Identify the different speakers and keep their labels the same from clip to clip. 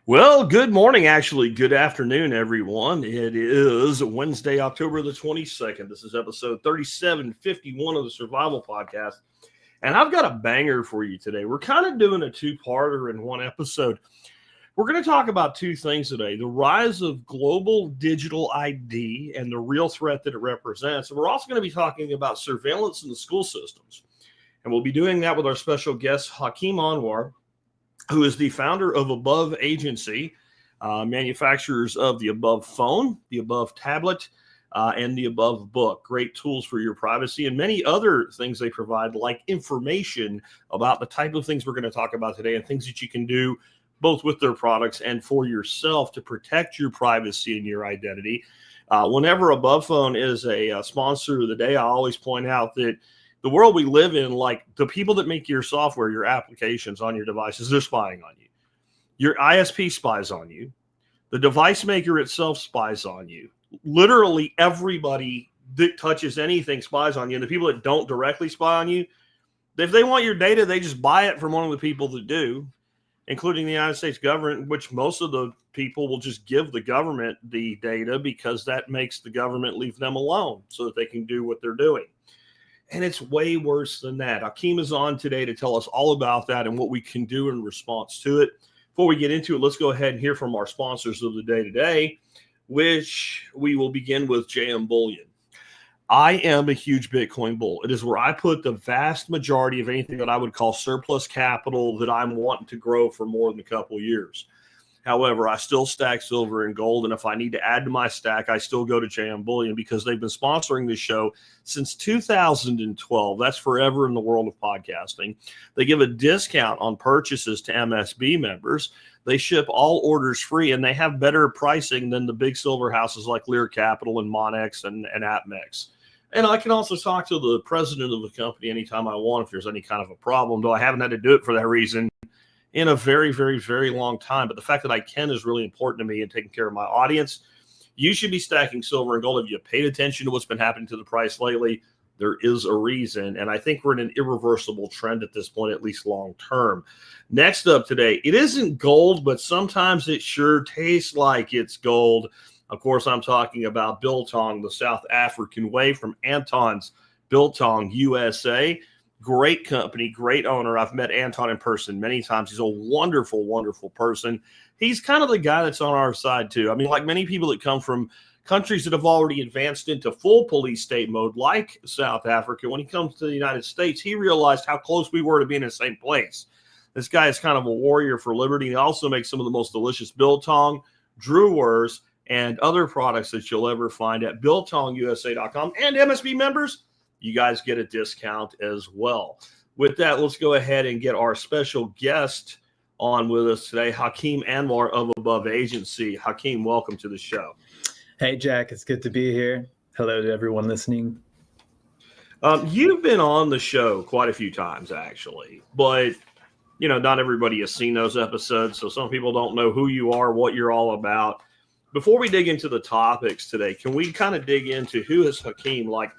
Speaker 1: Well, good morning, actually. Good afternoon, everyone. It is Wednesday, October the 22nd. This is episode 3751 of the Survival Podcast. And I've got a banger for you today. We're kind of doing a two-parter in one episode. We're going to talk about two things today: the rise of global digital ID and the real threat that it represents. And we're also going to be talking about surveillance in the school systems. And we'll be doing that with our special guest, Hakeem Anwar, who is the founder of Above Agency, manufacturers of the Above phone, the Above tablet, and the Above book. Great tools for your privacy and many other things they provide, like information about the type of things we're going to talk about today and things that you can do both with their products and for yourself to protect your privacy and your identity. Whenever Above phone is a sponsor of the day, I always point out that the world we live in, like the people that make your software, your applications on your devices, they're spying on you. Your ISP spies on you. The device maker itself spies on you. Literally everybody that touches anything spies on you. And the people that don't directly spy on you, if they want your data, they just buy it from one of the people that do, including the United States government, which most of the people will just give the government the data because that makes the government leave them alone so that they can do what they're doing. And it's way worse than that. Hakeem is on today to tell us all about that and what we can do in response to it. Before we get into it, let's go ahead and hear from our sponsors of the day today, which we will begin with JM Bullion. I am a huge Bitcoin bull. It is where I put the vast majority of anything that I would call surplus capital that I'm wanting to grow for more than a couple of years. However, I still stack silver and gold, and if I need to add to my stack, I still go to JM Bullion because they've been sponsoring this show since 2012. That's forever in the world of podcasting. They give a discount on purchases to MSB members. They ship all orders free, and they have better pricing than the big silver houses like Lear Capital and Monex and AppMex. And I can also talk to the president of the company anytime I want if there's any kind of a problem, though I haven't had to do it for that reason in a very, very, very long time. But the fact that I can is really important to me and taking care of my audience. You should be stacking silver and gold. If you paid attention to what's been happening to the price lately, there is a reason. And I think we're in an irreversible trend at this point, at least long term. Next up today, it isn't gold, but sometimes it sure tastes like it's gold. Of course, I'm talking about Biltong, the South African way from Anton's Biltong USA. Great company, great owner. I've met Anton in person many times. He's a wonderful, wonderful person. He's kind of the guy that's on our side, too. I mean, like many people that come from countries that have already advanced into full police state mode, like South Africa, when he comes to the United States, he realized how close we were to being in the same place. This guy is kind of a warrior for liberty. He also makes some of the most delicious biltong, brewers, and other products that you'll ever find at biltongusa.com. And MSB members, you guys get a discount as well. With that, let's go ahead and get our special guest on with us today, Hakeem Anwar of Above Agency. Hakeem, welcome to the show.
Speaker 2: Hey, Jack. It's good to be here. Hello to everyone listening.
Speaker 1: You've been on the show quite a few times, actually, but not everybody has seen those episodes, so some people don't know who you are, what you're all about. Before we dig into the topics today, can we kind of dig into who is Hakeem? Like,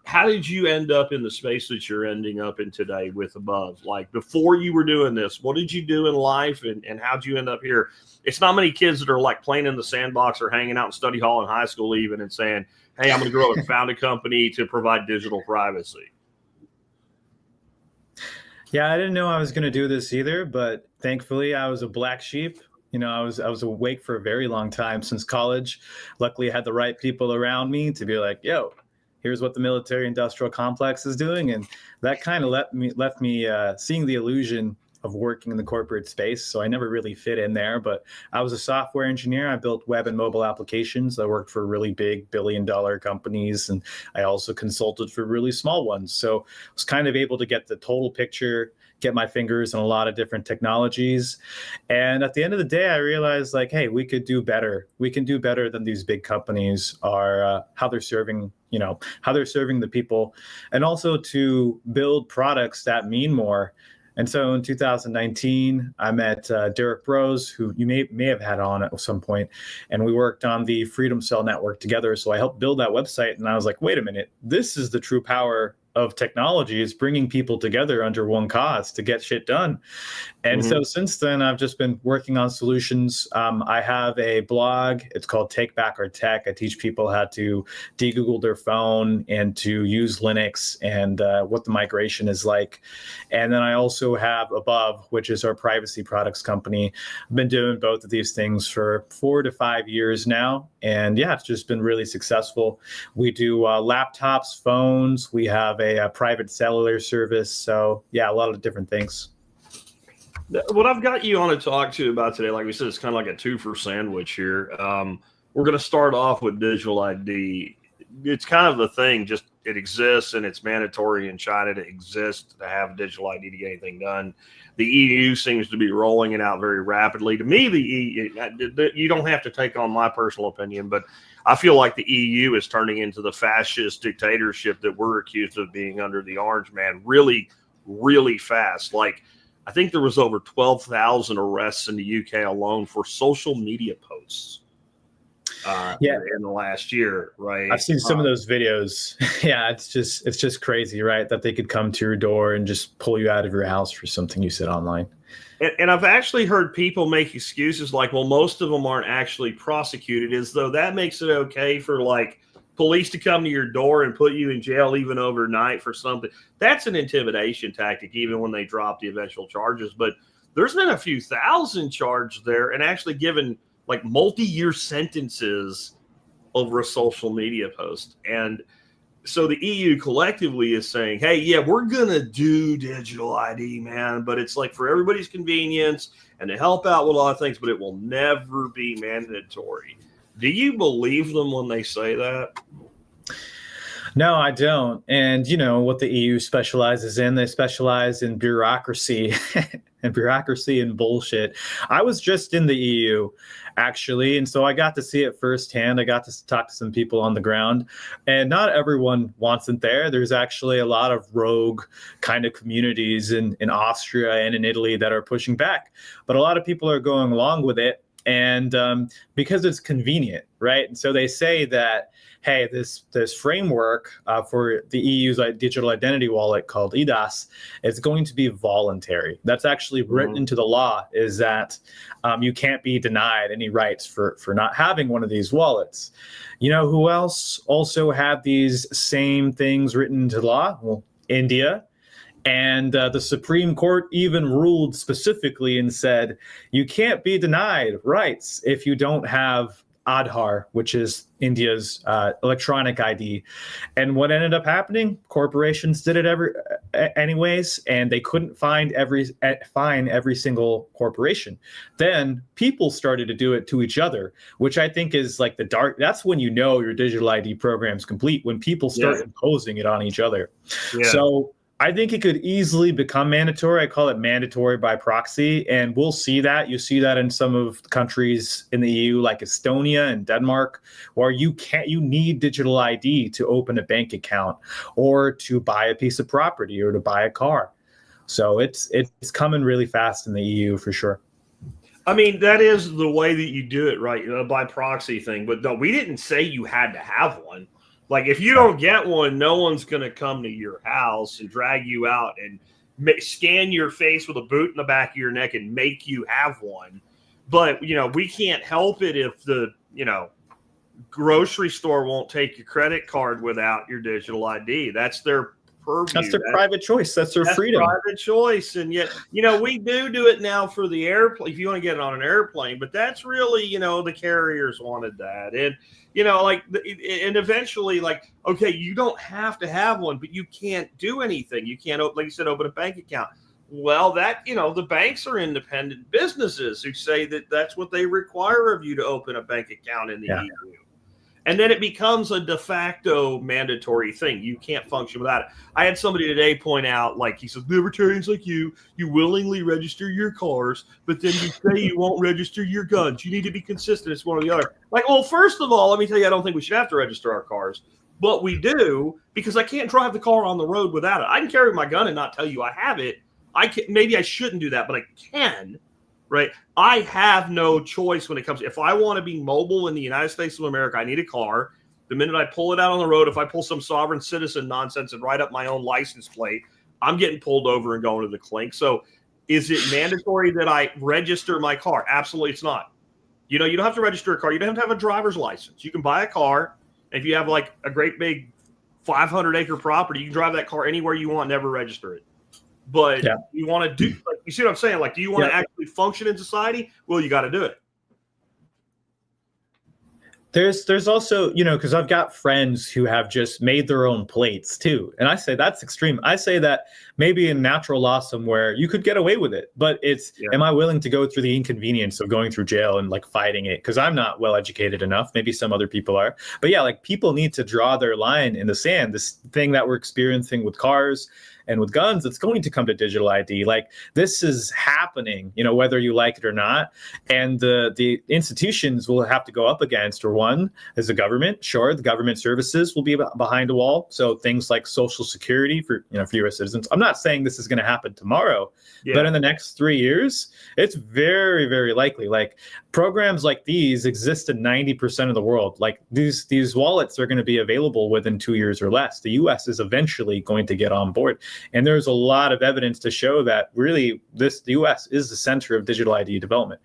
Speaker 1: how did you end up in the space that you're ending up in today with Above? Like, before you were doing this, what did you do in life, and how'd you end up here? It's not many kids that are like playing in the sandbox or hanging out in study hall in high school even and saying, hey, I'm going to grow up and found a company to provide digital privacy.
Speaker 2: Yeah, I didn't know I was going to do this either, but thankfully I was a black sheep. I was awake for a very long time since college. Luckily, I had the right people around me to be like, yo, here's what the military industrial complex is doing. And that kind of left me seeing the illusion of working in the corporate space. So I never really fit in there, but I was a software engineer. I built web and mobile applications. I worked for really big billion-dollar companies, and I also consulted for really small ones. So I was kind of able to get the total picture, get my fingers in a lot of different technologies. And at the end of the day, I realized hey, we could do better. We can do better than these big companies are, how they're serving the people, and also to build products that mean more. And so in 2019, I met Derek Rose, who you may have had on at some point, and we worked on the Freedom Cell network together. So I helped build that website, and I was like, wait a minute, this is the true power of technology is bringing people together under one cause to get shit done. And so since then, I've just been working on solutions. I have a blog. It's called Take Back Our Tech. I teach people how to de-Google their phone and to use Linux and what the migration is like. And then I also have Above, which is our privacy products company. I've been doing both of these things for 4 to 5 years now. And yeah, it's just been really successful. We do laptops, phones. We have a private cellular service. So yeah, a lot of different things.
Speaker 1: What I've got you on to talk to about today, like we said, it's kind of like a two-for sandwich here. We're going to start off with digital ID. It's kind of the thing, just it exists and it's mandatory in China to exist to have digital ID to get anything done. The EU seems to be rolling it out very rapidly. To me, the EU, you don't have to take on my personal opinion, but I feel like the EU is turning into the fascist dictatorship that we're accused of being under the Orange Man really, really fast. Like, I think there was over 12,000 arrests in the UK alone for social media posts in the last year, right?
Speaker 2: I've seen some of those videos. Yeah, it's just crazy, right? That they could come to your door and just pull you out of your house for something you said online.
Speaker 1: And I've actually heard people make excuses like, well, most of them aren't actually prosecuted, as though that makes it okay for like police to come to your door and put you in jail even overnight for something. That's an intimidation tactic, even when they drop the eventual charges. But there's been a few thousand charged there and actually given like multi-year sentences over a social media post. And so the EU collectively is saying, hey, yeah, we're going to do digital ID, man, but it's like for everybody's convenience and to help out with a lot of things, but it will never be mandatory. Do you believe them when they say that?
Speaker 2: No, I don't. And you know what the EU specializes in? They specialize in bureaucracy and bureaucracy and bullshit. I was just in the EU, actually, and so I got to see it firsthand. I got to talk to some people on the ground, and not everyone wants it there. There's actually a lot of rogue kind of communities in Austria and in Italy that are pushing back, but a lot of people are going along with it. And because it's convenient, right? And so they say that, hey, this framework for the EU's digital identity wallet called EIDAS is going to be voluntary. That's actually written into the law, is that you can't be denied any rights for not having one of these wallets. You know who else also had these same things written into law? Well, India. And the Supreme Court even ruled specifically and said, you can't be denied rights if you don't have Aadhaar, which is India's electronic ID. And what ended up happening? Corporations did it anyways, and they couldn't fine every single corporation. Then people started to do it to each other, which I think is like that's when you know your digital ID program's complete, when people start imposing it on each other. Yeah. So I think it could easily become mandatory. I call it mandatory by proxy, and we'll see that. You see that in some of the countries in the EU, like Estonia and Denmark, where you need digital ID to open a bank account or to buy a piece of property or to buy a car. So it's coming really fast in the EU for sure.
Speaker 1: I mean, that is the way that you do it, right? By proxy thing. But no, we didn't say you had to have one. Like, if you don't get one, no one's going to come to your house and drag you out and scan your face with a boot in the back of your neck and make you have one. But, you know, we can't help it if the, grocery store won't take your credit card without your digital ID. That's their purview.
Speaker 2: That's their private choice. That's their freedom.
Speaker 1: Private choice. And yet, we do it now for the airplane, if you want to get it on an airplane. But that's really, the carriers wanted that. And, and eventually, okay, you don't have to have one, but you can't do anything. You can't, like you said, open a bank account. Well, that, the banks are independent businesses who say that that's what they require of you to open a bank account in the EU. And then it becomes a de facto mandatory thing. You can't function without it. I had somebody today point out, he says, libertarians like you willingly register your cars, but then you say you won't register your guns. You need to be consistent. It's one or the other. Well, first of all, let me tell you, I don't think we should have to register our cars. But we do, because I can't drive the car on the road without it. I can carry my gun and not tell you I have it. Maybe I shouldn't do that, but I can. Right. I have no choice when it comes. If I want to be mobile in the United States of America, I need a car. The minute I pull it out on the road, if I pull some sovereign citizen nonsense and write up my own license plate, I'm getting pulled over and going to the clink. So is it mandatory that I register my car? Absolutely, it's not. You know, you don't have to register a car. You don't have to have a driver's license. You can buy a car. And if you have like a great big 500-acre property, you can drive that car anywhere you want, never register it. But you want to do, like, you see what I'm saying? Like, do you want to actually function in society? Well, you got to do it.
Speaker 2: There's also, you know, because I've got friends who have just made their own plates too. And I say that's extreme. I say that maybe in natural law somewhere you could get away with it. But it's, am I willing to go through the inconvenience of going through jail and like fighting it? Because I'm not well educated enough. Maybe some other people are. But yeah, like people need to draw their line in the sand. This thing that we're experiencing with cars and with guns, it's going to come to digital ID. Like this is happening, you know, whether you like it or not. And the institutions will have to go up against, or one is the government. Sure, the government services will be behind a wall. So things like Social Security for, you know, for U.S. citizens. I'm not saying this is going to happen tomorrow, but in the next 3 years, it's very, very likely. Like programs like these exist in 90% of the world. Like these wallets are going to be available within 2 years or less. The U.S. is eventually going to get on board. And there's a lot of evidence to show that really the U.S. is the center of digital ID development.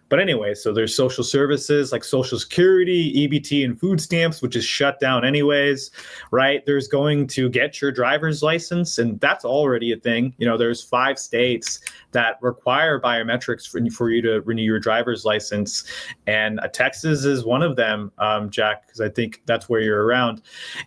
Speaker 2: But anyway, so there's social services like Social Security, EBT, and food stamps, which is shut down anyways, right? There's going to get your driver's license, and that's already a thing. You know, there's 5 states that require biometrics for you to renew your driver's license. And Texas is one of them, Jack, because I think that's where you're around.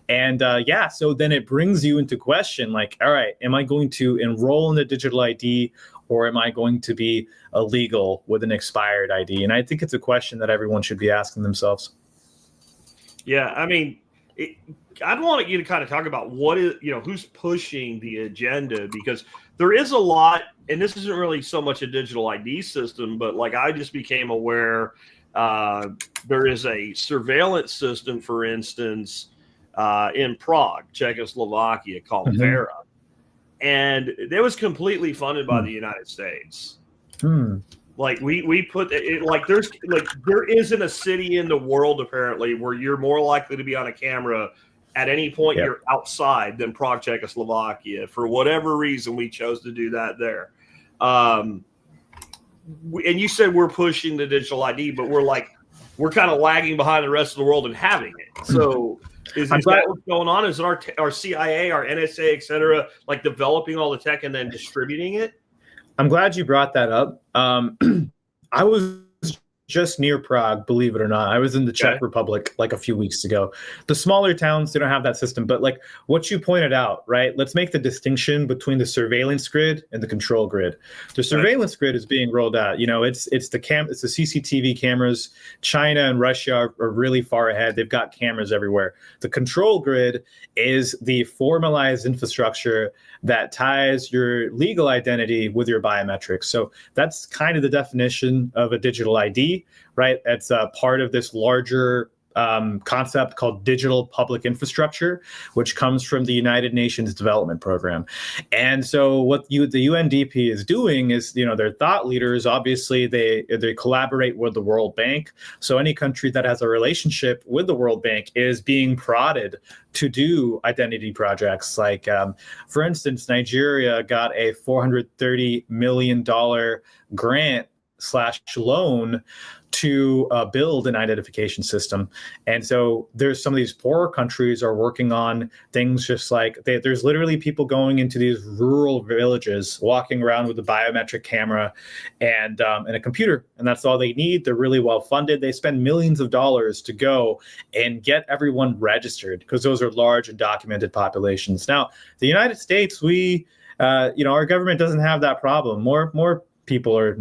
Speaker 2: And so then it brings you into question, like, all right, am I going to enroll in the digital ID, or am I going to be illegal with an expired ID? And I think it's a question that everyone should be asking themselves.
Speaker 1: Yeah, I mean, I'd want you to kind of talk about what is, you know, who's pushing the agenda, because there is a lot, and this isn't really so much a digital ID system, but like I just became aware there is a surveillance system, for instance, in Prague, Czechoslovakia, called Vera. And it was completely funded by the United States. Like we put it, like there isn't a city in the world apparently where you're more likely to be on a camera at any point you're outside than Prague, Czechoslovakia. For whatever reason, we chose to do that there. And you said we're pushing the digital ID, but we're kind of lagging behind the rest of the world in having it. So. Is that what's going on? Is our CIA, our NSA, et cetera, like developing all the tech and then distributing it?
Speaker 2: I'm glad you brought that up. I was just near Prague, believe it or not. I was in the Czech Republic like a few weeks ago. The smaller towns, they don't have that system. But like what you pointed out, right? Let's make the distinction between the surveillance grid and the control grid. The surveillance grid is being rolled out. You know, it's the CCTV cameras. China and Russia are really far ahead. They've got cameras everywhere. The control grid is the formalized infrastructure that ties your legal identity with your biometrics. So that's kind of the definition of a digital ID, right? It's a part of this larger concept called digital public infrastructure, which comes from the United Nations Development Program. And so what the UNDP is doing is, you know, their thought leaders, obviously they collaborate with the World Bank. So any country that has a relationship with the World Bank is being prodded to do identity projects. Like, for instance, Nigeria got a $430 million grant/loan to build an identification system. And so there's some of these poorer countries are working on things just like there's literally people going into these rural villages, walking around with a biometric camera and a computer. And that's all they need. They're really well funded. They spend millions of dollars to go and get everyone registered because those are large and documented populations. Now, the United States, our government doesn't have that problem. More people are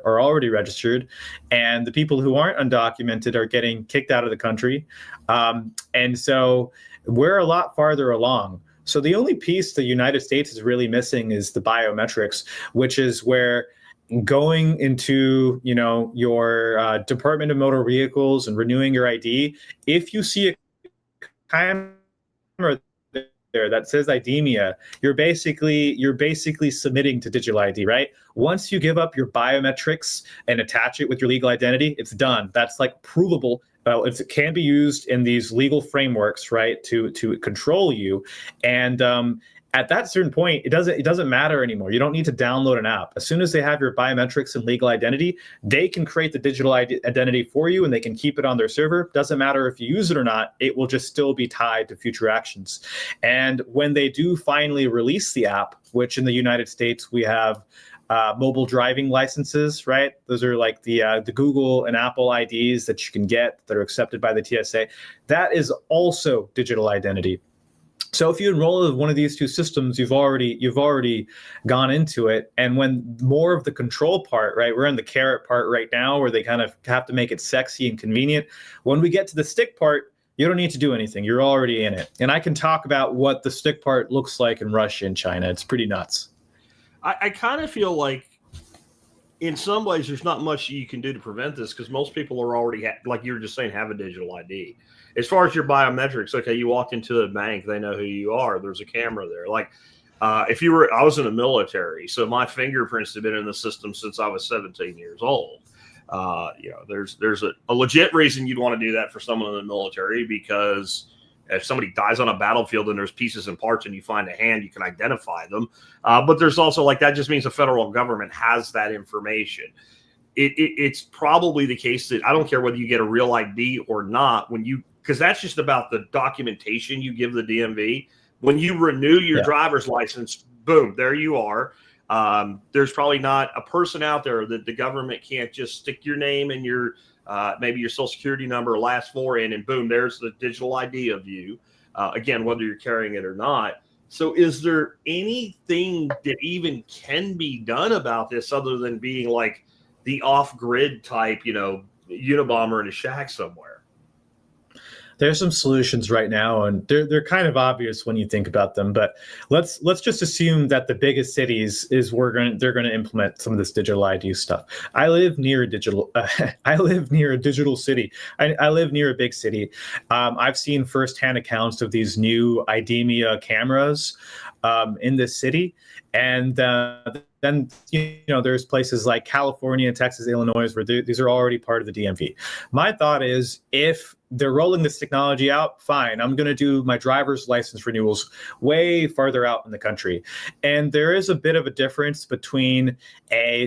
Speaker 2: already registered, and the people who aren't undocumented are getting kicked out of the country. And so we're a lot farther along. So the only piece the United States is really missing is the biometrics, which is where going into, your Department of Motor Vehicles and renewing your ID, if you see a camera there that says IDEMIA, you're basically submitting to digital ID, right? Once you give up your biometrics and attach it with your legal identity, it's done. That's like provable. It can be used in these legal frameworks, right, to control you. And at that certain point, it doesn't matter anymore. You don't need to download an app. As soon as they have your biometrics and legal identity, they can create the digital identity for you, and they can keep it on their server. Doesn't matter if you use it or not. It will just still be tied to future actions. And when they do finally release the app, which in the United States we have mobile driving licenses, right? Those are like the Google and Apple IDs that you can get that are accepted by the TSA. That is also digital identity. So if you enroll in one of these two systems, you've already gone into it. And when more of the control part, right, we're in the carrot part right now, where they kind of have to make it sexy and convenient. When we get to the stick part, you don't need to do anything. You're already in it. And I can talk about what the stick part looks like in Russia and China. It's pretty nuts.
Speaker 1: I kind of feel like in some ways there's not much you can do to prevent this, because most people are already, like you were just saying, have a digital ID. As far as your biometrics, okay, you walked into a bank, they know who you are. There's a camera there. Like I was in the military, so my fingerprints have been in the system since I was 17 years old. There's a legit reason you'd want to do that for someone in the military, because if somebody dies on a battlefield and there's pieces and parts and you find a hand, you can identify them. But there's also, like, that just means the federal government has that information. It's probably the case that I don't care whether you get a real ID or not, because that's just about the documentation you give the DMV. When you renew your driver's license, boom, there you are. There's probably not a person out there that the government can't just stick your name and your maybe your social security number, last four in, and boom, there's the digital ID of you. Again, whether you're carrying it or not. So is there anything that even can be done about this other than being like the off-grid type, Unabomber in a shack somewhere?
Speaker 2: There's some solutions right now, and they're kind of obvious when you think about them. But let's just assume that the biggest cities they're going to implement some of this digital ID stuff. I live near a digital city. I live near a big city. I've seen firsthand accounts of these new IDEMIA cameras in this city, and then there's places like California, Texas, Illinois, where these are already part of the DMV. My thought is, if they're rolling this technology out, fine. I'm going to do my driver's license renewals way farther out in the country. And there is a bit of a difference between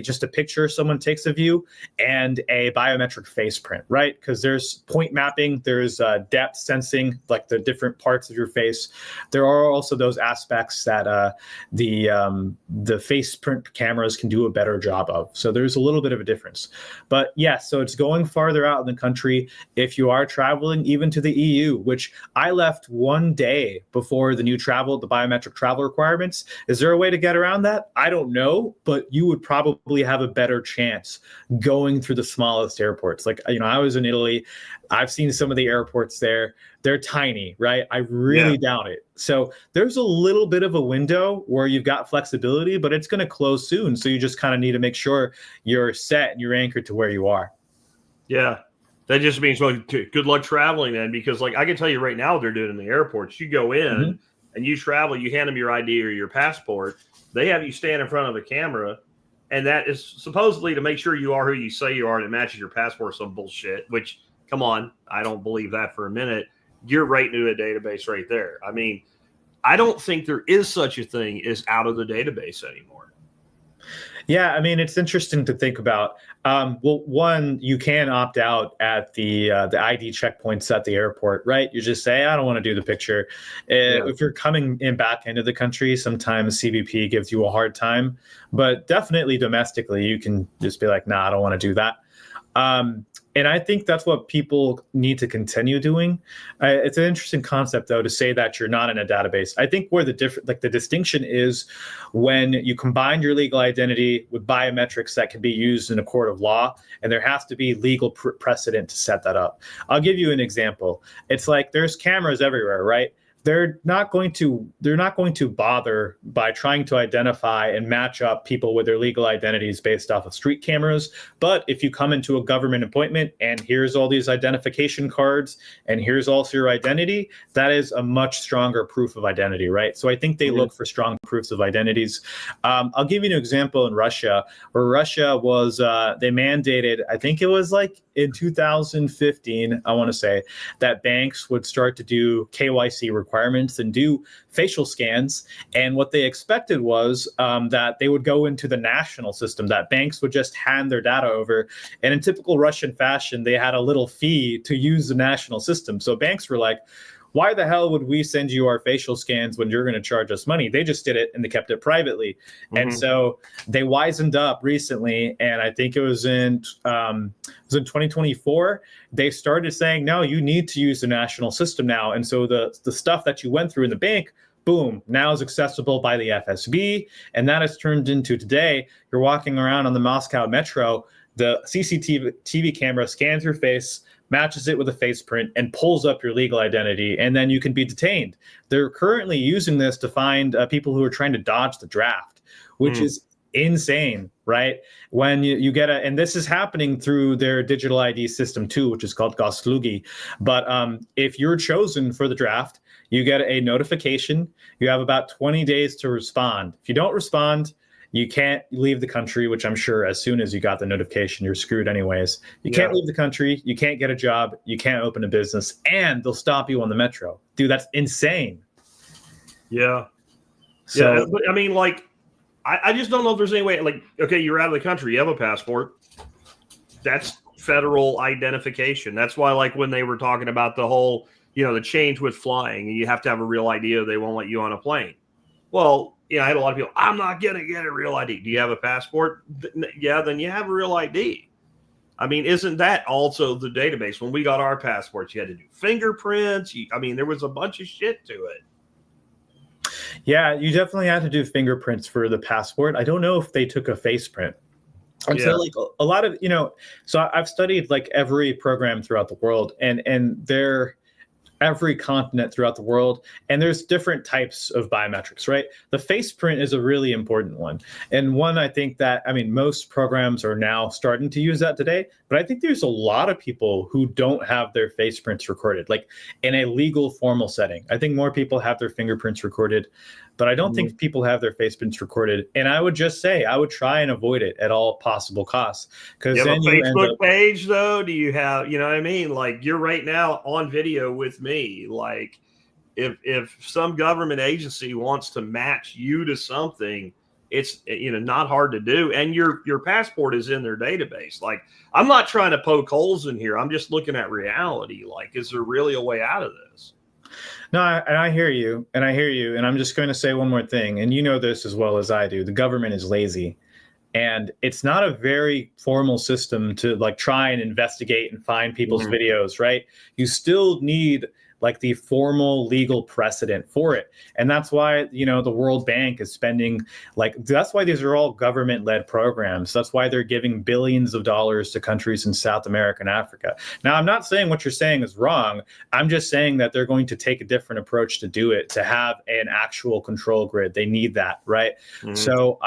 Speaker 2: just a picture someone takes of you and a biometric face print, right? Because there's point mapping, there's depth sensing, like the different parts of your face. There are also those aspects that the face print cameras can do a better job of. So there's a little bit of a difference. But yes, so it's going farther out in the country. If you are traveling even to the EU, which I left one day before the biometric travel requirements. Is there a way to get around that? I don't know, but you would probably have a better chance going through the smallest airports. Like, I was in Italy. I've seen some of the airports there. They're tiny, right? I really doubt it. So there's a little bit of a window where you've got flexibility, but it's going to close soon. So you just kind of need to make sure you're set and you're anchored to where you are.
Speaker 1: Yeah. That just means, well, good luck traveling then, because like I can tell you right now, they're doing it in the airports. You go in and you travel, you hand them your ID or your passport. They have you stand in front of a camera, and that is supposedly to make sure you are who you say you are and it matches your passport, some bullshit, which, come on, I don't believe that for a minute. You're right into a database right there. I mean, I don't think there is such a thing as out of the database anymore.
Speaker 2: Yeah, I mean, it's interesting to think about. Well, one, you can opt out at the ID checkpoints at the airport, right? You just say, I don't want to do the picture. If you're coming in back into the country, sometimes CBP gives you a hard time. But definitely domestically, you can just be like, nah, I don't want to do that. And I think that's what people need to continue doing. It's an interesting concept, though, to say that you're not in a database. I think where the distinction is when you combine your legal identity with biometrics that can be used in a court of law, and there has to be legal precedent to set that up. I'll give you an example. It's like there's cameras everywhere, right? they're not going to bother by trying to identify and match up people with their legal identities based off of street cameras. But if you come into a government appointment and here's all these identification cards and here's also your identity, that is a much stronger proof of identity, right? So I think they look for strong proofs of identities. I'll give you an example in Russia, where Russia was, they mandated, I think it was like in 2015, I want to say, that banks would start to do KYC requirements and do facial scans. And what they expected was that they would go into the national system, that banks would just hand their data over. And in typical Russian fashion, they had a little fee to use the national system. So banks were like, why the hell would we send you our facial scans when you're going to charge us money? They just did it and they kept it privately. And so they wisened up recently, and I think it was in 2024. They started saying, no, you need to use the national system now. And so the stuff that you went through in the bank, boom, now is accessible by the FSB. And that has turned into today, you're walking around on the Moscow metro, the CCTV camera scans your face, matches it with a face print, and pulls up your legal identity, and then you can be detained. They're currently using this to find people who are trying to dodge the draft, which is insane, right? When you get and this is happening through their digital ID system too, which is called Goslugi. But if you're chosen for the draft, you get a notification. You have about 20 days to respond. If you don't respond, you can't leave the country, which I'm sure as soon as you got the notification, you're screwed anyways. You can't leave the country. You can't get a job. You can't open a business. And they'll stop you on the metro. Dude, that's insane.
Speaker 1: Yeah.
Speaker 2: So,
Speaker 1: yeah. But I mean, like, I just don't know if there's any way. Like, okay, you're out of the country. You have a passport. That's federal identification. That's why, like, when they were talking about the whole, the change with flying, and you have to have a real ID or they won't let you on a plane. Well, I had a lot of people, I'm not going to get a real ID. Do you have a passport? Yeah, then you have a real ID. I mean, isn't that also the database? When we got our passports, you had to do fingerprints. There was a bunch of shit to it.
Speaker 2: Yeah, you definitely had to do fingerprints for the passport. I don't know if they took a face print. And so, like, a lot of, so I've studied, like, every program throughout the world, and they're every continent throughout the world. And there's different types of biometrics, right? The face print is a really important one. And one, I think that, most programs are now starting to use that today, but I think there's a lot of people who don't have their face prints recorded, like in a legal formal setting. I think more people have their fingerprints recorded, but I don't think people have their face prints recorded. And I would just say, I would try and avoid it at all possible costs. Because
Speaker 1: you have
Speaker 2: then
Speaker 1: a Facebook page, though? Do you have, what I mean? Like, you're right now on video with me. Like, if some government agency wants to match you to something, it's not hard to do, and your passport is in their database. Like, I'm not trying to poke holes in here. I'm just looking at reality. Like, is there really a way out of this?
Speaker 2: No, I hear you, and I'm just going to say one more thing, and you know this as well as I do. The government is lazy, and it's not a very formal system to, like, try and investigate and find people's videos, right? You still need, like, the formal legal precedent for it. And that's why, the World Bank is spending, that's why these are all government-led programs. That's why they're giving billions of dollars to countries in South America and Africa. Now, I'm not saying what you're saying is wrong. I'm just saying that they're going to take a different approach to do it, to have an actual control grid. They need that, right? So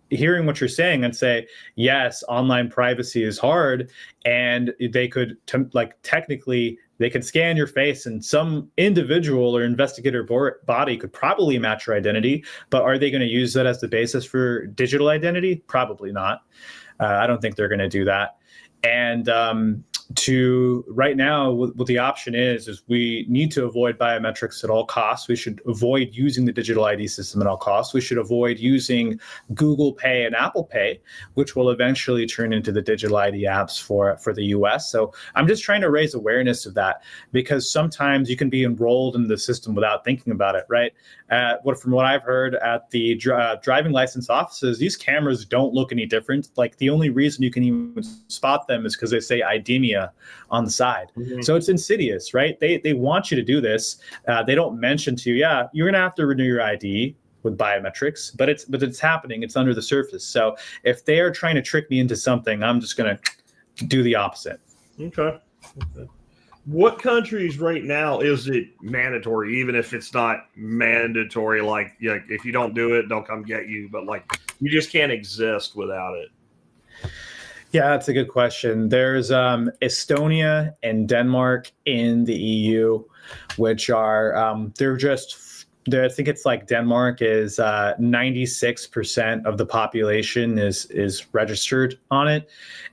Speaker 2: hearing what you're saying and say, yes, online privacy is hard, and they could technically they could scan your face, and some individual or investigator body could probably match your identity. But are they going to use that as the basis for digital identity? Probably not. I don't think they're going to do that. And right now, what the option is we need to avoid biometrics at all costs. We should avoid using the digital ID system at all costs. We should avoid using Google Pay and Apple Pay, which will eventually turn into the digital ID apps for the US. So I'm just trying to raise awareness of that, because sometimes you can be enrolled in the system without thinking about it, right? From what I've heard at the driving license offices, these cameras don't look any different. Like, the only reason you can even spot them is because they say IDEMIA on the side. So it's insidious, right? They want you to do this. They don't mention to you, you're going to have to renew your ID with biometrics, but it's happening. It's under the surface. So if they are trying to trick me into something, I'm just going to do the opposite.
Speaker 1: Okay. What countries right now is it mandatory, even if it's not mandatory? Like, if you don't do it, they'll come get you. But like, you just can't exist without it.
Speaker 2: Yeah, that's a good question. There's Estonia and Denmark in the EU, which are I think it's like Denmark is 96% of the population is registered on it.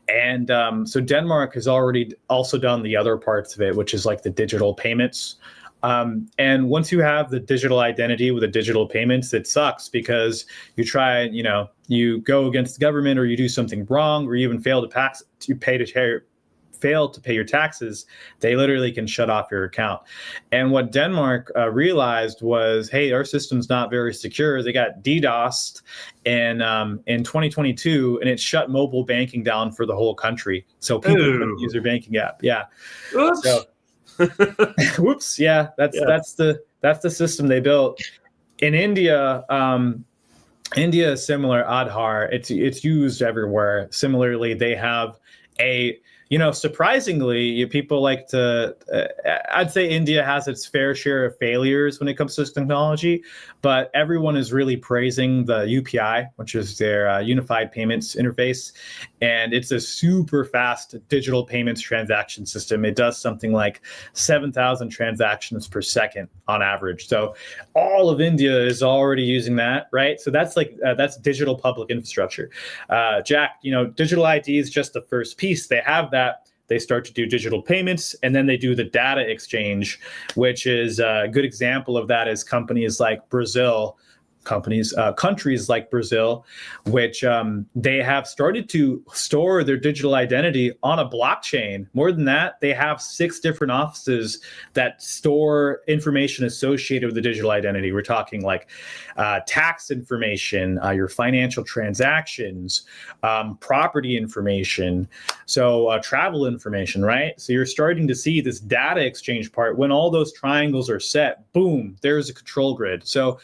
Speaker 2: And so Denmark has already also done the other parts of it, which is like the digital payments. And once you have the digital identity with the digital payments, it sucks because you go against the government or you do something wrong or you even fail to pay your taxes, they literally can shut off your account. And what Denmark realized was, hey, our system's not very secure. They got DDoSed in 2022, and it shut mobile banking down for the whole country. So people couldn't use their banking app. Yeah.
Speaker 1: Oops.
Speaker 2: So, whoops. Yeah, that's the system they built. In India, India is similar. Aadhaar, it's used everywhere. Similarly, they have surprisingly, people like to, I'd say India has its fair share of failures when it comes to technology, but everyone is really praising the UPI, which is their Unified Payments Interface. And it's a super fast digital payments transaction system. It does something like 7,000 transactions per second on average. So all of India is already using that, right? So that's that's digital public infrastructure. Jack, digital ID is just the first piece. They have that. They start to do digital payments, and then they do the data exchange, which is a good example of that is countries like Brazil, which they have started to store their digital identity on a blockchain. More than that, they have 6 different offices that store information associated with the digital identity. We're talking like tax information, your financial transactions, property information, so travel information, right? So you're starting to see this data exchange part. When all those triangles are set, boom, there's a control grid. So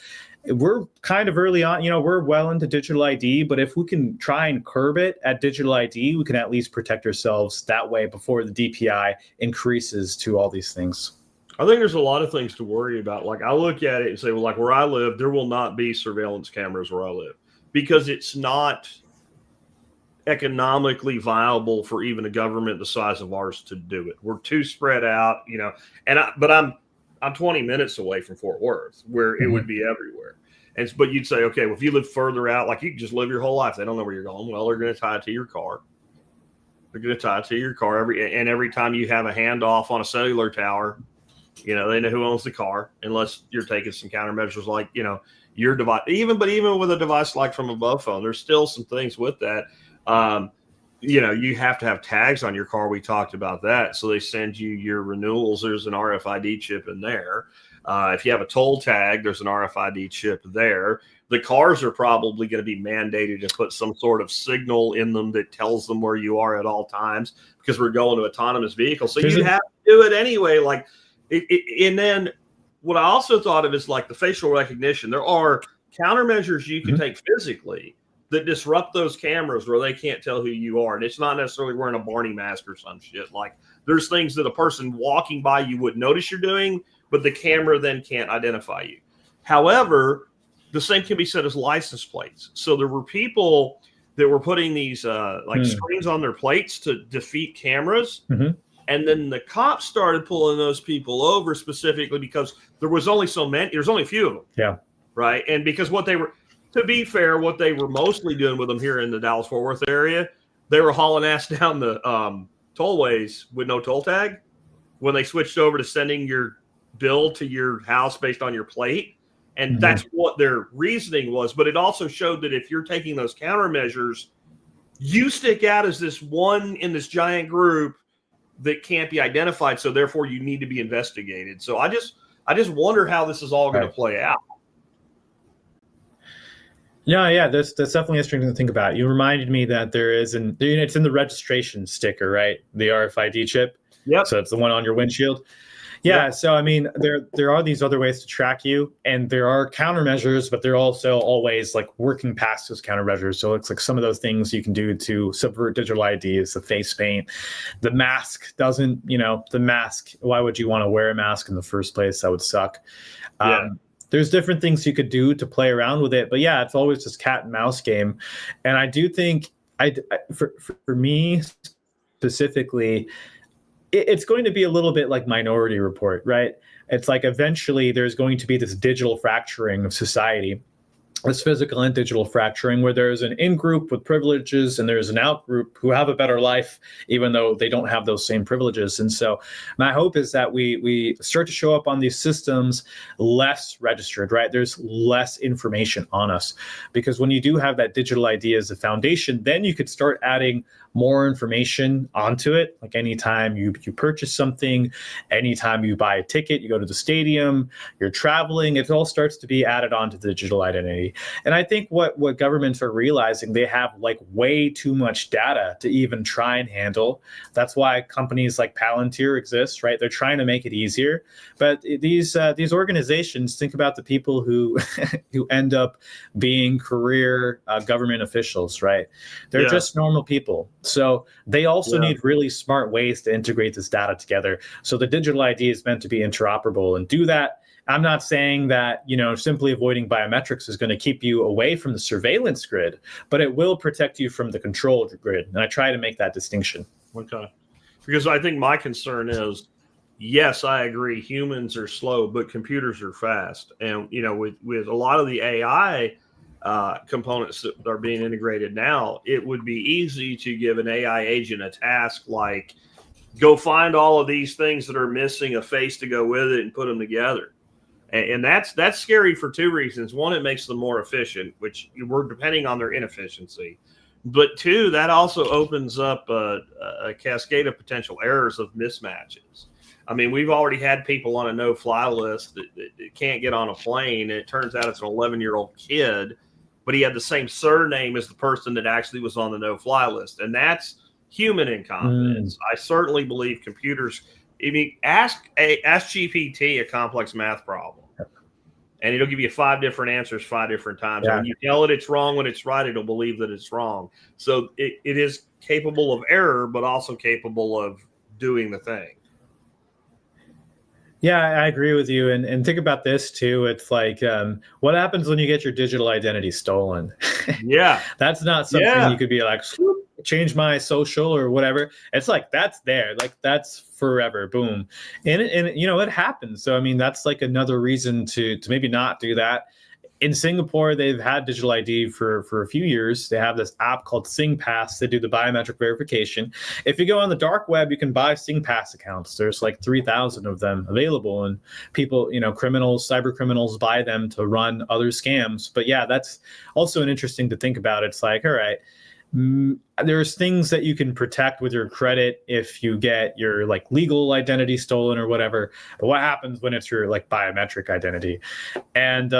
Speaker 2: we're kind of early on, we're well into digital ID, but if we can try and curb it at digital ID, we can at least protect ourselves that way before the DPI increases to all these things.
Speaker 1: I think there's a lot of things to worry about. Like, I look at it and say, well, like where I live, there will not be surveillance cameras where I live because it's not economically viable for even a government the size of ours to do it. We're too spread out, but I'm 20 minutes away from Fort Worth, where it would be everywhere. But you'd say, okay, well, if you live further out, like you can just live your whole life. They don't know where you're going. Well, they're going to tie it to your car. They're going to tie it to your car every time you have a handoff on a cellular tower. They know who owns the car, unless you're taking some countermeasures like your device. Even with a device like from above phone, there's still some things with that. You have to have tags on your car. We talked about that. So they send you your renewals. There's an RFID chip in there. If you have a toll tag, there's an RFID chip there. The cars are probably going to be mandated to put some sort of signal in them that tells them where you are at all times because we're going to autonomous vehicles. So you have to do it anyway. And then what I also thought of is like the facial recognition. There are countermeasures you can take physically that disrupt those cameras where they can't tell who you are. And it's not necessarily wearing a Barney mask or some shit. Like there's things that a person walking by you would notice you're doing, but the camera then can't identify you. However, the same can be said as license plates. So there were people that were putting these screens on their plates to defeat cameras. And then the cops started pulling those people over specifically because there was only so many. There's only a few of them.
Speaker 2: Yeah.
Speaker 1: Right. And because to be fair, what they were mostly doing with them here in the Dallas-Fort Worth area, they were hauling ass down the tollways with no toll tag when they switched over to sending your bill to your house based on your plate. And that's what their reasoning was. But it also showed that if you're taking those countermeasures, you stick out as this one in this giant group that can't be identified. So therefore you need to be investigated. So I just wonder how this is all going to play out.
Speaker 2: Yeah, that's definitely interesting to think about. You reminded me that there is it's in the registration sticker, right? The RFID chip.
Speaker 1: Yep.
Speaker 2: So it's the one on your windshield. Yeah, so I mean, there are these other ways to track you, and there are countermeasures, but they're also always like working past those countermeasures. So it's like some of those things you can do to subvert digital IDs, the face paint, the mask doesn't, the mask. Why would you want to wear a mask in the first place? That would suck.
Speaker 1: Yeah.
Speaker 2: There's different things you could do to play around with it, but yeah, it's always this cat and mouse game. And I do think for me specifically, it's going to be a little bit like Minority Report, right? It's like eventually there's going to be this digital fracturing of society, this physical and digital fracturing, where there's an in-group with privileges and there's an out-group who have a better life, even though they don't have those same privileges. And so my hope is that we start to show up on these systems less registered, right? There's less information on us, because when you do have that digital ID as a foundation, then you could start adding more information onto it. Like anytime you purchase something, anytime you buy a ticket, you go to the stadium, you're traveling, it all starts to be added onto the digital identity. And I think what governments are realizing, they have like way too much data to even try and handle. That's why companies like Palantir exist, right? They're trying to make it easier. But these organizations, think about the people who who end up being career government officials, right? They're just normal people. So they also need really smart ways to integrate this data together. So the digital ID is meant to be interoperable and do that. I'm not saying that, simply avoiding biometrics is going to keep you away from the surveillance grid, but it will protect you from the control grid. And I try to make that distinction.
Speaker 1: Okay. Because I think my concern is, yes, I agree, humans are slow, but computers are fast. And, with a lot of the AI components that are being integrated now, it would be easy to give an AI agent a task like, go find all of these things that are missing a face to go with it and put them together. And that's scary for two reasons. One, it makes them more efficient, which we're depending on their inefficiency. But two, that also opens up a cascade of potential errors of mismatches. I mean, we've already had people on a no-fly list that can't get on a plane, and it turns out it's an 11-year-old kid, but he had the same surname as the person that actually was on the no-fly list. And that's human incompetence. I certainly believe computers. I mean, ask GPT a complex math problem, and it'll give you 5 different answers 5 different times. Yeah. When you tell it it's wrong, when it's right, it'll believe that it's wrong. So it is capable of error, but also capable of doing the thing.
Speaker 2: Yeah, I agree with you. And think about this too. It's like, what happens when you get your digital identity stolen?
Speaker 1: Yeah.
Speaker 2: That's not something you could be like, change my social or whatever. It's like, that's there. Like, that's forever. Boom. And it happens. So, I mean, that's like another reason to maybe not do that. In Singapore, they've had digital ID for a few years. They have this app called SingPass. They do the biometric verification. If you go on the dark web, you can buy SingPass accounts. There's like 3,000 of them available, and people, criminals, cyber criminals buy them to run other scams. But yeah, that's also an interesting to think about. It's like, all right, there's things that you can protect with your credit if you get your like legal identity stolen or whatever. But what happens when it's your like biometric identity? And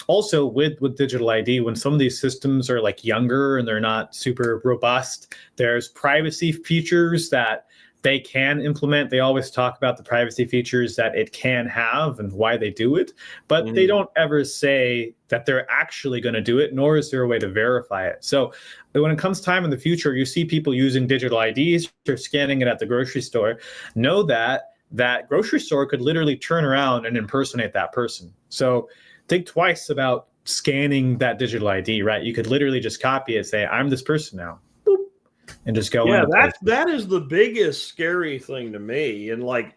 Speaker 2: also with digital ID, when some of these systems are like younger and they're not super robust, there's privacy features that they can implement. They always talk about the privacy features that it can have and why they do it, but they don't ever say that they're actually going to do it, nor is there a way to verify it. So when it comes time in the future, you see people using digital IDs or scanning it at the grocery store, know that that grocery store could literally turn around and impersonate that person. So think twice about scanning that digital ID, right? You could literally just copy it, say, I'm this person now. And just go.
Speaker 1: Yeah, that is the biggest scary thing to me. And like,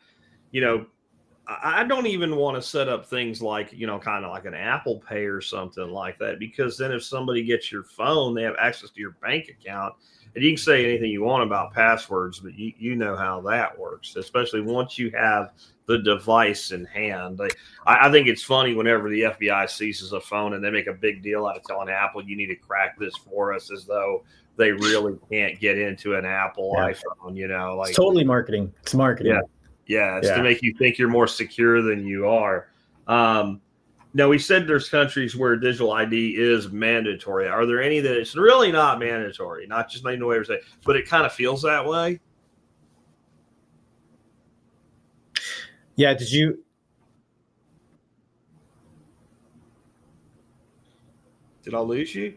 Speaker 1: I don't even want to set up things like, kind of like an Apple Pay or something like that, because then if somebody gets your phone, they have access to your bank account, and you can say anything you want about passwords, but you know how that works, especially once you have the device in hand. I think it's funny whenever the FBI seizes a phone and they make a big deal out of telling Apple, you need to crack this for us, as though they really can't get into an Apple iPhone, like
Speaker 2: it's totally marketing. It's marketing.
Speaker 1: Yeah. It's to make you think you're more secure than you are. Now, we said there's countries where digital ID is mandatory. Are there any that it's really not mandatory? Not just making the way we say, but it kind of feels that way.
Speaker 2: Yeah, did you?
Speaker 1: Did I lose you?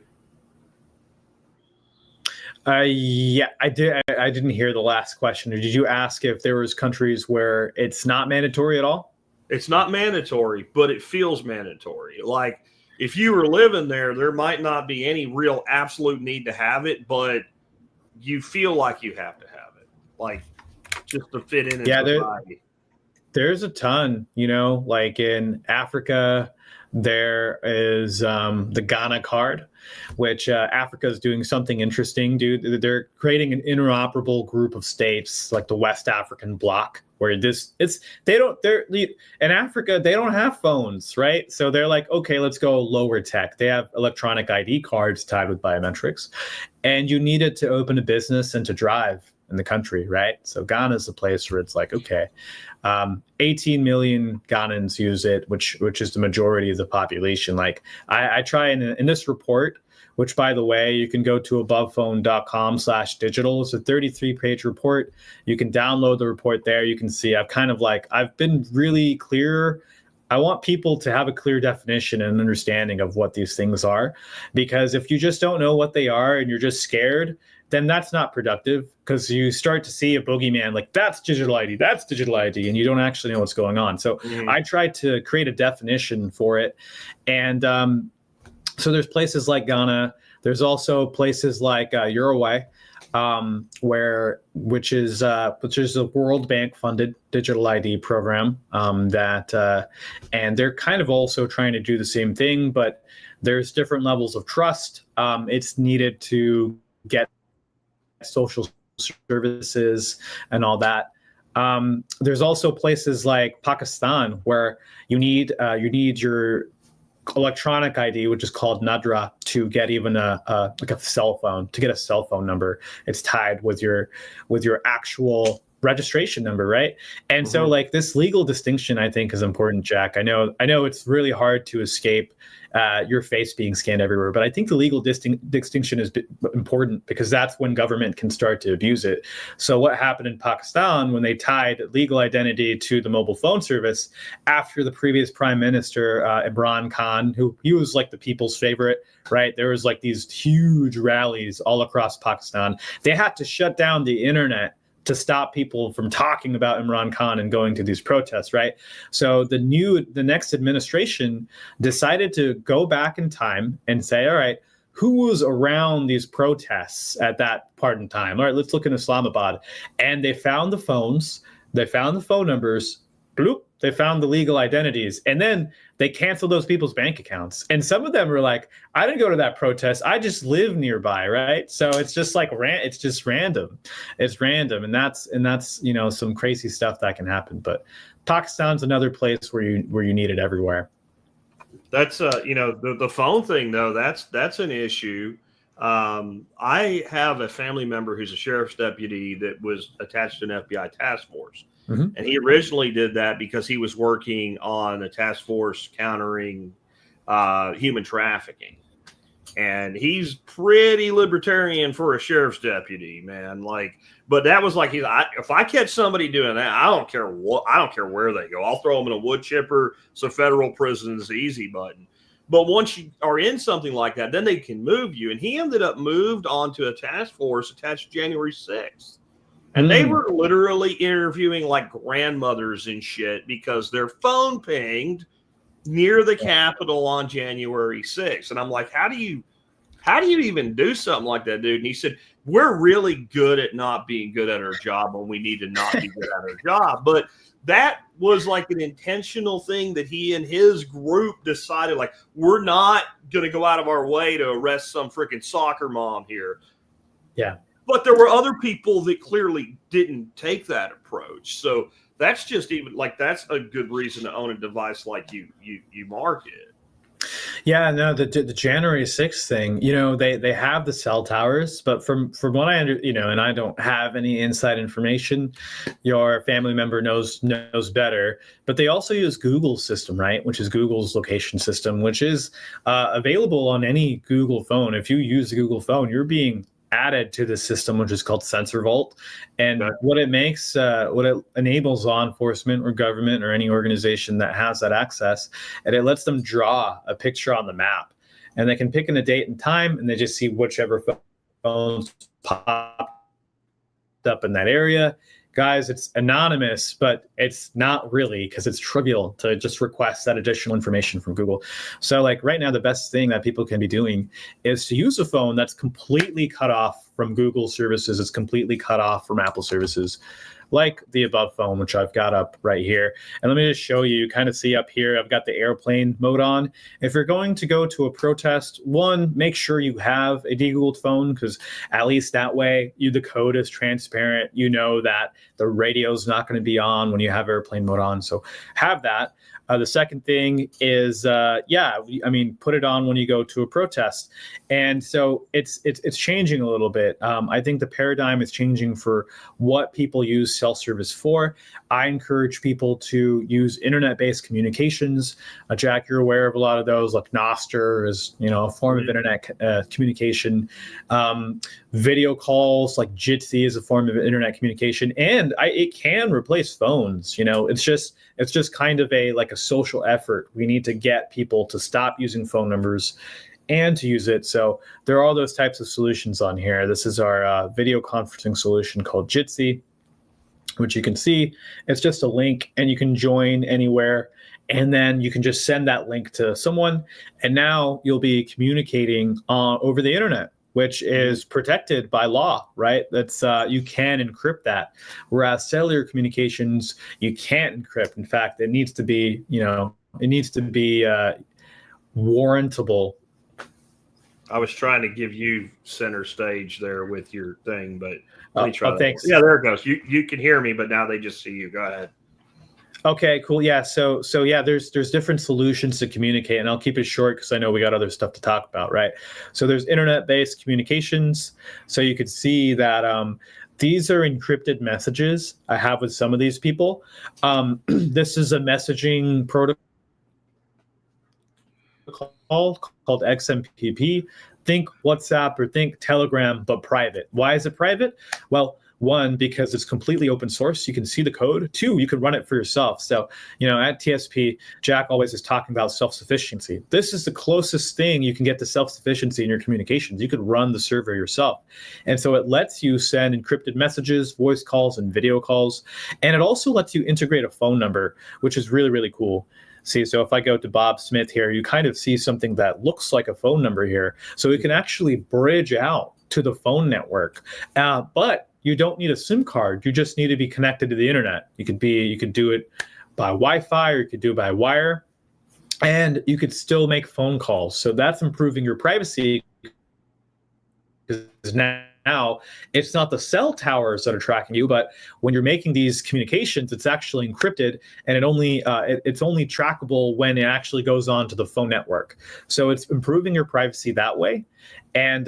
Speaker 2: Yeah, I did. I didn't hear the last question. Or did you ask if there was countries where it's not mandatory at all?
Speaker 1: It's not mandatory, but it feels mandatory. Like if you were living there, there might not be any real absolute need to have it, but you feel like you have to have it, like just to fit in
Speaker 2: Yeah,
Speaker 1: society.
Speaker 2: there's a ton. Like in Africa, there is the Ghana card, which Africa is doing something interesting, dude. They're creating an interoperable group of states, like the West African bloc, where they're in Africa, they don't have phones, right? So they're like, okay, let's go lower tech. They have electronic ID cards tied with biometrics, and you need it to open a business and to drive in the country, right? So Ghana is a place where it's like, okay, 18 million Ghanaians use it, which is the majority of the population. Like I try in this report, which by the way, you can go to abovephone.com/digital. It's a 33-page report. You can download the report there. You can see I've been really clear. I want people to have a clear definition and understanding of what these things are, because if you just don't know what they are and you're just scared, then that's not productive, because you start to see a boogeyman like that's digital ID, and you don't actually know what's going on. So I tried to create a definition for it. And so there's places like Ghana. There's also places like Uruguay, which is a World Bank funded digital ID program and they're kind of also trying to do the same thing, but there's different levels of trust. It's needed to get social services and all that. There's also places like Pakistan where you need your electronic ID, which is called Nadra, to get even a cell phone, to get a cell phone number. It's tied with your actual registration number, right? And so like this legal distinction, I think, is important, Jack. I know it's really hard to escape your face being scanned everywhere, but I think the legal distinction is important, because that's when government can start to abuse it. So what happened in Pakistan when they tied legal identity to the mobile phone service after the previous prime minister, Imran Khan, who he was like the people's favorite, right? There was like these huge rallies all across Pakistan. They had to shut down the internet to stop people from talking about Imran Khan and going to these protests, right? So the next administration decided to go back in time and say, all right, who was around these protests at that part in time? All right, let's look in Islamabad. And they found the phones, they found the phone numbers, bloop, they found the legal identities, and then they canceled those people's bank accounts. And some of them were like, I didn't go to that protest, I just live nearby, right? So it's just like it's just random. It's random, and that's some crazy stuff that can happen. But Pakistan's another place where you need it everywhere.
Speaker 1: That's the phone thing though. That's an issue. I have a family member who's a sheriff's deputy that was attached to an FBI task force. And he originally did that because he was working on a task force countering human trafficking. And he's pretty libertarian for a sheriff's deputy, man. Like, but that was like, if I catch somebody doing that, I don't care where they go. I'll throw them in a wood chipper. So federal prison is the easy button. But once you are in something like that, then they can move you. And he ended up moved onto a task force attached to January 6th. And they were literally interviewing like grandmothers and shit because their phone pinged near the Capitol on January 6th. And I'm like, how do you even do something like that, dude? And he said, we're really good at not being good at our job when we need to not be good at our job. But that was like an intentional thing that he and his group decided, like, we're not going to go out of our way to arrest some freaking soccer mom here.
Speaker 2: Yeah.
Speaker 1: But there were other people that clearly didn't take that approach. So that's just even like, that's a good reason to own a device like you market.
Speaker 2: Yeah, no, the January 6th thing, they have the cell towers, but from what I and I don't have any inside information, your family member knows better, but they also use Google's system, right? Which is Google's location system, which is available on any Google phone. If you use the Google phone, you're being added to the system, which is called Sensor Vault. And
Speaker 1: Okay.
Speaker 2: what it enables law enforcement or government or any organization that has that access, and it lets them draw a picture on the map. And they can pick in a date and time, and they just see whichever phones pop up in that area. Guys, it's anonymous, but it's not really, because it's trivial to just request that additional information from Google. So like right now, the best thing that people can be doing is to use a phone that's completely cut off from Google services. It's completely cut off from Apple services, like the above phone, which I've got up right here. And let me just show you, kind of see up here, I've got the airplane mode on. If you're going to go to a protest, one, make sure you have a de-Googled phone, because at least that way the code is transparent. You know that the radio's not going to be on when you have airplane mode on. So have that. The second thing is, put it on when you go to a protest. And so it's changing a little bit. I think the paradigm is changing for what people use self-service for. I encourage people to use internet-based communications. Jack, you're aware of a lot of those, like Nostr is, a form of internet communication. Video calls like Jitsi is a form of internet communication, and it can replace phones. It's just kind of a social effort. We need to get people to stop using phone numbers and to use it. So there are all those types of solutions on here. This is our video conferencing solution called Jitsi, which you can see. It's just a link, and you can join anywhere. And then you can just send that link to someone, and now you'll be communicating over the internet, which is protected by law, right? That's you can encrypt that. Whereas cellular communications, you can't encrypt. In fact, it needs to be, warrantable.
Speaker 1: I was trying to give you center stage there with your thing, but let me try that.
Speaker 2: Thanks.
Speaker 1: Yeah, there it goes. You can hear me, but now they just see you. Go ahead.
Speaker 2: Okay, cool. Yeah. So yeah, there's different solutions to communicate, and I'll keep it short because I know we got other stuff to talk about, right? So there's internet-based communications. So you could see that these are encrypted messages I have with some of these people. This is a messaging protocol called XMPP. Think WhatsApp or think Telegram, but private. Why is it private? Well, one, because it's completely open source. You can see the code. Two, you can run it for yourself. So, at TSP, Jack always is talking about self-sufficiency. This is the closest thing you can get to self-sufficiency in your communications. You could run the server yourself. And so it lets you send encrypted messages, voice calls, and video calls. And it also lets you integrate a phone number, which is really, really cool. See, so if I go to Bob Smith here, you kind of see something that looks like a phone number here. So we can actually bridge out to the phone network. But you don't need a SIM card. You just need to be connected to the internet. You could do it by Wi-Fi, or you could do it by wire, and you could still make phone calls. So that's improving your privacy, because now it's not the cell towers that are tracking you, but when you're making these communications, it's actually encrypted, and it's only trackable when it actually goes on to the phone network. So it's improving your privacy that way. And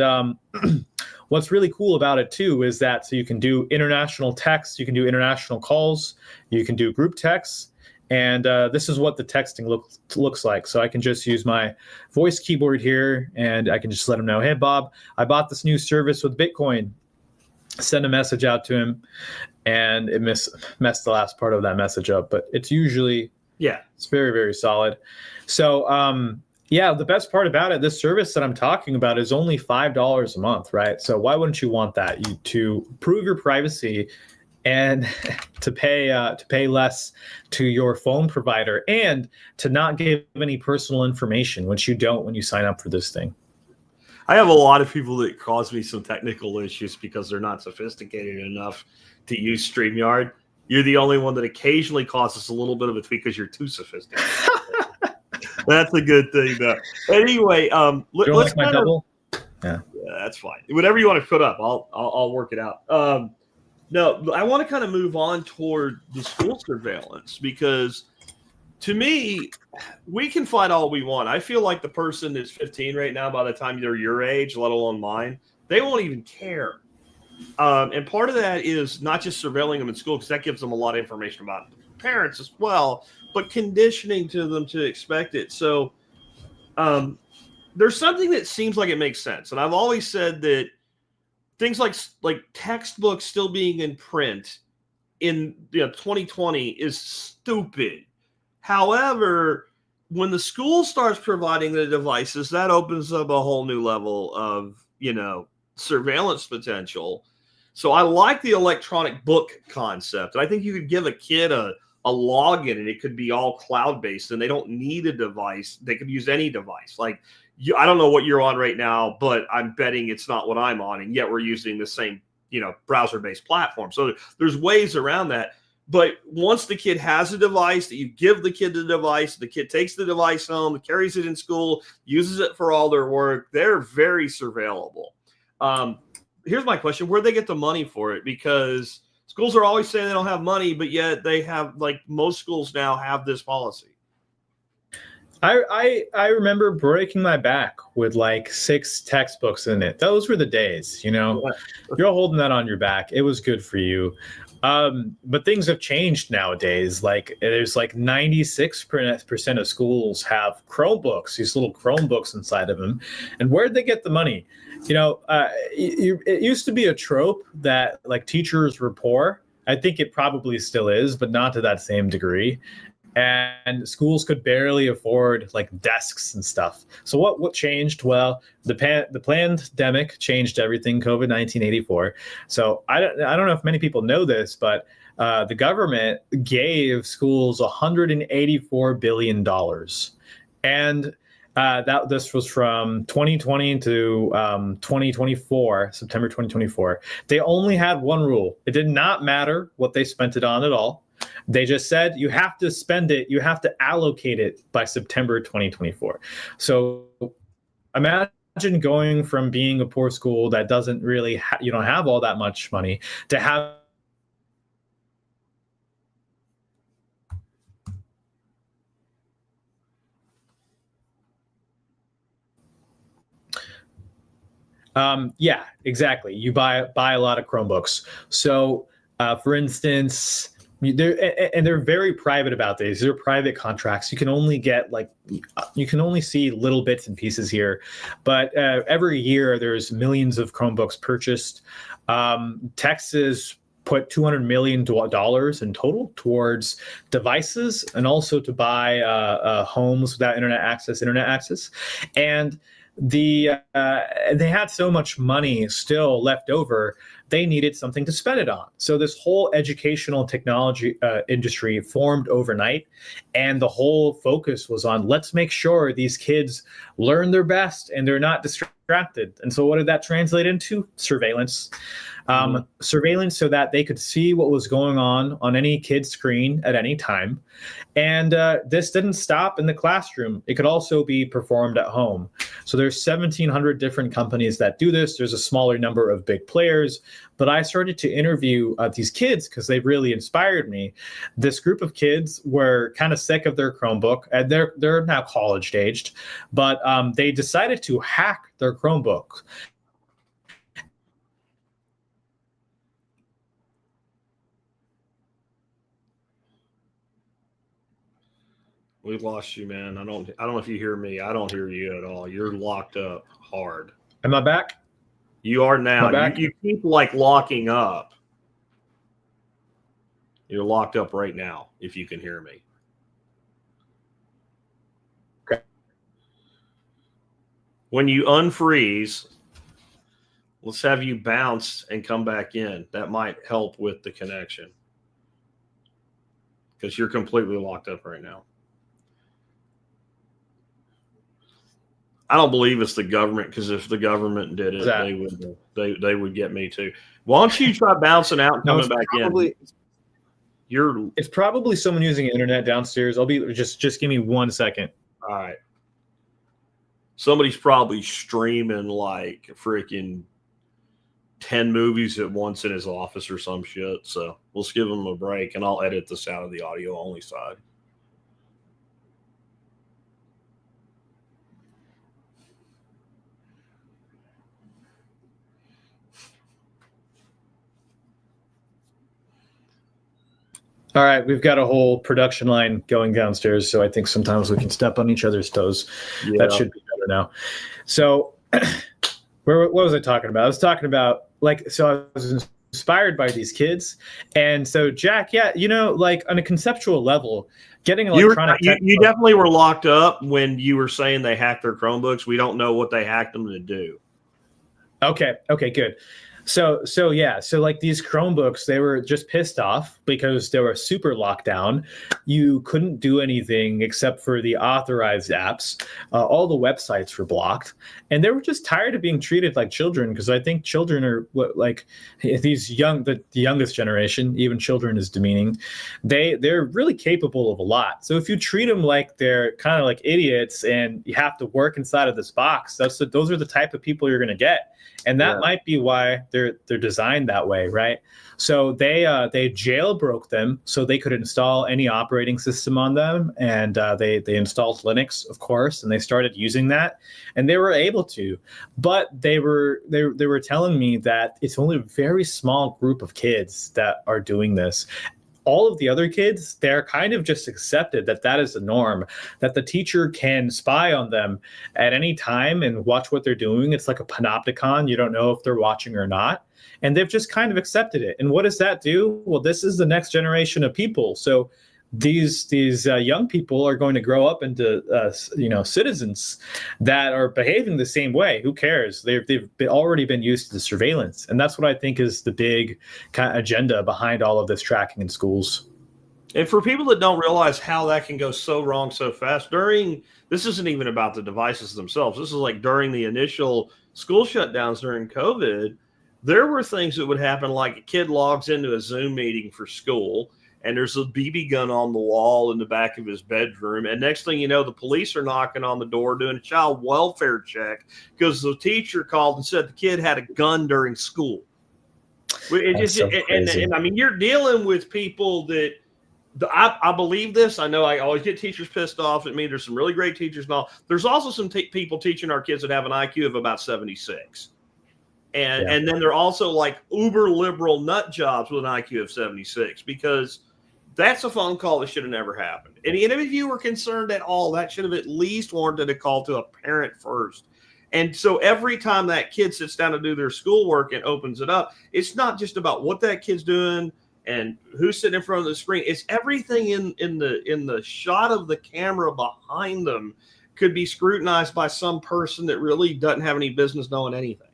Speaker 2: what's really cool about it too is that so you can do international text, you can do international calls, you can do group texts, and this is what the texting looks like. So I can just use my voice keyboard here, and I can just let him know, hey, Bob, I bought this new service with Bitcoin. Send a message out to him, and it messed the last part of that message up, but it's usually, it's very, very solid. So the best part about it, this service that I'm talking about is only $5 a month, right? So why wouldn't you want that? To prove your privacy and to pay less to your phone provider, and to not give any personal information, which you don't when you sign up for this thing.
Speaker 1: I have a lot of people that cause me some technical issues because they're not sophisticated enough to use StreamYard. You're the only one that occasionally causes a little bit of a tweak because you're too sophisticated. That's a good thing, though. Anyway, let's
Speaker 2: like my double.
Speaker 1: Yeah, that's fine. Whatever you want to put up, I'll work it out. No, I want to kind of move on toward the school surveillance, because to me, we can fight all we want. I feel like the person that's 15 right now, by the time they're your age, let alone mine, they won't even care. And part of that is not just surveilling them in school, because that gives them a lot of information about parents as well, but conditioning to them to expect it. So there's something that seems like it makes sense. And I've always said that things like textbooks still being in print in 2020 is stupid. However, when the school starts providing the devices, that opens up a whole new level of, surveillance potential. So I like the electronic book concept. I think you could give a kid a login and it could be all cloud-based and they don't need a device. They could use any device. Like, I don't know what you're on right now, but I'm betting it's not what I'm on. And yet we're using the same, browser-based platform. So there's ways around that. But once the kid has a device, that you give the kid the device, the kid takes the device home, carries it in school, uses it for all their work, they're very surveillable. Here's my question: where'd they get the money for it? Because schools are always saying they don't have money, but yet they have, like most schools now have this policy.
Speaker 2: I remember breaking my back with like 6 textbooks in it. Those were the days, You're holding that on your back. It was good for you. But things have changed nowadays. Like there's like 96% of schools have Chromebooks, these little Chromebooks inside of them. And where'd they get the money? It used to be a trope that like teachers were poor. I think it probably still is, but not to that same degree. And schools could barely afford like desks and stuff. So what changed? Well, the pandemic changed everything. COVID-19 84. So I don't know if many people know this, but the government gave schools $184 billion, and this was from 2020 to 2024, September 2024. They only had one rule. It did not matter what they spent it on at all. They just said you have to spend it, you have to allocate it by September 2024. So imagine going from being a poor school that doesn't really, you don't have all that much money to have yeah, exactly. You buy a lot of Chromebooks. So for instance, they're very private about these. They're private contracts. You can only see little bits and pieces here, but every year there's millions of Chromebooks purchased. Texas put $200 million in total towards devices and also to buy homes without internet access, and they had so much money still left over, they needed something to spend it on. So this whole educational technology industry formed overnight, and the whole focus was on let's make sure these kids learn their best and they're not distracted. And so what did that translate into? Surveillance. Surveillance so that they could see what was going on any kid's screen at any time. And this didn't stop in the classroom. It could also be performed at home. So there's 1,700 different companies that do this. There's a smaller number of big players. But I started to interview these kids because they really inspired me. This group of kids were kind of sick of their Chromebook, and they're now college aged, but they decided to hack their Chromebook.
Speaker 1: We lost you, man. I don't know if you hear me. I don't hear you at all. You're locked up hard.
Speaker 2: Am I back?
Speaker 1: You are now. You keep like locking up. You're locked up right now, if you can hear me.
Speaker 2: Okay.
Speaker 1: When you unfreeze, let's have you bounce and come back in. That might help with the connection, because you're completely locked up right now. I don't believe it's the government, because if the government did it, they would get me too. Why don't you try bouncing out and coming back in? It's
Speaker 2: probably someone using the internet downstairs. I'll be just give me 1 second.
Speaker 1: All right. Somebody's probably streaming like freaking 10 movies at once in his office or some shit. So let's give him a break, and I'll edit this out of the audio only side.
Speaker 2: All right, we've got a whole production line going downstairs, so I think sometimes we can step on each other's toes. Yeah. That should be better now. So what was I talking about? I was talking about so I was inspired by these kids. And so, Jack, yeah, like on a conceptual level, getting electronic
Speaker 1: you definitely were locked up when you were saying they hacked their Chromebooks. We don't know what they hacked them to do.
Speaker 2: Okay, good. So like these Chromebooks, they were just pissed off because they were super locked down. You couldn't do anything except for the authorized apps. All the websites were blocked, and they were just tired of being treated like children, because I think children are like these the youngest generation. Even children is demeaning. They're really capable of a lot. So if you treat them like they're kind of like idiots and you have to work inside of this box, those are the type of people you're going to get. And that might be why they're designed that way, right? So they jailbroke them so they could install any operating system on them, and they installed Linux, of course, and they started using that, and they were able to. But they were telling me that it's only a very small group of kids that are doing this. All of the other kids, they're kind of just accepted that is the norm, that the teacher can spy on them at any time and watch what they're doing. It's like a panopticon. You don't know if they're watching or not. And they've just kind of accepted it. And what does that do? Well, this is the next generation of people. So these young people are going to grow up into citizens that are behaving the same way. Who cares? They've already been used to the surveillance, and that's what I think is the big kind of agenda behind all of this tracking in schools.
Speaker 1: And for people that don't realize how that can go so wrong so fast, this isn't even about the devices themselves. This is like during the initial school shutdowns during COVID, there were things that would happen, like a kid logs into a Zoom meeting for school, and there's a BB gun on the wall in the back of his bedroom. And next thing you know, the police are knocking on the door doing a child welfare check because the teacher called and said the kid had a gun during school. And I mean, you're dealing with people that I believe this. I know I always get teachers pissed off at me. There's some really great teachers and all. There's also some people teaching our kids that have an IQ of about 76. And then they're also like uber liberal nut jobs with an IQ of 76, because that's a phone call that should have never happened. And if you were concerned at all, that should have at least warranted a call to a parent first. And so every time that kid sits down to do their schoolwork and opens it up, it's not just about what that kid's doing and who's sitting in front of the screen. It's everything in the shot of the camera behind them could be scrutinized by some person that really doesn't have any business knowing anything.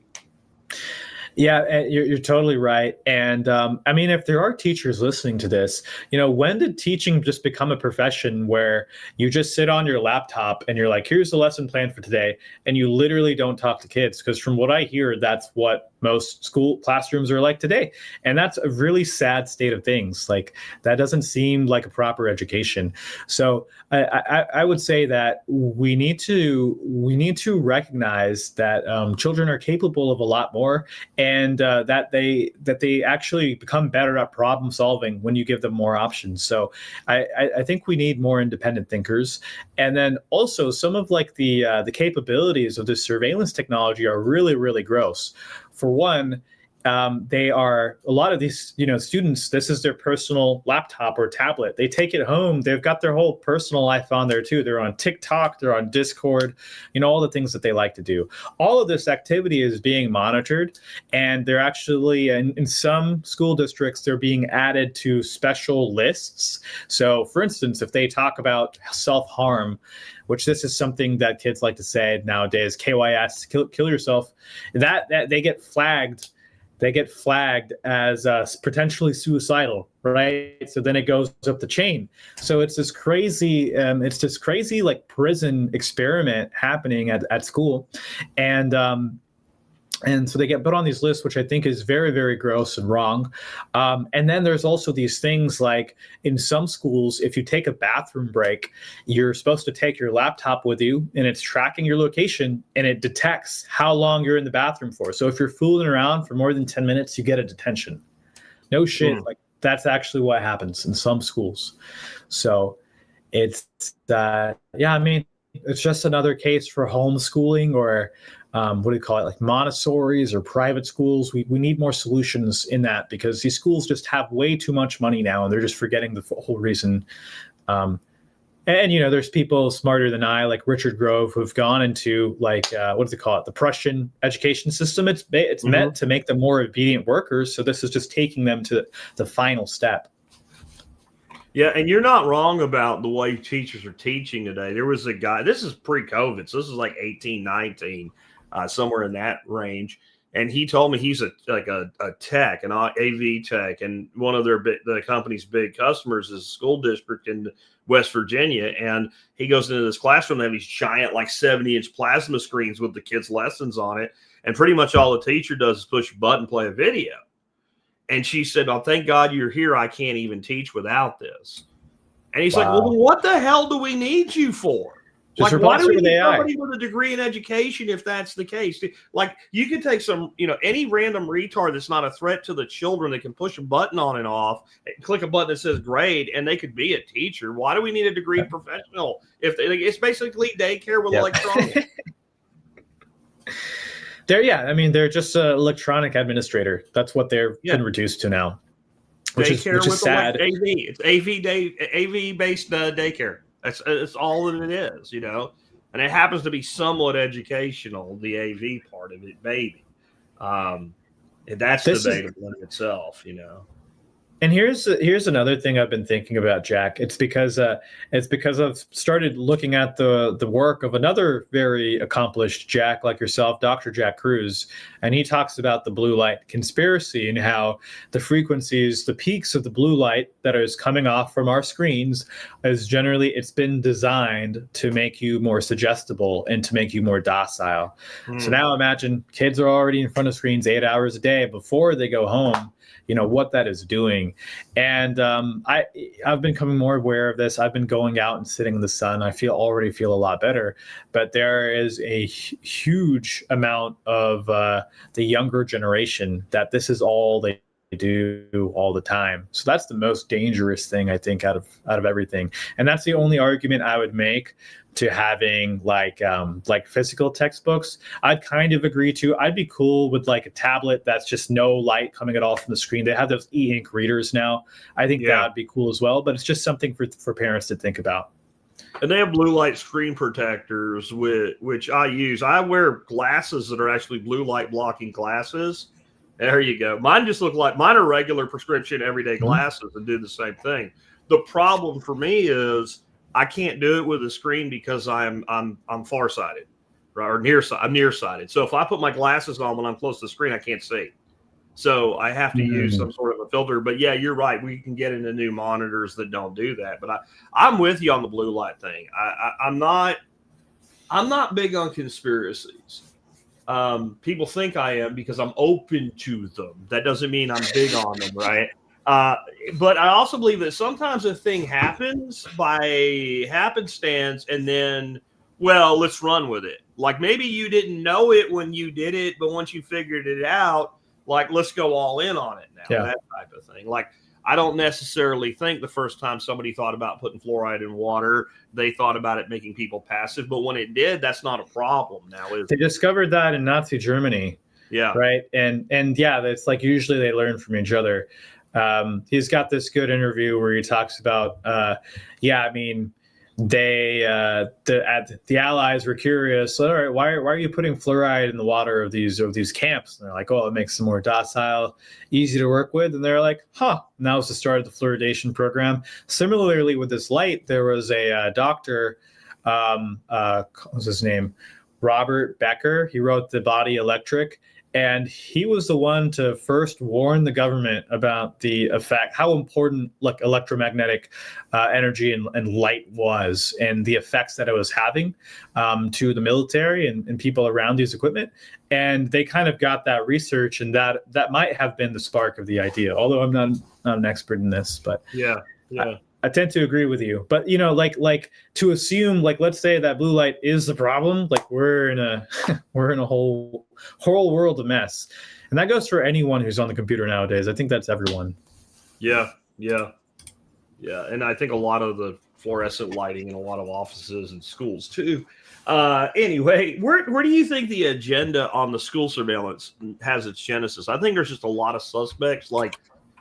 Speaker 2: Yeah, you're totally right. And I mean, if there are teachers listening to this, when did teaching just become a profession where you just sit on your laptop and you're like, here's the lesson plan for today, and you literally don't talk to kids? Because from what I hear, that's what most school classrooms are like today. And that's a really sad state of things. Like, that doesn't seem like a proper education. So I would say that we need to recognize that children are capable of a lot more, and that they actually become better at problem solving when you give them more options. So I think we need more independent thinkers. And then also some of like the capabilities of this surveillance technology are really, really gross. For one, they are, a lot of these, students, this is their personal laptop or tablet. They take it home. They've got their whole personal life on there too. They're on TikTok, they're on Discord, all the things that they like to do. All of this activity is being monitored, and they're actually, in some school districts, they're being added to special lists. So for instance, if they talk about self-harm, which this is something that kids like to say nowadays, KYS, kill yourself, that they get flagged. They get flagged as potentially suicidal, right? So then it goes up the chain. So it's this crazy like prison experiment happening at school, and so they get put on these lists, which I think is very, very gross and wrong. And then there's also these things like, in some schools, if you take a bathroom break, you're supposed to take your laptop with you, and it's tracking your location, and it detects how long you're in the bathroom for. So if you're fooling around for more than 10 minutes, you get a detention. No shit. Like, that's actually what happens in some schools. So it's, I mean, it's just another case for homeschooling, or what do you call it, like Montessori's or private schools. We need more solutions in that, because these schools just have way too much money now, and they're just forgetting the whole reason And there's people smarter than I, like Richard Grove, who've gone into like what do they call it, the Prussian education system. It's meant to make them more obedient workers. So this is just taking them to the final step.
Speaker 1: Yeah, and you're not wrong about the way teachers are teaching today. There was a guy, this is pre-COVID, so this is like 18, 19, somewhere in that range. And he told me he's a tech, an AV tech, and one of the company's big customers is a school district in West Virginia. And he goes into this classroom, they have these giant, like 70-inch plasma screens with the kids' lessons on it. And pretty much all the teacher does is push a button, play a video. And she said, "Oh, thank God you're here. I can't even teach without this." And he's like, "Well, what the hell do we need you for?
Speaker 2: Just
Speaker 1: like, why do we need
Speaker 2: AI.
Speaker 1: somebody with a degree in education if that's the case? Like, you can take any random retard that's not a threat to the children that can push a button on and off, click a button that says grade, and they could be a teacher. Why do we need a degree professional? It's basically daycare with electronics."
Speaker 2: They're just an electronic administrator. That's what they're been reduced to now, which is sad.
Speaker 1: AV. It's AV based daycare. That's all that it is, and it happens to be somewhat educational. The AV part of it, maybe, and that's debatable in itself,
Speaker 2: And here's another thing I've been thinking about, Jack. It's because I've started looking at the work of another very accomplished Jack like yourself, Dr. Jack Cruz, and he talks about the blue light conspiracy and how the frequencies, the peaks of the blue light that is coming off from our screens it's been designed to make you more suggestible and to make you more docile. So now imagine kids are already in front of screens 8 hours a day before they go home. What that is doing. And I've been becoming more aware of this. I've been going out and sitting in the sun. I already feel a lot better, but there is a huge amount of the younger generation that this is all they do all the time. So that's the most dangerous thing, I think, out of everything. And that's the only argument I would make to having like physical textbooks. I'd kind of agree to. I'd be cool with like a tablet that's just no light coming at all from the screen. They have those e-ink readers now. I think that would be cool as well, but it's just something for parents to think about.
Speaker 1: And they have blue light screen protectors, which I use. I wear glasses that are actually blue light blocking glasses. There you go. Mine are regular prescription everyday glasses and do the same thing. The problem for me is I can't do it with a screen because I'm farsighted, right, or I'm nearsighted. So if I put my glasses on when I'm close to the screen, I can't see. So I have to use some sort of a filter. But yeah, you're right. We can get into new monitors that don't do that. But I'm with you on the blue light thing. I'm not big on conspiracies. People think I am because I'm open to them. That doesn't mean I'm big on them, right? But I also believe that sometimes a thing happens by happenstance and then, let's run with it. Like maybe you didn't know it when you did it, but once you figured it out, like, let's go all in on it now, that type of thing. Like, I don't necessarily think the first time somebody thought about putting fluoride in water, they thought about it making people passive. But when it did, that's not a problem now, is
Speaker 2: They
Speaker 1: it?
Speaker 2: discovered that in Nazi Germany.
Speaker 1: Yeah.
Speaker 2: Right. And it's like usually they learn from each other. He's got this good interview where he talks about, the Allies were curious. All right, why are you putting fluoride in the water of these camps? And they're like, it makes them more docile, easy to work with. And they're like, and that was the start of the fluoridation program. Similarly, with this light, there was a doctor, what was his name? Robert Becker. He wrote The Body Electric. And he was the one to first warn the government about the effect, how important electromagnetic energy and light was, and the effects that it was having to the military and people around these equipment. And they kind of got that research, and that might have been the spark of the idea. Although I'm not an expert in this, but
Speaker 1: yeah.
Speaker 2: I tend to agree with you. But like to assume, let's say that blue light is the problem, we're in a whole world of mess. And that goes for anyone who's on the computer nowadays. I think that's everyone.
Speaker 1: Yeah. And I think a lot of the fluorescent lighting in a lot of offices and schools too. Anyway, where do you think the agenda on the school surveillance has its genesis? I think there's just a lot of suspects. Like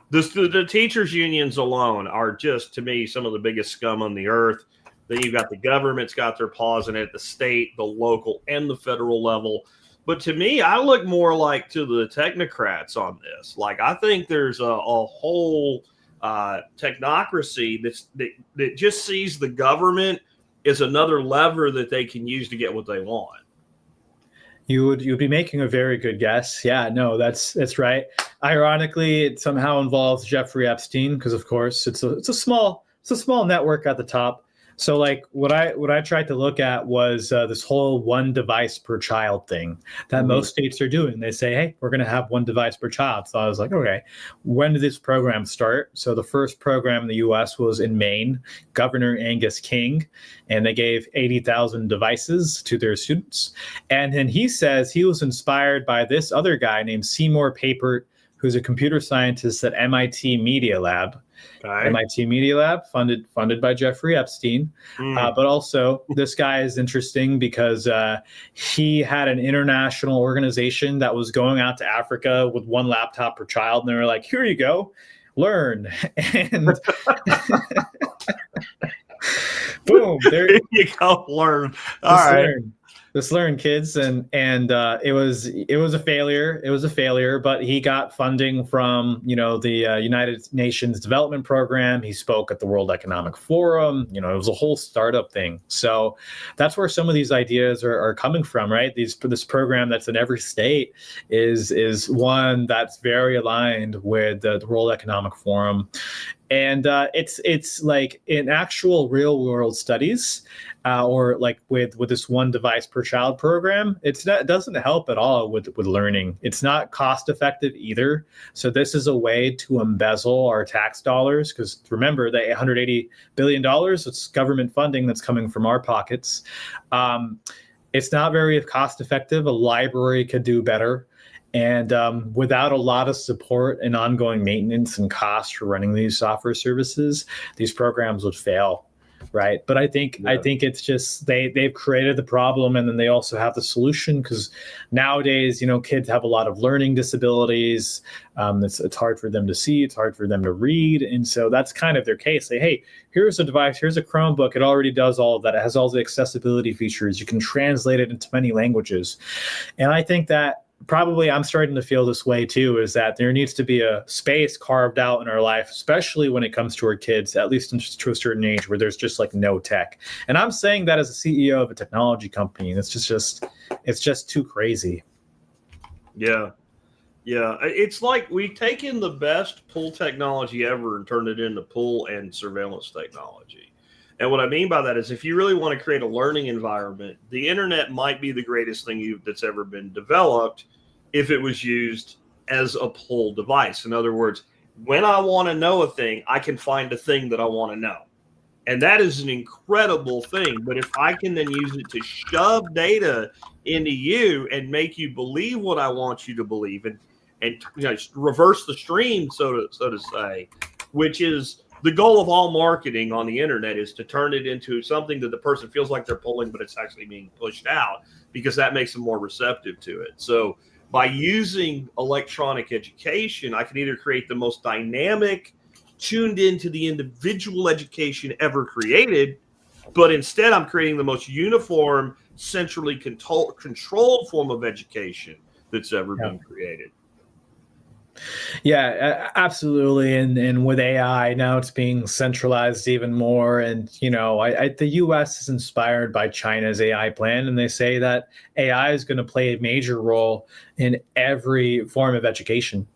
Speaker 1: the teachers unions alone are just, to me, some of the biggest scum on the earth. Then you've got the government's got their paws in it, the state, the local, and the federal level. But to me, I look more like to the technocrats on this. Like, I think there's a whole technocracy that just sees the government as another lever that they can use to get what they want.
Speaker 2: You'd be making a very good guess. Yeah, no, that's right. Ironically, it somehow involves Jeffrey Epstein because, of course, it's a small network at the top. So, like, what I tried to look at was this whole one device per child thing that most states are doing. They say, hey, we're going to have one device per child. So I was like, okay, when did this program start? So the first program in the U.S. was in Maine, Governor Angus King, and they gave 80,000 devices to their students. And then he says he was inspired by this other guy named Seymour Papert, who's a computer scientist at MIT Media Lab. Okay. MIT Media Lab, funded by Jeffrey Epstein. But also, this guy is interesting because he had an international organization that was going out to Africa with one laptop per child. And they were like, here you go, learn. And boom, there
Speaker 1: you go, learn. All right.
Speaker 2: Let's learn, kids, and it was a failure. It was a failure, but he got funding from the United Nations Development Program. He spoke at the World Economic Forum. It was a whole startup thing. So that's where some of these ideas are coming from, right? This program that's in every state is one that's very aligned with the World Economic Forum. And it's like in actual real world studies, or like with this one device per child program, it doesn't help at all with learning. It's not cost effective either. So this is a way to embezzle our tax dollars, because remember the $180 billion, it's government funding that's coming from our pockets. It's not very cost effective. A library could do better. And without a lot of support and ongoing maintenance and costs for running these software services, these programs would fail, right? But I think it's just they've created the problem, and then they also have the solution, because nowadays, kids have a lot of learning disabilities. It's hard for them to see, it's hard for them to read, and so that's kind of their case. Say, hey, here's a device, here's a Chromebook. It already does all of that. It has all the accessibility features. You can translate it into many languages, and I think that. Probably I'm starting to feel this way too, is that there needs to be a space carved out in our life, especially when it comes to our kids, at least to a certain age, where there's just like no tech. And I'm saying that as a CEO of a technology company, and it's just too crazy.
Speaker 1: Yeah. It's like we've taken the best pull technology ever and turned it into pull and surveillance technology. And what I mean by that is, if you really want to create a learning environment, the internet might be the greatest thing that's ever been developed if it was used as a pull device. In other words, when I want to know a thing, I can find a thing that I want to know. And that is an incredible thing. But if I can then use it to shove data into you and make you believe what I want you to believe, and reverse the stream, so to say, which is the goal of all marketing on the internet, is to turn it into something that the person feels like they're pulling, but it's actually being pushed out, because that makes them more receptive to it. So by using electronic education, I can either create the most dynamic, tuned into the individual education ever created, but instead I'm creating the most uniform, centrally controlled form of education that's ever been created.
Speaker 2: Yeah, absolutely. And with AI now, it's being centralized even more. And, the U.S. is inspired by China's AI plan. And they say that AI is going to play a major role in every form of education,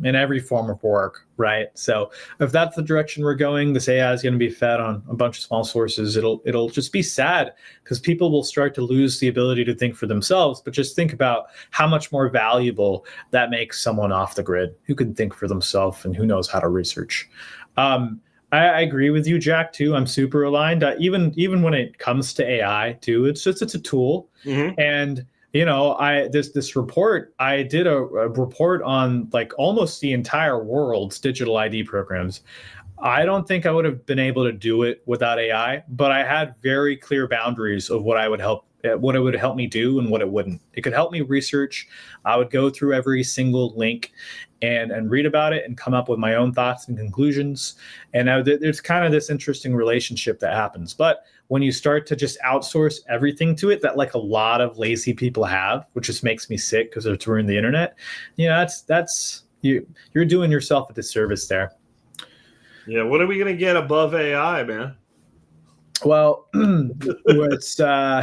Speaker 2: in every form of work, right? So if that's the direction we're going, this AI is going to be fed on a bunch of small sources. It'll just be sad, because people will start to lose the ability to think for themselves. But just think about how much more valuable that makes someone off the grid who can think for themselves and who knows how to research. I agree with you, Jack, too. I'm super aligned. Even when it comes to AI, too, it's a tool. Mm-hmm. And this report, I did a report on like almost the entire world's digital ID programs. I don't think I would have been able to do it without AI, but I had very clear boundaries of what it would help me do and what it wouldn't. It could help me research. I would go through every single link, and read about it and come up with my own thoughts and conclusions. And there's kind of this interesting relationship that happens. But when you start to just outsource everything to it, that like a lot of lazy people have, which just makes me sick because they're touring the internet, that's you're doing yourself a disservice there.
Speaker 1: Yeah, what are we going to get above AI, man?
Speaker 2: Well, it's
Speaker 1: oh,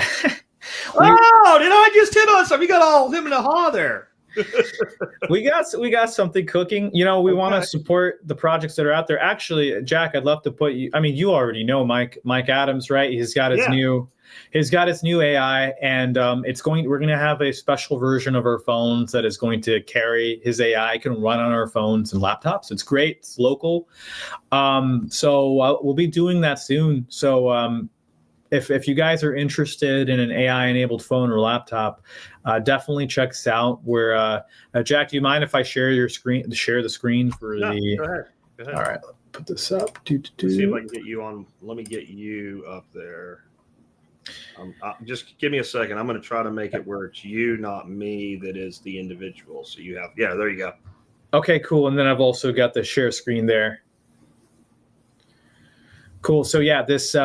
Speaker 1: did I just hit on something? You got all him and a haw there.
Speaker 2: we got something cooking. We want to support the projects that are out there. Actually, Jack, I'd love to put you. I mean, you already know Mike Adams, right? He's got his new AI, and we're going to have a special version of our phones that is going to carry his AI. It can run on our phones and laptops. It's great. It's local. So we'll be doing that soon. So if you guys are interested in an AI-enabled phone or laptop, definitely check us out. Jack, do you mind if I share the screen for the?
Speaker 1: Go ahead.
Speaker 2: All right, put this up.
Speaker 1: Let's see if I can get you on. Let me get you up there. Just give me a second. I'm going to try to make it where it's you, not me, that is the individual. So you have, there you go.
Speaker 2: Okay, cool. And then I've also got the share screen there. Cool. So this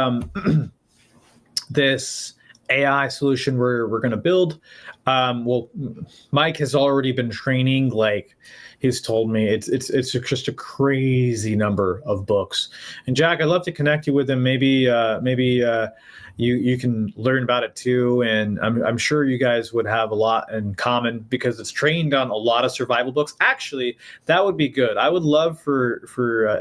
Speaker 2: this AI solution we're going to build. Mike has already been training. Like he's told me, it's just a crazy number of books. And Jack, I'd love to connect you with him. Maybe you can learn about it too. And I'm sure you guys would have a lot in common because it's trained on a lot of survival books. Actually, that would be good. I would love for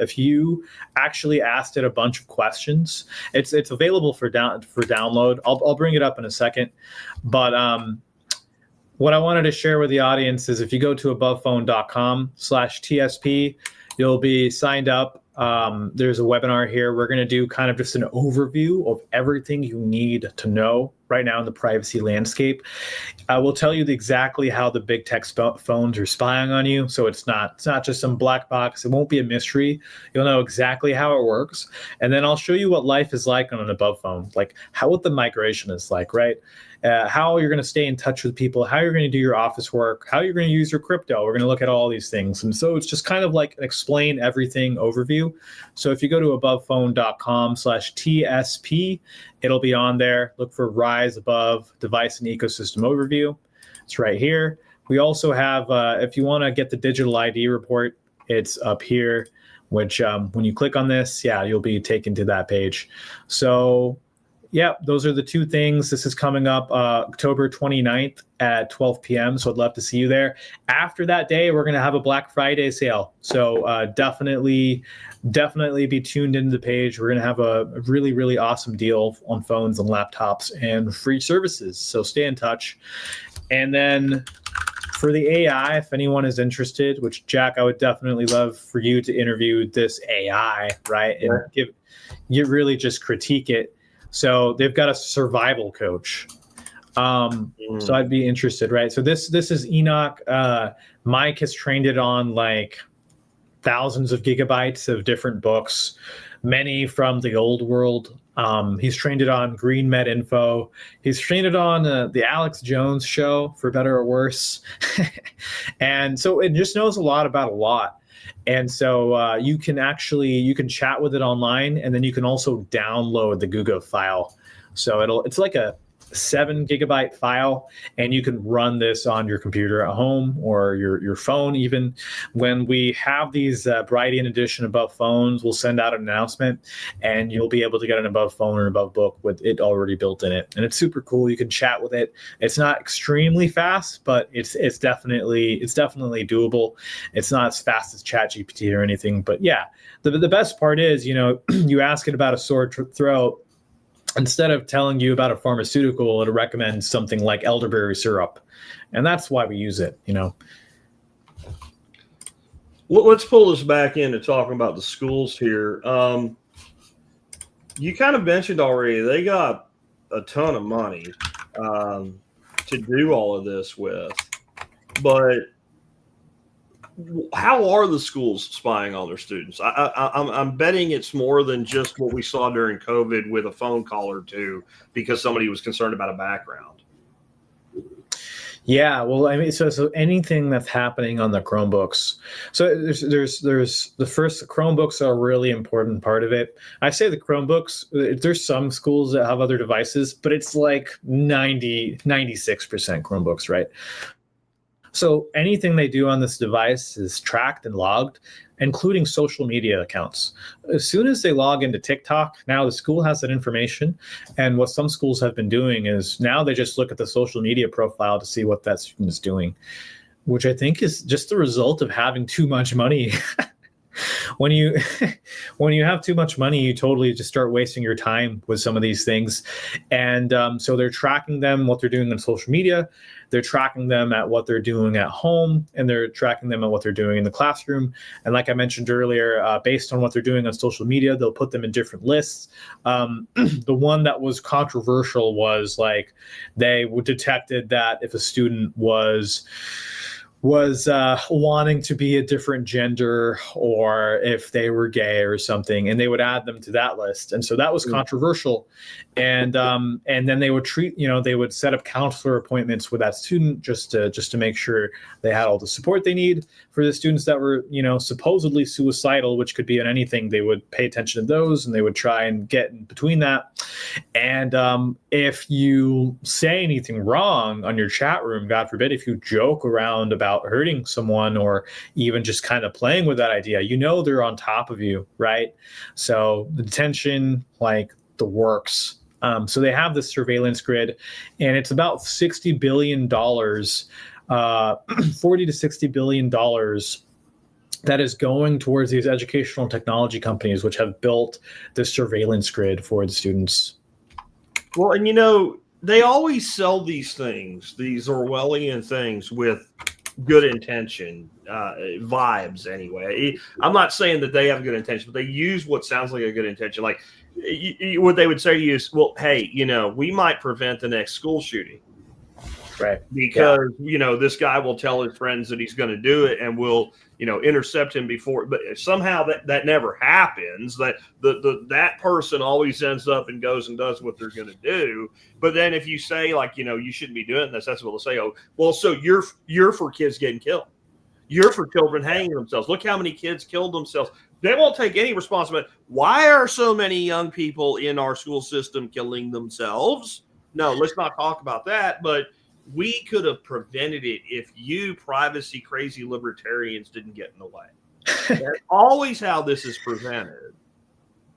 Speaker 2: if you actually asked it a bunch of questions. It's available for download. I'll bring it up in a second. But what I wanted to share with the audience is if you go to abovephone.com/TSP, you'll be signed up. There's a webinar here. We're going to do kind of just an overview of everything you need to know right now in the privacy landscape. We'll tell you exactly how the big tech phones are spying on you. So it's not just some black box. It won't be a mystery. You'll know exactly how it works. And then I'll show you what life is like on an above phone, like what the migration is like, right? How you're going to stay in touch with people, how you're going to do your office work, how you're going to use your crypto. We're going to look at all these things. And so it's just kind of like an explain everything overview. So if you go to abovephone.com/TSP, it'll be on there. Look for Rise Above Device and Ecosystem Overview. It's right here. We also have, if you want to get the digital ID report, it's up here, which when you click on this, you'll be taken to that page. So those are the two things. This is coming up October 29th at 12 p.m. So I'd love to see you there. After that day, we're going to have a Black Friday sale. So definitely be tuned into the page. We're going to have a really, really awesome deal on phones and laptops and free services. So stay in touch. And then for the AI, if anyone is interested, which Jack, I would definitely love for you to interview this AI, right? And you really just critique it. So they've got a survival coach. So I'd be interested, right? So this is Enoch. Mike has trained it on like thousands of gigabytes of different books, many from the old world. He's trained it on Green Med Info. He's trained it on the Alex Jones show, for better or worse. And so it just knows a lot about a lot. And so you can chat with it online, and then you can also download the Google file. So it's like a 7 gigabyte file, and you can run this on your computer at home or your phone. Even when we have these Brightian edition above phones, we'll send out an announcement, and you'll be able to get an above phone or above book with it already built in it. And it's super cool. You can chat with it. It's not extremely fast, but it's definitely doable. It's not as fast as ChatGPT or anything, but the best part is, you ask it about a sore throat. Instead of telling you about a pharmaceutical, it'll recommend something like elderberry syrup. And that's why we use it, Well,
Speaker 1: let's pull this back into talking about the schools here. You kind of mentioned already, they got a ton of money to do all of this with. But how are the schools spying on their students? I'm betting it's more than just what we saw during COVID with a phone call or two because somebody was concerned about a background.
Speaker 2: Yeah, well, I mean, so anything that's happening on the Chromebooks. So there's the Chromebooks are a really important part of it. I say the Chromebooks. There's some schools that have other devices, but it's like 96% Chromebooks, right? So anything they do on this device is tracked and logged, including social media accounts. As soon as they log into TikTok, now the school has that information. And what some schools have been doing is now they just look at the social media profile to see what that student is doing, which I think is just the result of having too much money. when you when you have too much money, you totally just start wasting your time with some of these things. And so they're tracking them, what they're doing on social media. They're tracking them at what they're doing at home, and they're tracking them at what they're doing in the classroom. And like I mentioned earlier, based on what they're doing on social media, they'll put them in different lists. The one that was controversial was like they detected that if a student was wanting to be a different gender, or if they were gay or something, and they would add them to that list. And so that was controversial. And then they would they would set up counselor appointments with that student just to make sure they had all the support they need. For the students that were, supposedly suicidal, which could be in anything, they would pay attention to those, and they would try and get in between that. And if you say anything wrong on your chat room, God forbid, if you joke around about hurting someone, or even just kind of playing with that idea, they're on top of you, right? So the detention, like the works. So they have this surveillance grid, and it's about $60 billion, $40 to $60 billion that is going towards these educational technology companies, which have built this surveillance grid for the students.
Speaker 1: Well, and they always sell these things, these Orwellian things, with good intention, vibes anyway. I'm not saying that they have good intention, but they use what sounds like a good intention. Like what they would say to you is, well, hey, we might prevent the next school shooting.
Speaker 2: Right.
Speaker 1: Because, this guy will tell his friends that he's going to do it, and we'll, intercept him before. But somehow that never happens. That that person always ends up and goes and does what they're going to do. But then if you say, like, you shouldn't be doing this, that's what they'll say. Oh, well, so you're for kids getting killed. You're for children hanging themselves. Look how many kids killed themselves. They won't take any responsibility. Why are so many young people in our school system killing themselves? No, let's not talk about that. But we could have prevented it if you privacy crazy libertarians didn't get in the way. That's always how this is prevented.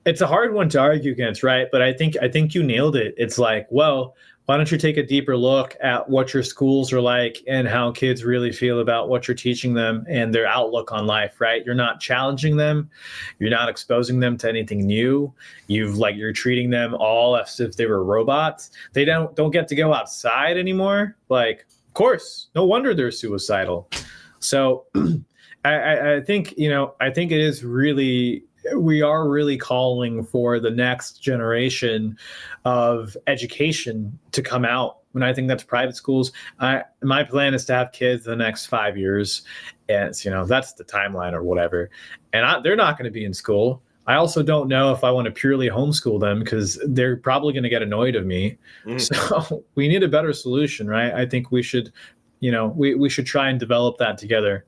Speaker 2: It's a hard one to argue against, right? But I think you nailed it. It's like, well, why don't you take a deeper look at what your schools are like and how kids really feel about what you're teaching them and their outlook on life, right? You're not challenging them. You're not exposing them to anything new. You're treating them all as if they were robots. They don't get to go outside anymore. Like, of course, no wonder they're suicidal. So I think it is really, we are really calling for the next generation of education to come out. And I think that's private schools. My plan is to have kids in the next 5 years, and that's the timeline or whatever. And they're not going to be in school. I also don't know if I want to purely homeschool them, because they're probably going to get annoyed of me. So we need a better solution, right? I think we should, we should try and develop that together.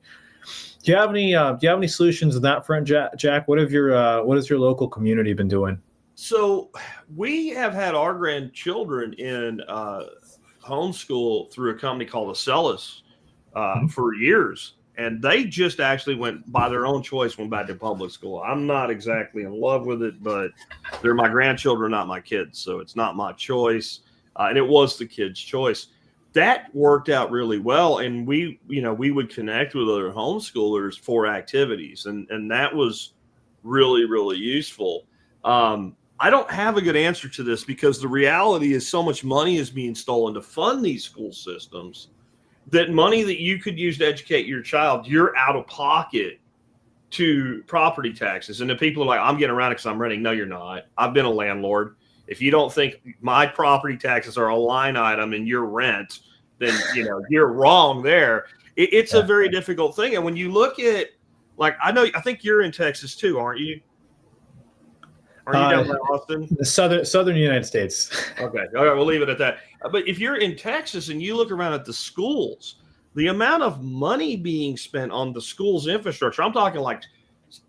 Speaker 2: Do you have any solutions on that front, Jack? What has your local community been doing?
Speaker 1: So we have had our grandchildren in homeschool through a company called Acellus for years, and they just actually went by their own choice, went back to public school. I'm not exactly in love with it, but they're my grandchildren, not my kids, so it's not my choice, and it was the kids' choice. That worked out really well, and we would connect with other homeschoolers for activities, and that was really, really useful. I don't have a good answer to this, because the reality is so much money is being stolen to fund these school systems that money that you could use to educate your child, you're out of pocket to property taxes. And the people are like, I'm getting around it because I'm renting. No, you're not. I've been a landlord. If you don't think my property taxes are a line item in your rent, then you're wrong there. It's a very difficult thing. And when you look at, like, I think you're in Texas too, aren't you? Are you down by Austin?
Speaker 2: The southern United States.
Speaker 1: Okay. All right. We'll leave it at that. But if you're in Texas and you look around at the schools, the amount of money being spent on the school's infrastructure, I'm talking like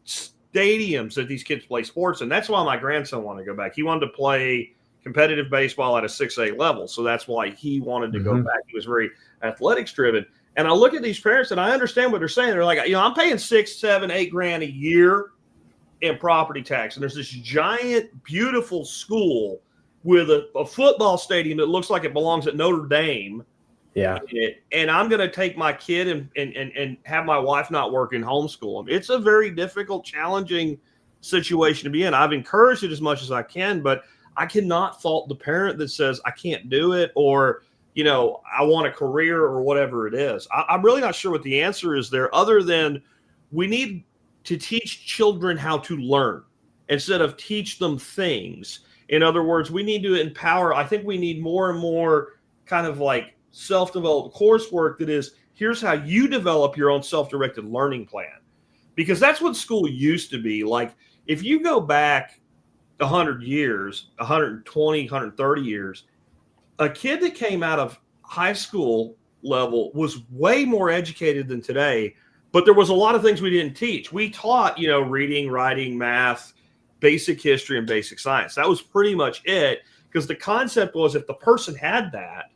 Speaker 1: stadiums that these kids play sports in. That's why my grandson wanted to go back. He wanted to play competitive baseball at a 6A level. So that's why he wanted to go back. He was very athletics driven. And I look at these parents and I understand what they're saying. They're like, I'm paying $6, $7, $8 a year in property tax. And there's this giant, beautiful school with a football stadium that looks like it belongs at Notre Dame.
Speaker 2: Yeah.
Speaker 1: And I'm going to take my kid and have my wife not work and homeschool him. It's a very difficult, challenging situation to be in. I've encouraged it as much as I can, but I cannot fault the parent that says I can't do it, or, I want a career or whatever it is. I'm really not sure what the answer is there, other than we need to teach children how to learn instead of teach them things. In other words, we need to empower. I think we need more and more kind of like self-developed coursework that is, here's how you develop your own self-directed learning plan. Because that's what school used to be. Like, if you go back 100 years, 120, 130 years, a kid that came out of high school level was way more educated than today, but there was a lot of things we didn't teach. We taught, reading, writing, math, basic history, and basic science. That was pretty much it, because the concept was, if the person had that,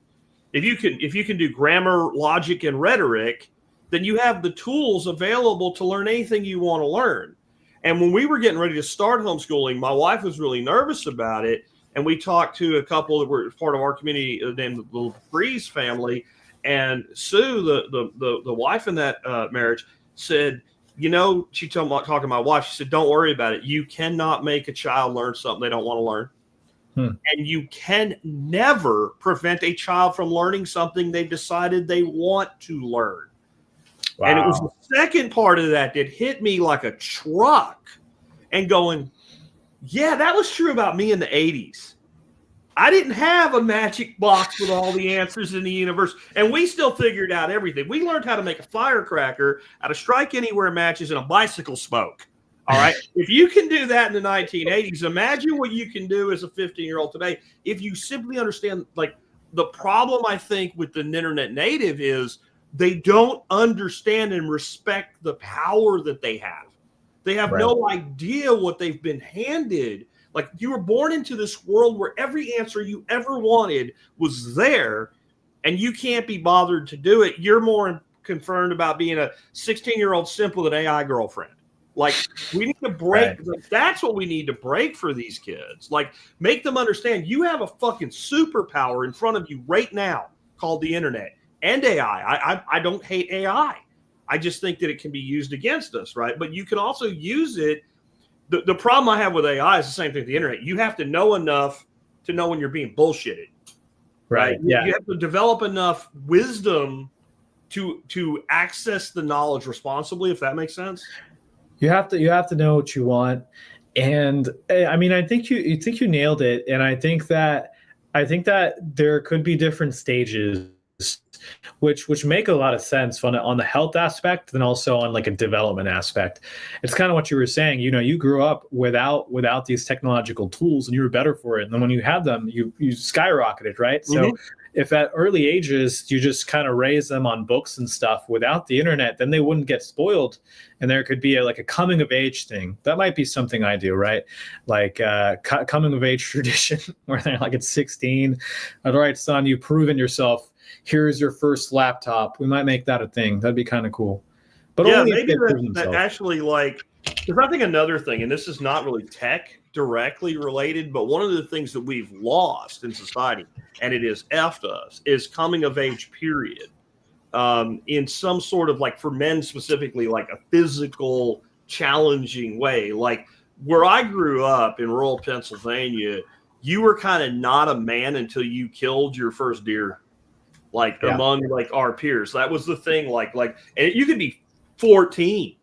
Speaker 1: if you can do grammar, logic, and rhetoric, then you have the tools available to learn anything you want to learn. And when we were getting ready to start homeschooling, my wife was really nervous about it. And we talked to a couple that were part of our community named the Breeze family. And Sue, the wife in that marriage, said, she talking to my wife, she said, don't worry about it. You cannot make a child learn something they don't want to learn. And you can never prevent a child from learning something they've decided they want to learn. Wow. And it was the second part of that hit me like a truck, and going, yeah, that was true about me in the 80s. I didn't have a magic box with all the answers in the universe, and we still figured out everything. We learned how to make a firecracker out of strike anywhere matches and a bicycle smoke. All right. If you can do that in the 1980s, imagine what you can do as a 15-year-old today. If you simply understand, like, the problem I think with the internet native is they don't understand and respect the power that they have. They have no idea what they've been handed. Like, you were born into this world where every answer you ever wanted was there, and you can't be bothered to do it. You're more concerned about being a 16-year-old simp with an AI girlfriend. Like, we need to break. Like, that's what we need to break for these kids. Like, make them understand you have a fucking superpower in front of you right now called the internet and AI. I don't hate AI. I just think that it can be used against us, right? But you can also use it. The problem I have with AI is the same thing with the internet. You have to know enough to know when you're being bullshitted, right?
Speaker 2: Yeah.
Speaker 1: You have to develop enough wisdom to access the knowledge responsibly, if that makes sense.
Speaker 2: You have to know what you want, and I mean, I think you nailed it, and I think that there could be different stages, which make a lot of sense on the health aspect, and also on like a development aspect. It's kind of what you were saying. You grew up without these technological tools, and you were better for it. And then when you have them, you skyrocketed, right? So if at early ages you just kind of raise them on books and stuff without the internet, then they wouldn't get spoiled, and there could be a coming of age thing. That might be something I do, right? Like coming of age tradition where they're like at 16, all right, son, you've proven yourself. Here's your first laptop. We might make that a thing. That'd be kind of cool. But
Speaker 1: yeah, maybe that actually, like, because I think another thing, and this is not really tech directly related, but one of the things that we've lost in society, and it is effed us, is coming of age period. In some sort of, like, for men specifically, like a physical challenging way. Like where I grew up in rural Pennsylvania, you were kind of not a man until you killed your first deer. Like among like our peers, that was the thing. Like, and you could be 14.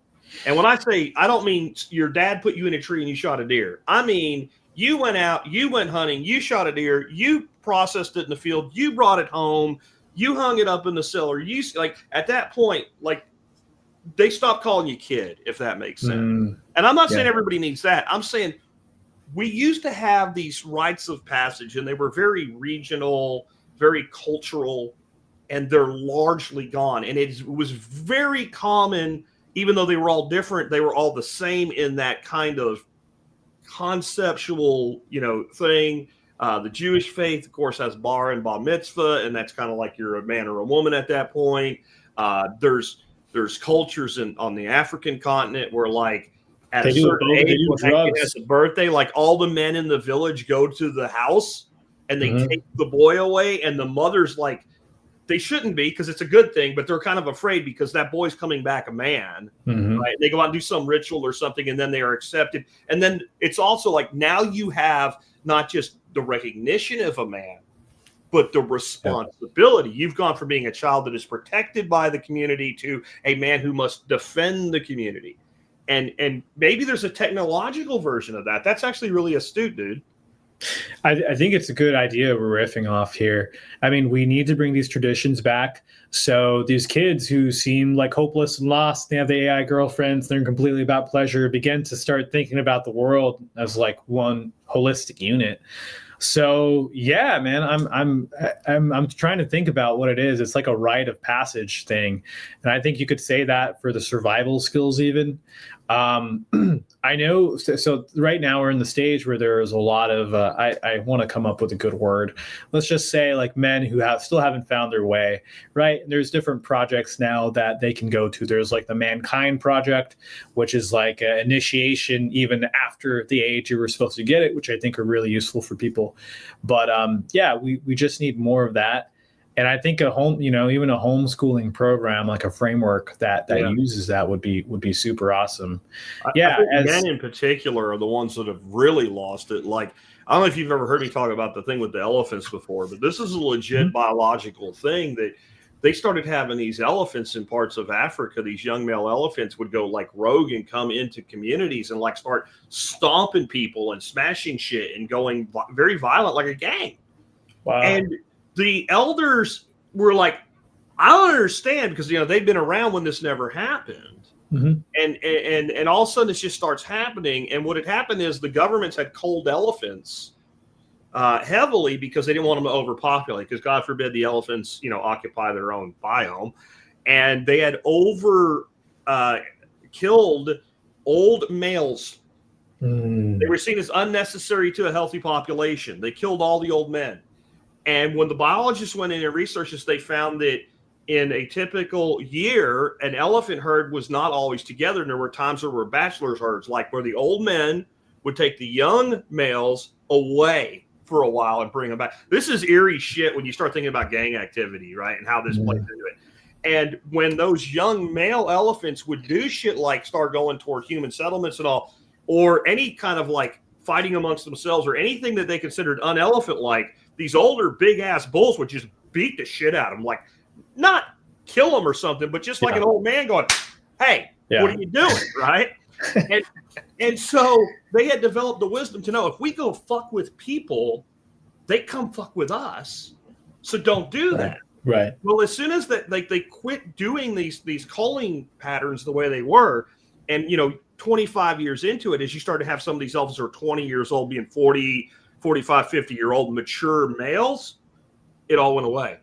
Speaker 1: And when I say, I don't mean your dad put you in a tree and you shot a deer. I mean, you went out, you went hunting, you shot a deer, you processed it in the field, you brought it home, you hung it up in the cellar. You like at that point, like they stopped calling you kid, if that makes sense. And I'm not saying everybody needs that. I'm saying we used to have these rites of passage, and they were very regional, very cultural, and they're largely gone. And it was very common, even though they were all different, they were all the same in that kind of conceptual, thing. The Jewish faith, of course, has bar and bar mitzvah, and that's kind of like you're a man or a woman at that point. There's cultures on the African continent where, like, at a certain age, when that kid has a birthday, like all the men in the village go to the house and they take the boy away, and the mother's like, they shouldn't be because it's a good thing, but they're kind of afraid because that boy's coming back a man, right? They go out and do some ritual or something, and then they are accepted. And then it's also like now you have not just the recognition of a man, but the responsibility. You've gone from being a child that is protected by the community to a man who must defend the community. And maybe there's a technological version of that. That's actually really astute, dude.
Speaker 2: I think it's a good idea we're riffing off here. I mean, we need to bring these traditions back. So these kids who seem like hopeless and lost, they have the AI girlfriends, they're completely about pleasure, begin to start thinking about the world as like one holistic unit. So yeah, man, I'm trying to think about what it is. It's like a rite of passage thing, and I think you could say that for the survival skills even. I know. So right now we're in the stage where there is a lot of. I want to come up with a good word. Let's just say like men who still haven't found their way. Right. There's different projects now that they can go to. There's like the Mankind Project, which is like an initiation even after the age you were supposed to get it, which I think are really useful for people. But yeah, we just need more of that. And I think even a homeschooling program, like a framework that uses that would be super awesome.
Speaker 1: I think men in particular are the ones that have really lost it. Like, I don't know if you've ever heard me talk about the thing with the elephants before, but this is a legit biological thing that they started having these elephants in parts of Africa. These young male elephants would go like rogue and come into communities and like start stomping people and smashing shit and going very violent, like a gang.
Speaker 2: Wow.
Speaker 1: And the elders were like, I don't understand, because they've been around when this never happened. And all of a sudden it just starts happening. And what had happened is the governments had culled elephants heavily because they didn't want them to overpopulate, because God forbid the elephants occupy their own biome. And they had killed old males. They were seen as unnecessary to a healthy population. They killed all the old men. And when the biologists went in and researched this, they found that in a typical year, an elephant herd was not always together. And there were times there were bachelors herds, like where the old men would take the young males away for a while and bring them back. This is eerie shit when you start thinking about gang activity, right? And how this plays into it. And when those young male elephants would do shit like start going toward human settlements and all, or any kind of like fighting amongst themselves or anything that they considered unelephant-like, these older big ass bulls would just beat the shit out of them, like not kill them or something, but just like an old man going, "Hey, what are you doing?" Right? and so they had developed the wisdom to know if we go fuck with people, they come fuck with us. So don't do that.
Speaker 2: Right.
Speaker 1: Well, as soon as that, like they quit doing these culling patterns the way they were, and 25 years into it, as you start to have some of these elephants who are 20 years old being 40, 45, 50-year-old mature males, it all went away.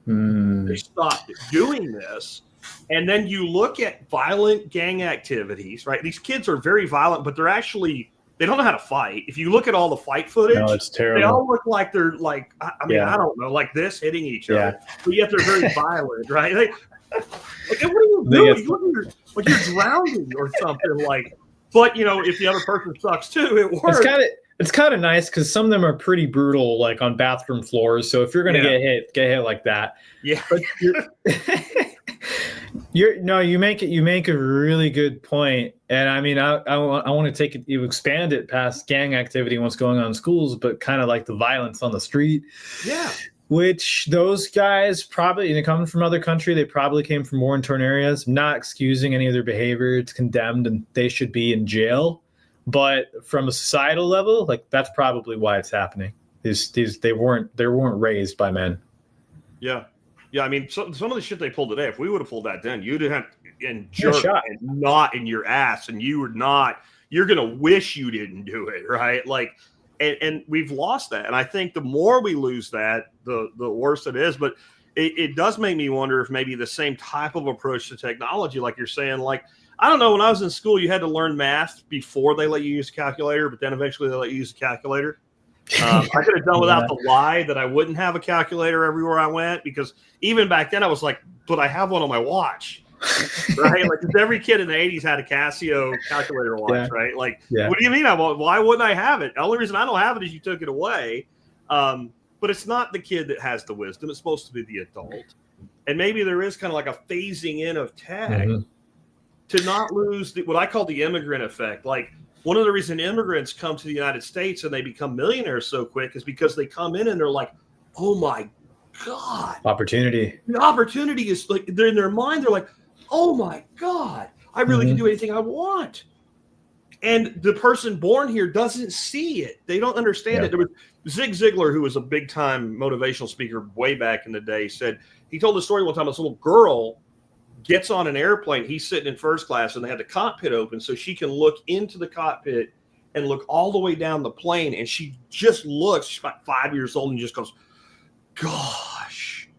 Speaker 1: They stopped doing this. And then you look at violent gang activities, right? These kids are very violent, but they don't know how to fight. If you look at all the fight footage,
Speaker 2: it's terrible.
Speaker 1: They all look like they're like, I don't know, like this, hitting each other. But yet they're very violent, right? Like, what are you doing? You look like you're drowning or something. Like, but if the other person sucks too, it works.
Speaker 2: It's kind of nice because some of them are pretty brutal, like on bathroom floors. So if you're gonna get hit like that.
Speaker 1: Yeah.
Speaker 2: But you make a really good point. And I mean, I want to take it, you expand it past gang activity and what's going on in schools, but kind of like the violence on the street.
Speaker 1: Yeah.
Speaker 2: Which those guys probably, coming from other country, they probably came from war-torn areas. I'm not excusing any of their behavior. It's condemned and they should be in jail. But from a societal level, like that's probably why it's happening. They weren't raised by men.
Speaker 1: Yeah. I mean, some of the shit they pulled today, if we would have pulled that then, you'd have and jerk and knot in your ass, and you would not you're going to wish you didn't do it, right? Like, and we've lost that. And I think the more we lose that, the worse it is. But it does make me wonder if maybe the same type of approach to technology, like you're saying, like, I don't know, when I was in school, you had to learn math before they let you use a calculator, but then eventually they let you use a calculator. I could have done without the lie that I wouldn't have a calculator everywhere I went, because even back then I was like, but I have one on my watch, right? Like, because every kid in the 80s had a Casio calculator watch, right? Like, what do you mean? Why wouldn't I have it? The only reason I don't have it is you took it away. But it's not the kid that has the wisdom. It's supposed to be the adult. And maybe there is kind of like a phasing in of tech to not lose what I call the immigrant effect. Like, one of the reasons immigrants come to the United States and they become millionaires so quick is because they come in and they're like, oh my God.
Speaker 2: Opportunity.
Speaker 1: The opportunity is like, they're in their mind. They're like, oh my God, I really can do anything I want. And the person born here doesn't see it. They don't understand it. There was Zig Ziglar, who was a big time motivational speaker way back in the day, said, he told the story one time, this little girl gets on an airplane. He's sitting in first class and they had the cockpit open so she can look into the cockpit and look all the way down the plane. And she just looks, she's about 5 years old, and just goes, gosh.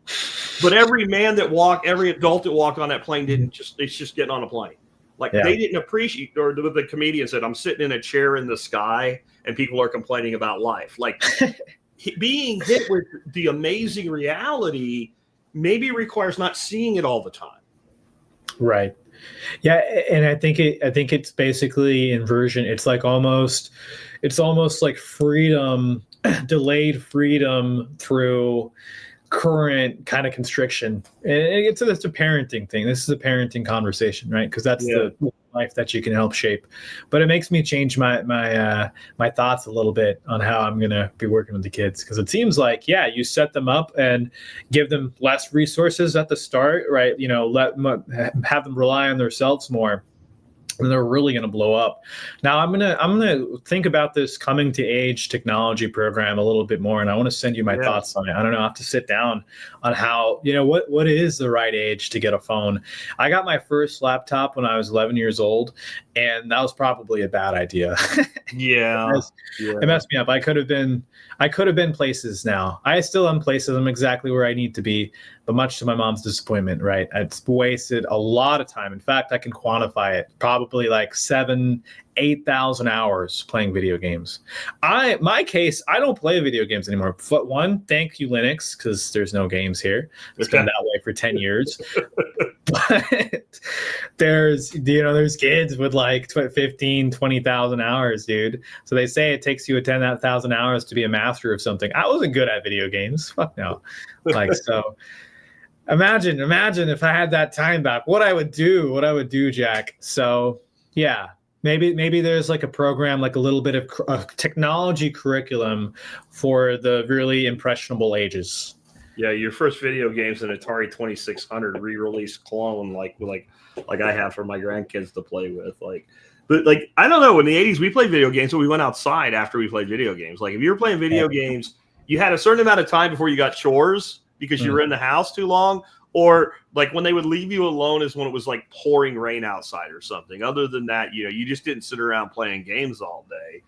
Speaker 1: But every adult that walked on that plane it's just getting on a plane. Like, they didn't appreciate, or the comedian said, I'm sitting in a chair in the sky and people are complaining about life. Like, being hit with the amazing reality maybe requires not seeing it all the time.
Speaker 2: Right. Yeah, and I think it's basically inversion. It's almost like freedom, delayed freedom through current kind of constriction. And it's a parenting thing. This is a parenting conversation, right? Because that's the life that you can help shape. But it makes me change my thoughts a little bit on how I'm going to be working with the kids, because it seems like, you set them up and give them less resources at the start, right? Have them rely on themselves more, and they're really going to blow up. Now, I'm gonna think about this coming to age technology program a little bit more, and I want to send you my thoughts on it. I don't know. I have to sit down on how, what is the right age to get a phone. I got my first laptop when I was 11 years old, and that was probably a bad idea. It messed me up. I could have been places now. I still am places. I'm exactly where I need to be, but much to my mom's disappointment, right? It's wasted a lot of time. In fact, I can quantify it. Probably like 8,000 hours playing video games. My case, I don't play video games anymore. But one, thank you, Linux, because there's no games here. It's been that way for 10 years. But there's kids with like 15, 20,000 hours, dude. So they say it takes you 10,000 hours to be a master of something. I wasn't good at video games. Fuck no. So imagine if I had that time back, what I would do, Jack. So yeah, maybe there's like a program, like a little bit of a technology curriculum for the really impressionable ages.
Speaker 1: Yeah, your first video game's an Atari 2600 re-release clone, like I have for my grandkids to play with. But I don't know. In the 80s, we played video games, so we went outside after we played video games. Like, if you were playing video games, you had a certain amount of time before you got chores because you were in the house too long. Or like when they would leave you alone is when it was like pouring rain outside or something. Other than that, you just didn't sit around playing games all day.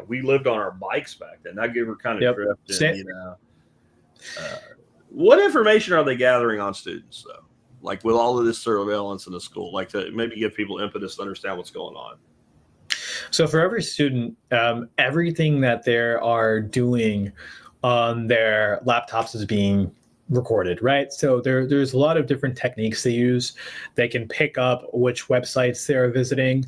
Speaker 1: We lived on our bikes back then. That gave her kind of drifting, What information are they gathering on students, though? Like, with all of this surveillance in the school, like, to maybe give people impetus to understand what's going on.
Speaker 2: So for every student, everything that they are doing on their laptops is being recorded, right? So there's a lot of different techniques they use. They can pick up which websites they're visiting.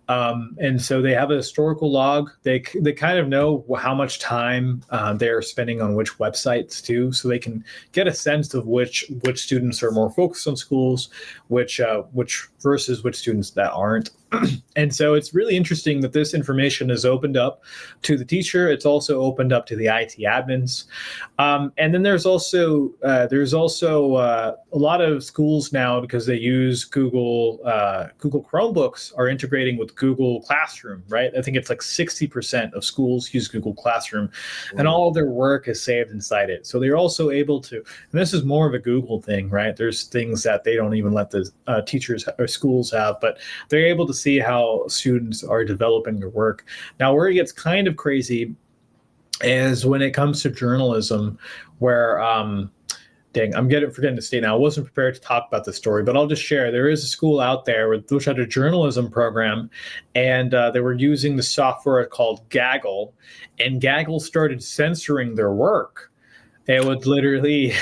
Speaker 2: And so they have a historical log. They kind of know how much time they're spending on which websites too. So they can get a sense of which students are more focused on schools, which versus which students that aren't. And so it's really interesting that this information is opened up to the teacher. It's also opened up to the IT admins. And then there's also a lot of schools now, because they use Google Chromebooks, are integrating with Google Classroom, right? I think it's like 60% of schools use Google Classroom, and all of their work is saved inside it. So they're also able to, and this is more of a Google thing, right? There's things that they don't even let the teachers or schools have, but they're able to see how students are developing their work. Now, where it gets kind of crazy is when it comes to journalism, where dang, I'm forgetting to state now. I wasn't prepared to talk about this story, but I'll just share. There is a school out there which had a journalism program, and they were using the software called Gaggle, and Gaggle started censoring their work. It would literally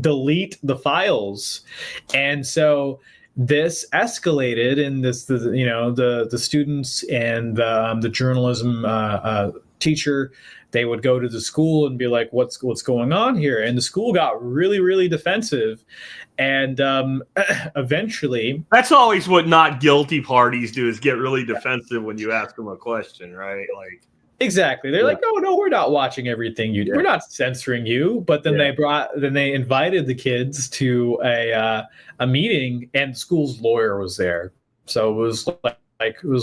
Speaker 2: delete the files, and so this escalated, and the students and the journalism teacher, they would go to the school and be like, what's going on here? And the school got really, really defensive. And eventually...
Speaker 1: That's always what not guilty parties do, is get really defensive when you ask them a question, right? Like,
Speaker 2: exactly. They're like, no, we're not watching everything you do. We're not censoring you. But then they invited the kids to a meeting, and the school's lawyer was there. So it was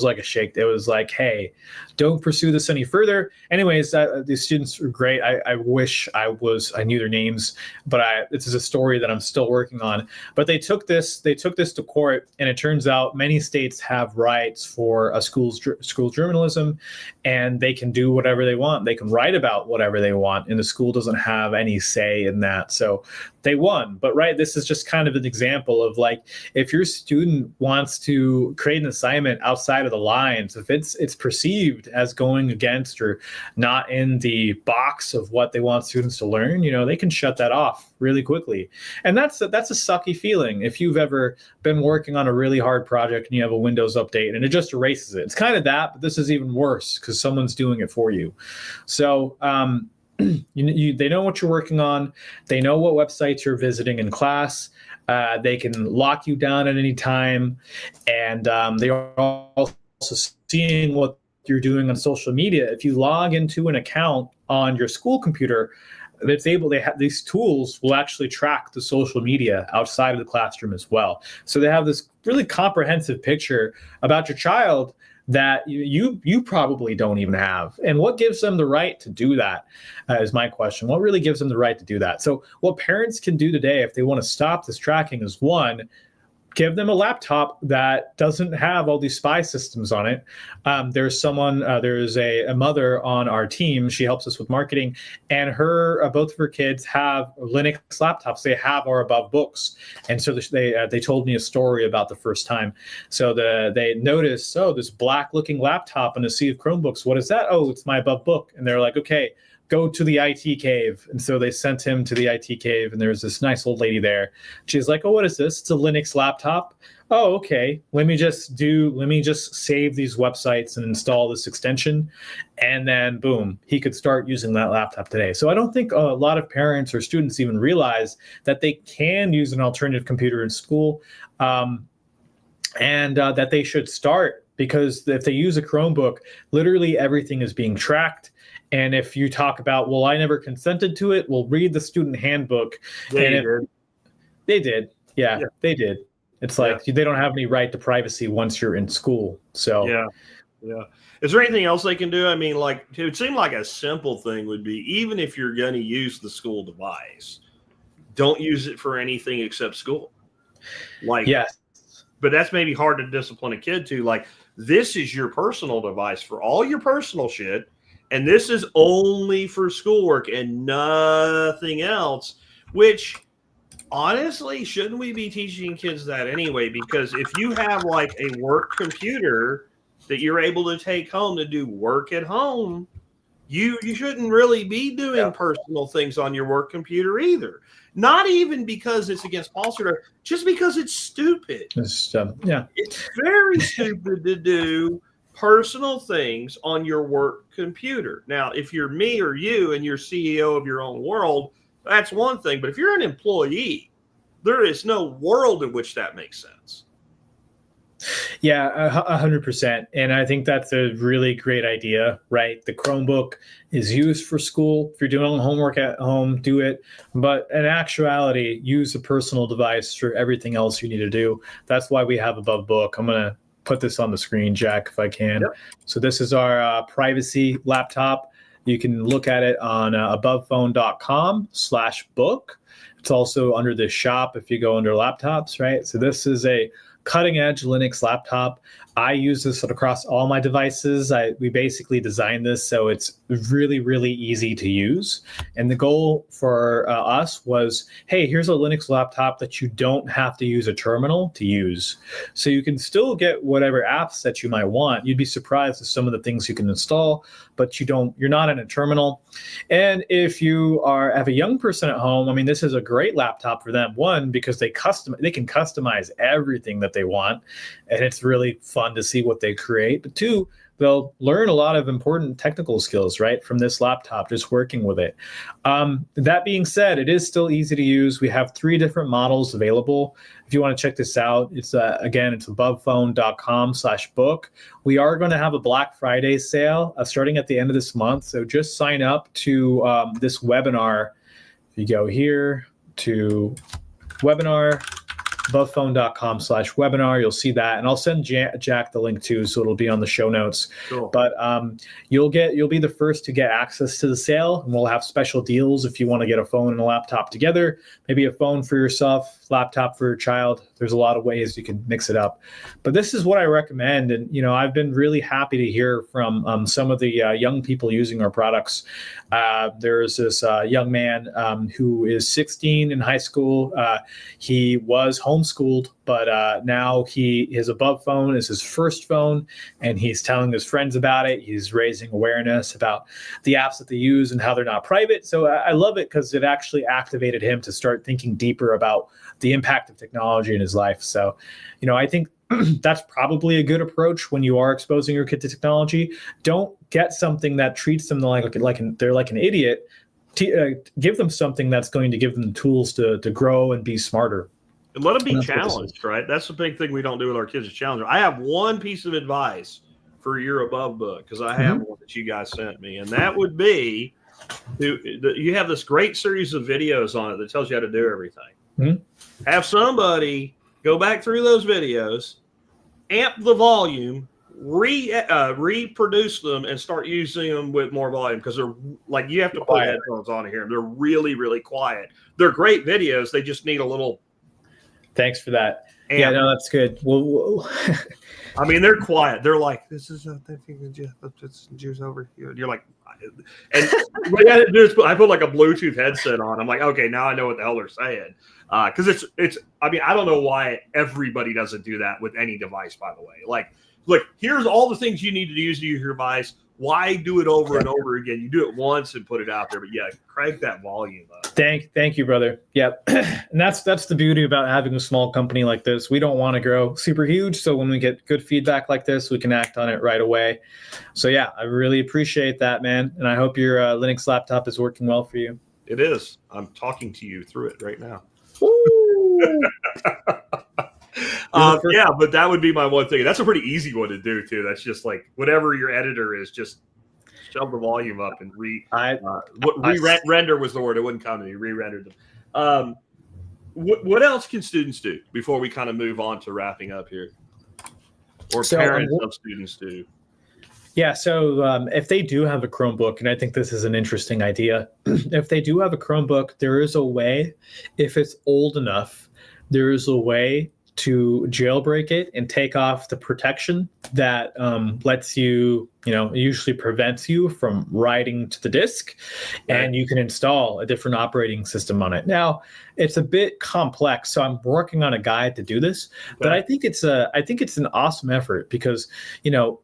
Speaker 2: like a shake. It was like, hey, don't pursue this any further. Anyways, the students were great. I wish I knew their names, but this is a story that I'm still working on. But they took this to court, and it turns out many states have rights for a school journalism, and they can do whatever they want. They can write about whatever they want, and the school doesn't have any say in that. So they won. But this is just kind of an example of, like, if your student wants to create an assignment outside of the lines, if it's perceived as going against or not in the box of what they want students to learn, they can shut that off really quickly. And that's a sucky feeling. If you've ever been working on a really hard project and you have a Windows update and it just erases it, it's kind of that, but this is even worse because someone's doing it for you. So they know what you're working on. They know what websites you're visiting in class. They can lock you down at any time, and they are also seeing what you're doing on social media. If you log into an account on your school computer, these tools will actually track the social media outside of the classroom as well. So they have this really comprehensive picture about your child that you probably don't even have. And what gives them the right to do that is my question. What really gives them the right to do that? So what parents can do today, if they want to stop this tracking, is one, give them a laptop that doesn't have all these spy systems on it. There's a mother on our team. She helps us with marketing, and both of her kids have Linux laptops. They have our Above books, and so they told me a story about the first time. So they noticed, this black-looking laptop in a sea of Chromebooks. What is that? Oh, it's my Above book. And they're like, okay, go to the IT cave. And so they sent him to the IT cave, and there was this nice old lady there. She's like, oh, what is this? It's a Linux laptop. Oh, okay. Let me just save these websites and install this extension. And then boom, he could start using that laptop today. So I don't think a lot of parents or students even realize that they can use an alternative computer in school, and that they should start, because if they use a Chromebook, literally everything is being tracked. And if you talk about, well, I never consented to it, well, read the student handbook. They did. Yeah, they did. It's like they don't have any right to privacy once you're in school. So
Speaker 1: yeah. Is there anything else they can do? I mean, like, it would seem like a simple thing would be, even if you're going to use the school device, don't use it for anything except school. Like,
Speaker 2: yes.
Speaker 1: But that's maybe hard to discipline a kid to. Like, this is your personal device for all your personal shit, and this is only for schoolwork and nothing else, which honestly, shouldn't we be teaching kids that anyway? Because if you have like a work computer that you're able to take home to do work at home, you shouldn't really be doing personal things on your work computer either. Not even because it's against policy, just because it's stupid. It's very stupid to do personal things on your work computer. Now, if you're me or you and you're CEO of your own world, that's one thing. But if you're an employee, there is no world in which that makes sense.
Speaker 2: Yeah, 100%. And I think that's a really great idea, right? The Chromebook is used for school. If you're doing homework at home, do it. But in actuality, use a personal device for everything else you need to do. That's why we have Above Book. I'm going to put this on the screen, Jack, if I can. Yep. So this is our privacy laptop. You can look at it on abovephone.com/book. It's also under the shop if you go under laptops, right? So this is a cutting edge Linux laptop. I use this across all my devices. We basically designed this so it's really, really easy to use. And the goal for us was, hey, here's a Linux laptop that you don't have to use a terminal to use. So you can still get whatever apps that you might want. You'd be surprised at some of the things you can install, but you're not in a terminal. And if you have a young person at home, I mean, this is a great laptop for them. One, because they can customize everything that they want, and it's really fun to see what they create. But two, they'll learn a lot of important technical skills, right, from this laptop, just working with it. That being said, it is still easy to use. We have 3 different models available. If you want to check this out, it's abovephone.com/book. We are going to have a Black Friday sale starting at the end of this month. So just sign up to this webinar. If you go here to webinar, abovephone.com/webinar, you'll see that, and I'll send Jack the link too, so it'll be on the show notes.
Speaker 1: Cool.
Speaker 2: But you'll be the first to get access to the sale, and we'll have special deals if you want to get a phone and a laptop together. Maybe a phone for yourself, laptop for your child. There's a lot of ways you can mix it up. But this is what I recommend, and I've been really happy to hear from some of the young people using our products. There's this young man who is 16 in high school. He was homeschooled, but now his Above phone is his first phone, and he's telling his friends about it. He's raising awareness about the apps that they use and how they're not private. So I love it because it actually activated him to start thinking deeper about the impact of technology in his life. So, I think that's probably a good approach when you are exposing your kid to technology. Don't get something that treats them like they're like an idiot. Give them something that's going to give them the tools to grow and be smarter.
Speaker 1: And let them be challenged, right? That's the big thing we don't do with our kids is challenge. I have one piece of advice for your Above book, because I have one that you guys sent me, and that would be you have this great series of videos on it that tells you how to do everything. Have somebody go back through those videos, amp the volume, reproduce them, and start using them with more volume, because they're like, you have to put headphones on here. They're really, really quiet. They're great videos. They just need a little. Thanks for that. Amp. Yeah, no, that's good. Well, I mean, they're quiet. They're like, this is a thing Jews over here. You're like, and what I do is I put like a Bluetooth headset on. I'm like, okay, now I know what the hell they're saying. Because it's. I mean, I don't know why everybody doesn't do that with any device. By the way, like, look, here's all the things you need to use to use your device. Why do it over and over again? You do it once and put it out there, but yeah, crank that volume up. Thank you, brother. Yep. And that's the beauty about having a small company like this. We don't want to grow super huge, so when we get good feedback like this, we can act on it right away. So yeah, I really appreciate that, man, and I hope your Linux laptop is working well for you. It is. I'm talking to you through it right now. Yeah, but that would be my one thing. That's a pretty easy one to do too. That's just like whatever your editor is, just shove the volume up and render was the word. It wouldn't come to me. Re-rendered them. What else can students do before we kind of move on to wrapping up here, or parents of students do? Yeah, so if they do have a Chromebook, and I think this is an interesting idea, if they do have a Chromebook, there is a way, if it's old enough, there is a way to jailbreak it and take off the protection that lets you, usually prevents you from writing to the disk, and you can install a different operating system on it. Now, it's a bit complex, so I'm working on a guide to do this, but I think it's an awesome effort because,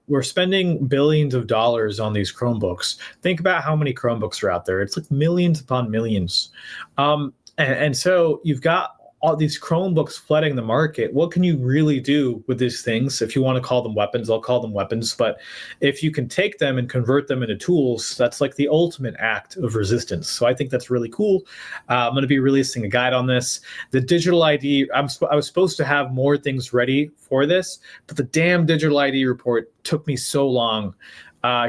Speaker 1: we're spending billions of dollars on these Chromebooks. Think about how many Chromebooks are out there. It's like millions upon millions. And so you've got all these Chromebooks flooding the market. What can you really do with these things? If you want to call them weapons, I'll call them weapons. But if you can take them and convert them into tools, that's like the ultimate act of resistance. So I think that's really cool. I'm going to be releasing a guide on this. The digital ID, I was supposed to have more things ready for this, but the damn digital ID report took me so long.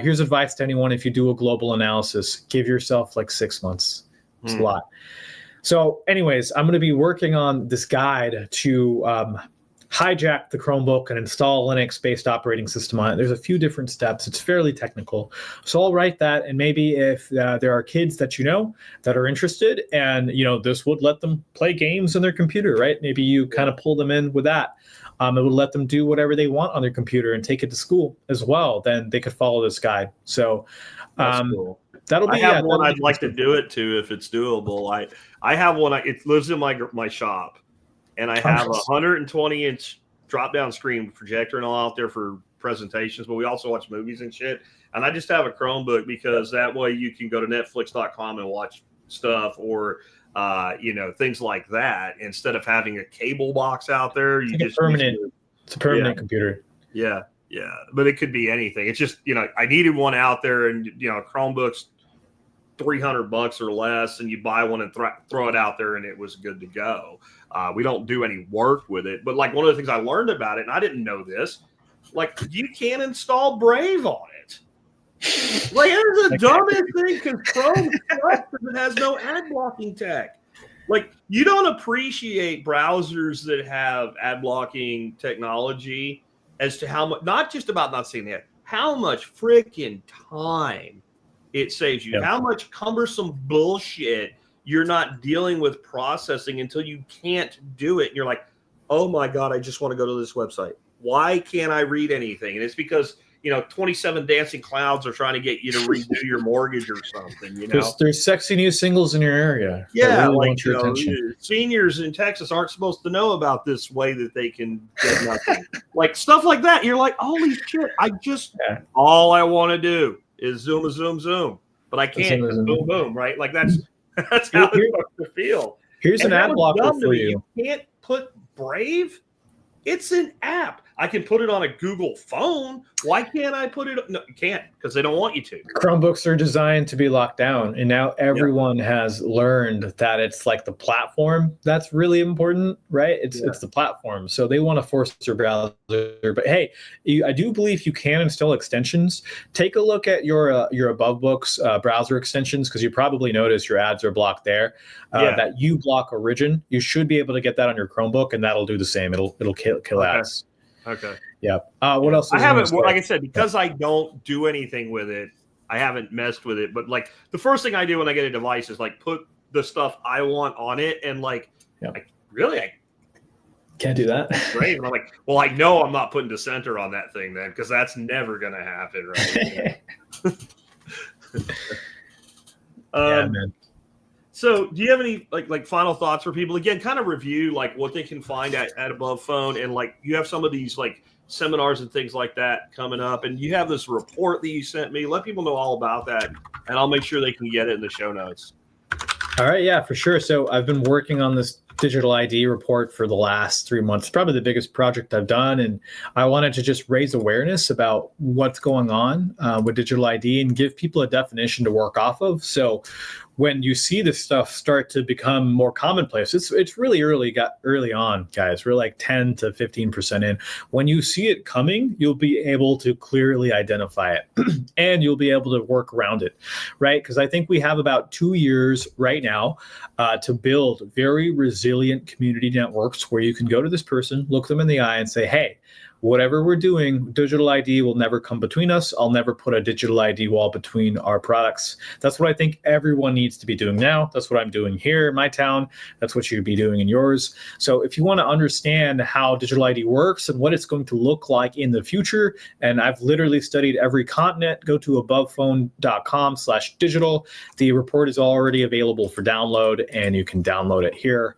Speaker 1: Here's advice to anyone: if you do a global analysis, give yourself like 6 months. It's a lot. So anyways, I'm going to be working on this guide to hijack the Chromebook and install a Linux-based operating system on it. There's a few different steps. It's fairly technical. So I'll write that, and maybe if there are kids that that are interested, and this would let them play games on their computer, right? Maybe you kind of pull them in with that.
Speaker 2: It would let them do whatever they want on their computer and take it to school as well. Then they could follow this guide. So
Speaker 1: That's cool.
Speaker 2: that'll be.
Speaker 1: I have one I'd like to do it to if it's doable. I have one. It lives in my shop, and I have a 120-inch drop-down screen projector and all out there for presentations. But we also watch movies and shit. And I just have a Chromebook because that way you can go to Netflix.com and watch stuff or things like that instead of having a cable box out there.
Speaker 2: It's a permanent computer.
Speaker 1: Yeah. But it could be anything. It's just, I needed one out there, and Chromebook's $300 or less, and you buy one and throw it out there, and it was good to go. We don't do any work with it, but like one of the things I learned about it, and I didn't know this, like you can't install Brave on it. Like it's the dumbest thing because Chrome sucks because it has no ad blocking tech. Like you don't appreciate browsers that have ad blocking technology as to how much, not just about not seeing the ad, how much freaking time it saves you, how much cumbersome bullshit you're not dealing with processing until you can't do it. And you're like, oh my God, I just want to go to this website. Why can't I read anything? And it's because 27 dancing clowns are trying to get you to redo your mortgage or something.
Speaker 2: There's sexy new singles in your area.
Speaker 1: Yeah, really want your attention. Seniors in Texas aren't supposed to know about this way that they can get nothing. Like stuff like that. You're like, holy shit! All I want to do is zoom, but I can't. Boom, boom, right? Like that's how it's supposed to feel.
Speaker 2: Here's an ad blocker for you.
Speaker 1: You can't put Brave. It's an app. I can put it on a Google phone. Why can't I put it? No, you can't because they don't want you to.
Speaker 2: Chromebooks are designed to be locked down. And now everyone has learned that it's like the platform that's really important, right? It's the platform. So they want to force your browser. But hey, I do believe you can install extensions. Take a look at your AboveBooks browser extensions because you probably notice your ads are blocked there. That uBlock Origin, you should be able to get that on your Chromebook, and that'll do the same. It'll kill ads.
Speaker 1: Okay.
Speaker 2: Yeah. What else?
Speaker 1: I haven't, like I said, because I don't do anything with it, I haven't messed with it. But like the first thing I do when I get a device is like put the stuff I want on it, and like, I
Speaker 2: can't do that.
Speaker 1: Great. And I'm like, well, I know I'm not putting Dissenter on that thing then, because that's never going to happen, right?
Speaker 2: Man.
Speaker 1: So do you have any like final thoughts for people? Again, kind of review like what they can find at Above Phone, and like you have some of these like seminars and things like that coming up, and you have this report that you sent me. Let people know all about that, and I'll make sure they can get it in the show notes.
Speaker 2: All right, yeah, for sure. So I've been working on this digital ID report for the last 3 months, probably the biggest project I've done. And I wanted to just raise awareness about what's going on with digital ID and give people a definition to work off of. So when you see this stuff start to become more commonplace, it's really early on, guys. We're like 10 to 15% in. When you see it coming, you'll be able to clearly identify it and you'll be able to work around it, right? Because I think we have about 2 years right now to build very resilient community networks where you can go to this person, look them in the eye and say, hey, whatever we're doing, digital ID will never come between us. I'll never put a digital ID wall between our products. That's what I think everyone needs to be doing now. That's what I'm doing here in my town. That's what you'd be doing in yours. So if you want to understand how digital ID works and what it's going to look like in the future, and I've literally studied every continent, go to abovephone.com/digital. The report is already available for download, and you can download it here.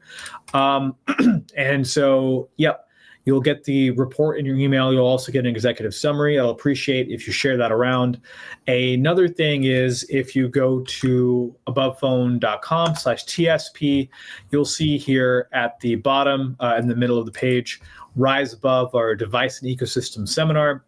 Speaker 2: And so, yep. You'll get the report in your email. You'll also get an executive summary. I'll appreciate if you share that around. Another thing is if you go to abovephone.com/TSP, you'll see here at the bottom in the middle of the page, Rise Above, our device and ecosystem seminar,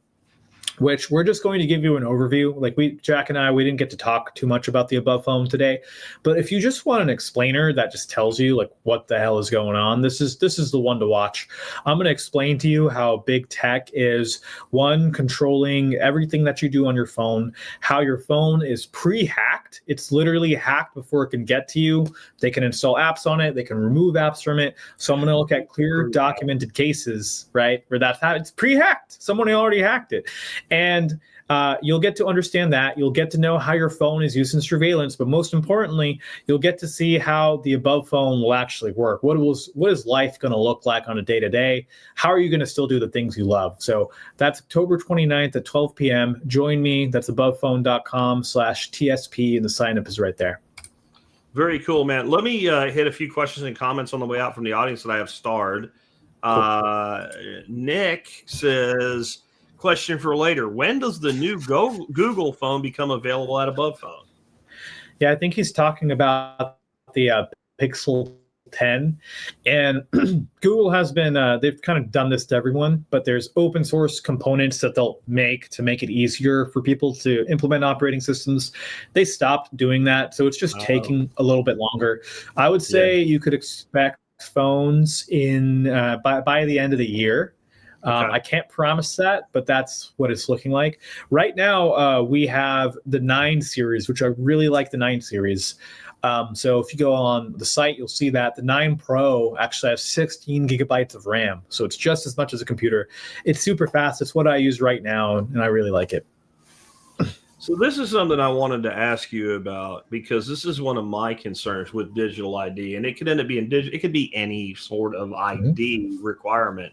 Speaker 2: which we're just going to give you an overview. Like Jack and I, we didn't get to talk too much about the Above Phone today, but if you just want an explainer that just tells you like what the hell is going on, this is the one to watch. I'm going to explain to you how big tech is, one, controlling everything that you do on your phone, how your phone is pre-hacked. It's literally hacked before it can get to you. They can install apps on it. They can remove apps from it. So I'm going to look at clear documented cases, right, where it's pre-hacked. Someone already hacked it. And You'll get to understand that. You'll get to know how your phone is used in surveillance, but most importantly, you'll get to see how the above phone will actually work. What is life going to look like on a day-to-day? How are you going to still do the things you love? So that's October 29th at 12 p.m. Join me. That's abovephone.com/TSP, and the sign-up is right there.
Speaker 1: Very cool, man. Let me hit a few questions and comments on the way out from the audience that I have starred. Cool. Nick says, question for later. When does the new Google phone become available at above phone?
Speaker 2: Yeah, I think he's talking about the Pixel 10. And Google has been, they've kind of done this to everyone, but there's open source components that they'll make to make it easier for people to implement operating systems. They stopped doing that. So it's just taking a little bit longer. I would say you could expect phones in by the end of the year. I can't promise that, but that's what it's looking like. Right now, we have the 9 series, which I really like the 9 series. So if you go on the site, you'll see that the 9 Pro actually has 16 gigabytes of RAM. So it's just as much as a computer. It's super fast. It's what I use right now, and I really like it.
Speaker 1: So this is something I wanted to ask you about, because this is one of my concerns with digital ID, and it could end up being it could be any sort of ID requirement,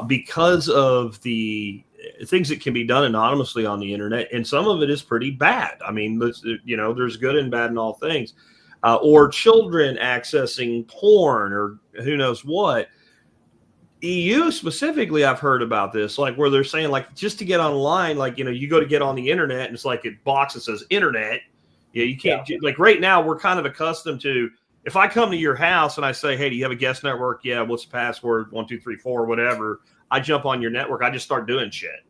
Speaker 1: because of the things that can be done anonymously on the internet, and some of it is pretty bad. I mean, there's good and bad in all things, or children accessing porn or who knows what. EU specifically, I've heard about this, like where they're saying, like, just to get online, like, you go to get on the internet and it's like a box that says internet. Yeah, you can't, like right now we're kind of accustomed to, if I come to your house and I say, hey, do you have a guest network? Yeah, what's the password? 1, 2, 3, 4, whatever. I jump on your network. I just start doing shit.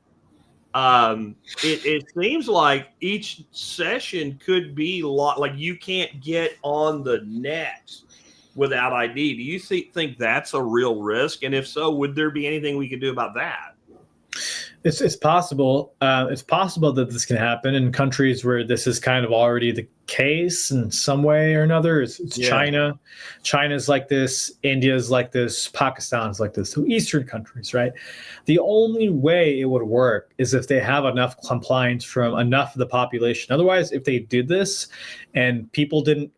Speaker 1: It seems like each session could be like you can't get on the net without ID. Do you think that's a real risk? And if so, would there be anything we could do about that?
Speaker 2: It's possible. It's possible that this can happen in countries where this is kind of already the case in some way or another. It's China. China's like this. India's like this. Pakistan's like this. So Eastern countries, right? The only way it would work is if they have enough compliance from enough of the population. Otherwise, if they did this and people didn't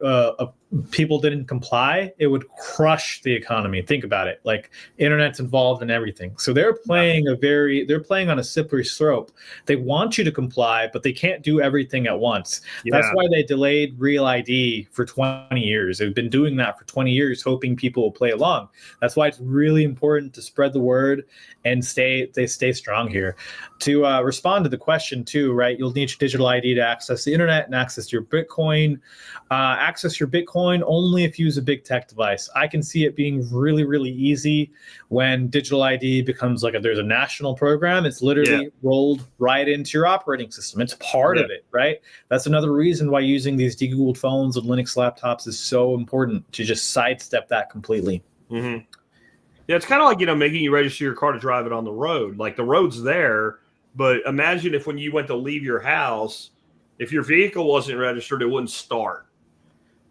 Speaker 2: comply, it would crush the economy. Think about it. Like, internet's involved in everything. So they're playing on a slippery slope. They want you to comply, but they can't do everything at once. Yeah. That's why they delayed Real ID for 20 years. They've been doing that for 20 years, hoping people will play along. That's why it's really important to spread the word and stay strong here. To respond to the question too, right? You'll need your digital ID to access the internet and access your Bitcoin. Access your Bitcoin only if you use a big tech device. I can see it being really, really easy when digital ID becomes like there's a national program. It's literally rolled right into your operating system. It's part of it, right? That's another reason why using these de-Googled phones and Linux laptops is so important, to just sidestep that completely.
Speaker 1: Mm-hmm. Yeah, it's kind of like, making you register your car to drive it on the road. Like, the road's there, but imagine if when you went to leave your house, if your vehicle wasn't registered, it wouldn't start.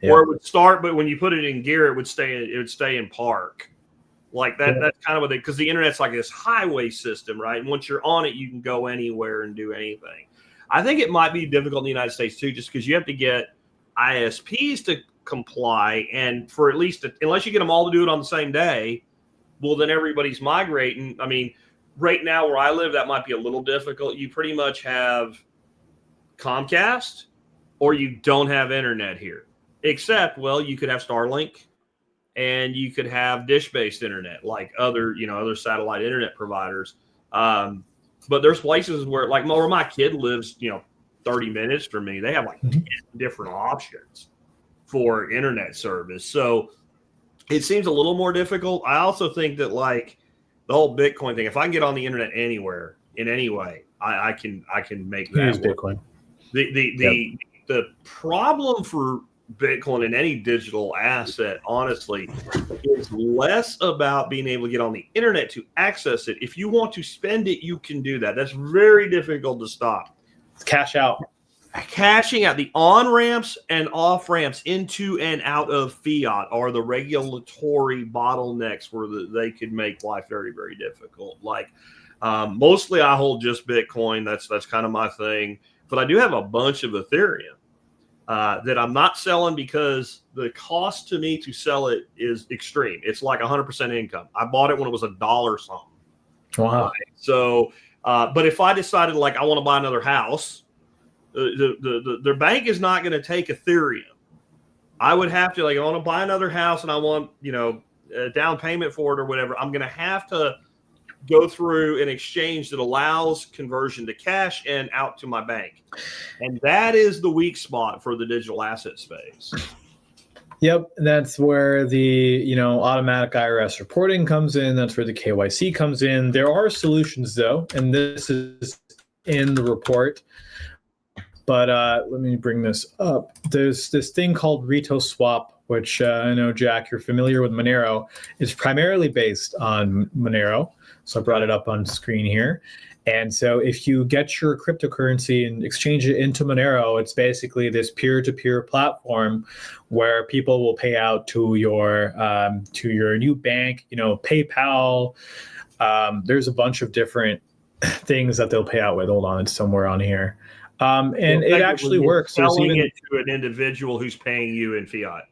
Speaker 1: Yeah. Or it would start, but when you put it in gear, it would stay in park. Like that. Yeah. That's kind of what because the internet's like this highway system, right? And once you're on it, you can go anywhere and do anything. I think it might be difficult in the United States too, just because you have to get ISPs to comply, and for at least unless you get them all to do it on the same day, well, then everybody's migrating. I mean, right now where I live, that might be a little difficult. You pretty much have Comcast, or you don't have internet here. Except, well, you could have Starlink, and you could have dish-based internet like other satellite internet providers. But there's places where, like, where my kid lives, 30 minutes from me, they have like 10 different options for internet service. So it seems a little more difficult. I also think that, like, the whole Bitcoin thing, if I can get on the internet anywhere in any way, I can make that
Speaker 2: use Bitcoin.
Speaker 1: The problem for Bitcoin and any digital asset, honestly, is less about being able to get on the internet to access it. If you want to spend it, you can do that. That's very difficult to stop.
Speaker 2: Cash out.
Speaker 1: Cashing out. The on-ramps and off-ramps into and out of fiat are the regulatory bottlenecks where they could make life very, very difficult. Like, Mostly I hold just Bitcoin. That's kind of my thing. But I do have a bunch of Ethereum that I'm not selling because the cost to me to sell it is extreme. It's like 100% income. I bought it when it was $1 something.
Speaker 2: Wow.
Speaker 1: Right? So, but if I decided like I want to buy another house, the bank is not going to take Ethereum. I would have to, like, I want to buy another house and I want, a down payment for it or whatever. I'm going to have to go through an exchange that allows conversion to cash and out to my bank. And that is the weak spot for the digital asset space.
Speaker 2: Yep, that's where the automatic IRS reporting comes in. That's where the KYC comes in. There are solutions though, and this is in the report. But let me bring this up. There's this thing called Rito Swap, which I know, Jack, you're familiar with Monero. It's primarily based on Monero. So I brought it up on screen here. And so if you get your cryptocurrency and exchange it into Monero, it's basically this peer-to-peer platform where people will pay out to your new bank, PayPal. There's a bunch of different things that they'll pay out with. Hold on, it's somewhere on here. And it actually works.
Speaker 1: Selling it to an individual who's paying you in fiat.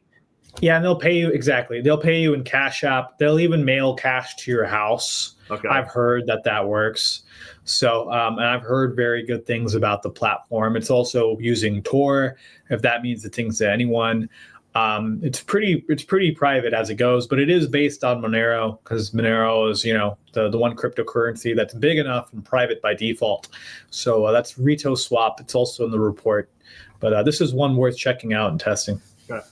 Speaker 2: Yeah, and they'll pay you exactly. They'll pay you in Cash App. They'll even mail cash to your house.
Speaker 1: Okay.
Speaker 2: I've heard that works. So, and I've heard very good things about the platform. It's also using Tor, if that means the things to anyone. It's pretty private as it goes, but it is based on Monero because Monero is, the one cryptocurrency that's big enough and private by default. So that's Rito Swap. It's also in the report, but this is one worth checking out and testing.
Speaker 1: Okay.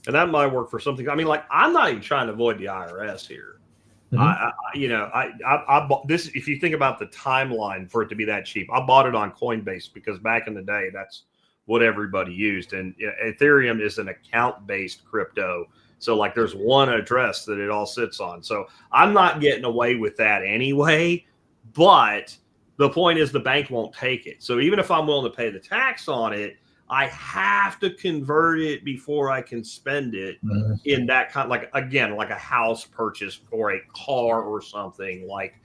Speaker 1: And that might work for something. I mean, like, I'm not even trying to avoid the IRS here. Mm-hmm. I bought this. If you think about the timeline for it to be that cheap, I bought it on Coinbase because back in the day, that's what everybody used. And Ethereum is an account-based crypto. So like there's one address that it all sits on. So I'm not getting away with that anyway. But the point is the bank won't take it. So even if I'm willing to pay the tax on it, I have to convert it before I can spend it in that kind of, like a house purchase or a car or something like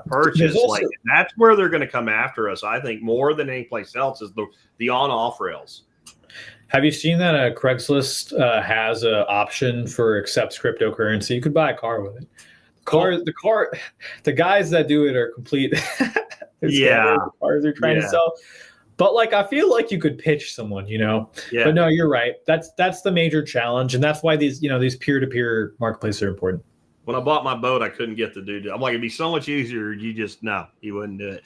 Speaker 1: purchase. Like that's where they're going to come after us. I think more than any place else is the on-off rails.
Speaker 2: Have you seen that Craigslist has an option for accepts cryptocurrency? You could buy a car with it. The guys that do it are complete. The cars they're trying to sell. But like, I feel like you could pitch someone,
Speaker 1: Yeah.
Speaker 2: But no, you're right. That's the major challenge, and that's why these peer-to-peer marketplaces are important.
Speaker 1: When I bought my boat, I couldn't get the dude. I'm like, it'd be so much easier. You wouldn't do it.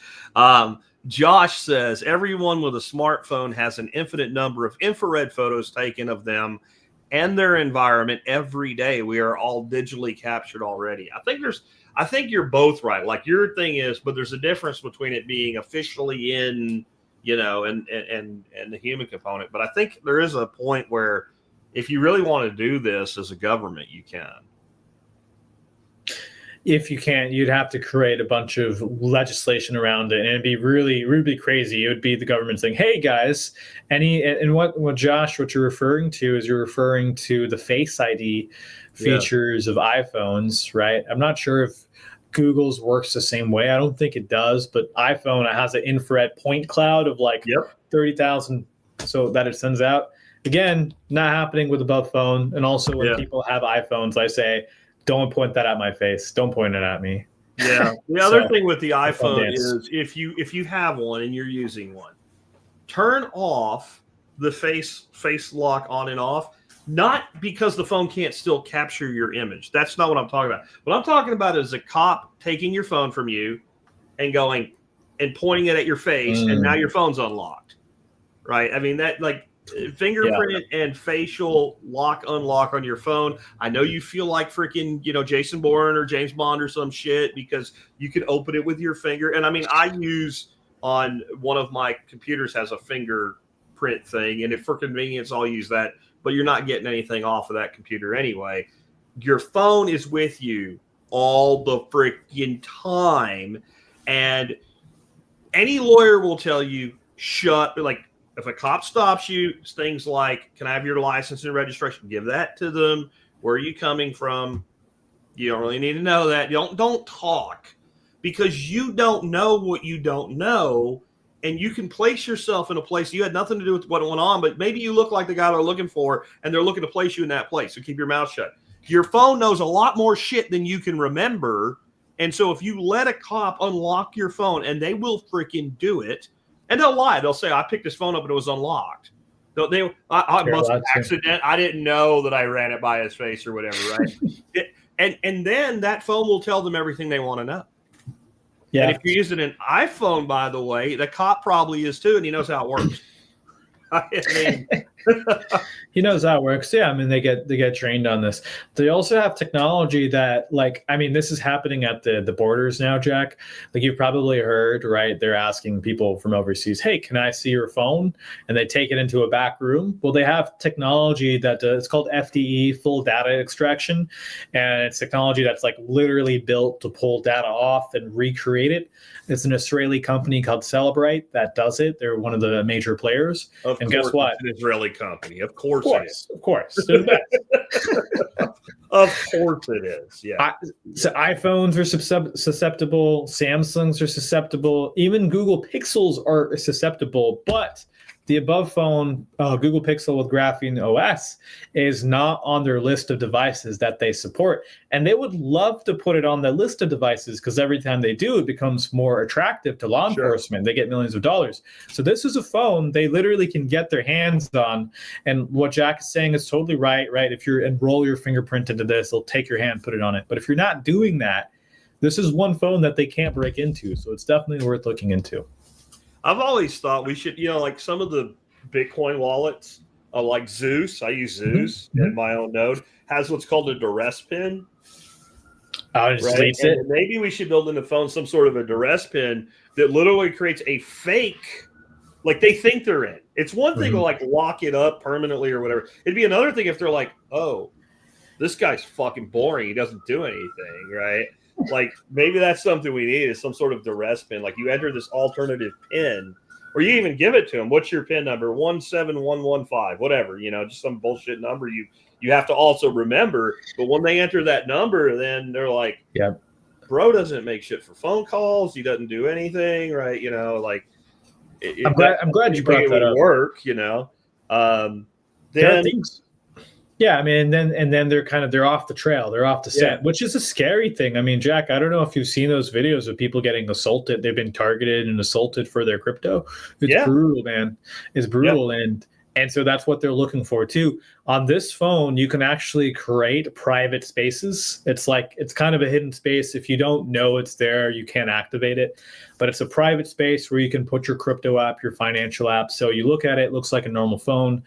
Speaker 1: Josh says everyone with a smartphone has an infinite number of infrared photos taken of them and their environment every day. We are all digitally captured already. I think you're both right. Like your thing is, but there's a difference between it being officially in, and the human component. But I think there is a point where if you really want to do this as a government, you can.
Speaker 2: If you can't, you'd have to create a bunch of legislation around it, and it'd be really, really crazy. It would be the government saying, "Hey guys," what Josh, what you're referring to is you're referring to the Face ID features of iPhones, right? I'm not sure if Google's works the same way. I don't think it does, but iPhone has an infrared point cloud of 30,000, so that it sends out. Again, not happening with the above phone, and also when people have iPhones, I say, don't point that at my face. Don't point it at me.
Speaker 1: Yeah. The other thing with the iPhone is if you have one and you're using one, turn off the face lock on and off. Not because the phone can't still capture your image. That's not what I'm talking about. What I'm talking about is a cop taking your phone from you and going and pointing it at your face, and now your phone's unlocked. Right? I mean, that fingerprint and facial unlock on your phone. I know you feel like freaking, Jason Bourne or James Bond or some shit because you can open it with your finger. And I mean, I use on one of my computers has a fingerprint thing, and if for convenience, I'll use that. But you're not getting anything off of that computer anyway. Your phone is with you all the freaking time. And any lawyer will tell you, if a cop stops you, it's things like, can I have your license and registration? Give that to them. Where are you coming from? You don't really need to know that. Don't talk. because you don't know what you don't know. And you can place yourself in a place you had nothing to do with what went on, but maybe you look like the guy they're looking for, and they're looking to place you in that place. So keep your mouth shut. Your phone knows a lot more shit than you can remember. And so if you let a cop unlock your phone, and they will freaking do it, and they'll lie. They'll say, I picked this phone up and it was unlocked. I must have accident. I didn't know that I ran it by his face or whatever, right? and then that phone will tell them everything they want to know. Yeah. And if you're using an iPhone, by the way, the cop probably is too, and he knows how it works. I mean,
Speaker 2: he knows how it works. Yeah, I mean, they get trained on this. They also have technology that, like, I mean, this is happening at the borders now, Jack. Like, you've probably heard, right? They're asking people from overseas, "Hey, can I see your phone?" And they take it into a back room. Well, they have technology that it's called FDE, full data extraction, and it's technology that's like literally built to pull data off and recreate it. It's an Israeli company called Celebrite that does it. They're one of the major players. And guess what?
Speaker 1: It's an Israeli company. Of course
Speaker 2: it is. Of course. They're the best.
Speaker 1: Of course it is. Yeah.
Speaker 2: So iPhones are susceptible. Samsungs are susceptible. Even Google Pixels are susceptible. But the above phone, Google Pixel with Graphene OS, is not on their list of devices that they support. And they would love to put it on the list of devices because every time they do, it becomes more attractive to law enforcement. They get millions of dollars. So this is a phone they literally can get their hands on. And what Jack is saying is totally right? If you enroll your fingerprint into this, they'll take your hand, put it on it. But if you're not doing that, this is one phone that they can't break into. So it's definitely worth looking into.
Speaker 1: I've always thought we should, like some of the Bitcoin wallets, like Zeus, I use Zeus in my own node, has what's called a duress pin.
Speaker 2: It.
Speaker 1: Maybe we should build in the phone some sort of a duress pin that literally creates a fake, like they think they're in. It's one thing to like lock it up permanently or whatever. It'd be another thing if they're like, oh, this guy's fucking boring. He doesn't do anything, right? Like maybe that's something we need is some sort of duress pin. Like you enter this alternative pin, or you even give it to them. What's your pin number? 17115, whatever. Just some bullshit number you have to also remember. But when they enter that number, then they're like,
Speaker 2: "Yeah,
Speaker 1: bro doesn't make shit for phone calls. He doesn't do anything, right? Like
Speaker 2: I'm glad you brought that up.
Speaker 1: Work, then.
Speaker 2: Yeah, I mean, and then they're off the trail. They're off the set, which is a scary thing. I mean, Jack, I don't know if you've seen those videos of people getting assaulted. They've been targeted and assaulted for their crypto. It's brutal, man. It's brutal. And so that's what they're looking for too. On this phone, you can actually create private spaces. It's kind of a hidden space. If you don't know it's there, you can't activate it. But it's a private space where you can put your crypto app, your financial app. So you look at it, it looks like a normal phone.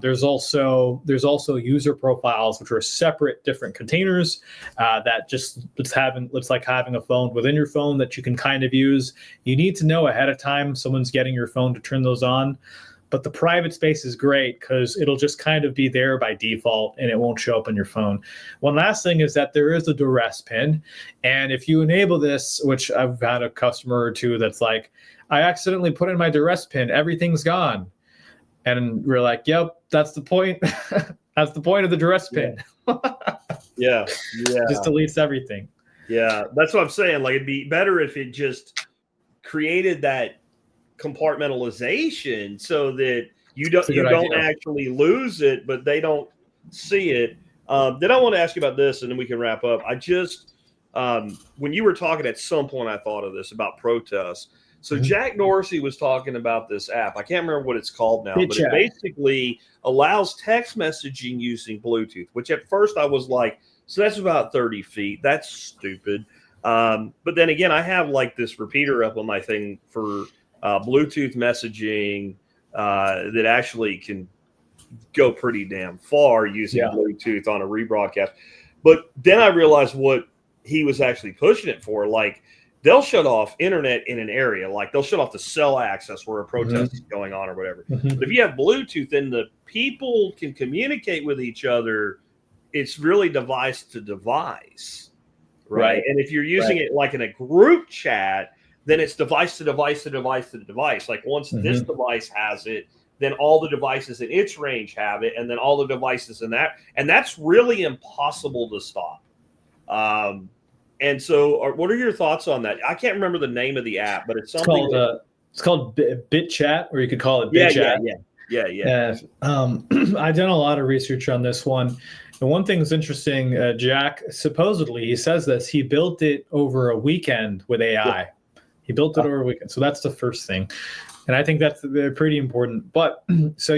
Speaker 2: There's also user profiles, which are separate, different containers that just looks like having a phone within your phone that you can kind of use. You need to know ahead of time someone's getting your phone to turn those on. But the private space is great because it'll just kind of be there by default and it won't show up on your phone. One last thing is that there is a duress pin. And if you enable this, which I've had a customer or two that's like, I accidentally put in my duress pin, everything's gone. And we're like, yep, that's the point. That's the point of the duress pin.
Speaker 1: Yeah.
Speaker 2: Just deletes everything.
Speaker 1: Yeah, that's what I'm saying. Like it'd be better if it just created that compartmentalization so that you don't actually lose it, but they don't see it. Then I want to ask you about this, and then we can wrap up. I just when you were talking at some point, I thought of this about protests. So Jack Dorsey was talking about this app. I can't remember what it's called now, but it basically allows text messaging using Bluetooth, which at first I was like, so that's about 30 feet. That's stupid. But then again, I have like this repeater up on my thing for Bluetooth messaging that actually can go pretty damn far using Bluetooth on a rebroadcast. But then I realized what he was actually pushing it for. Like they'll shut off internet in an area, like they'll shut off the cell access where a protest is going on or whatever. But if you have Bluetooth, then the people can communicate with each other. It's really device to device, right? And if you're using it like in a group chat, then it's device to device to device to device. Like once this device has it, then all the devices in its range have it, and then all the devices in that. And that's really impossible to stop. And so, what are your thoughts on that? I can't remember the name of the app, but it's
Speaker 2: It's
Speaker 1: something.
Speaker 2: called Bit Chat, or you could call it
Speaker 1: Yeah,
Speaker 2: Bit Chat.
Speaker 1: yeah.
Speaker 2: I've done a lot of research on this one. And one thing that's interesting, Jack, supposedly, he says this, he built it over a weekend with AI.
Speaker 1: Yeah.
Speaker 2: He built it over a weekend. So that's the first thing. And I think that's pretty important. But so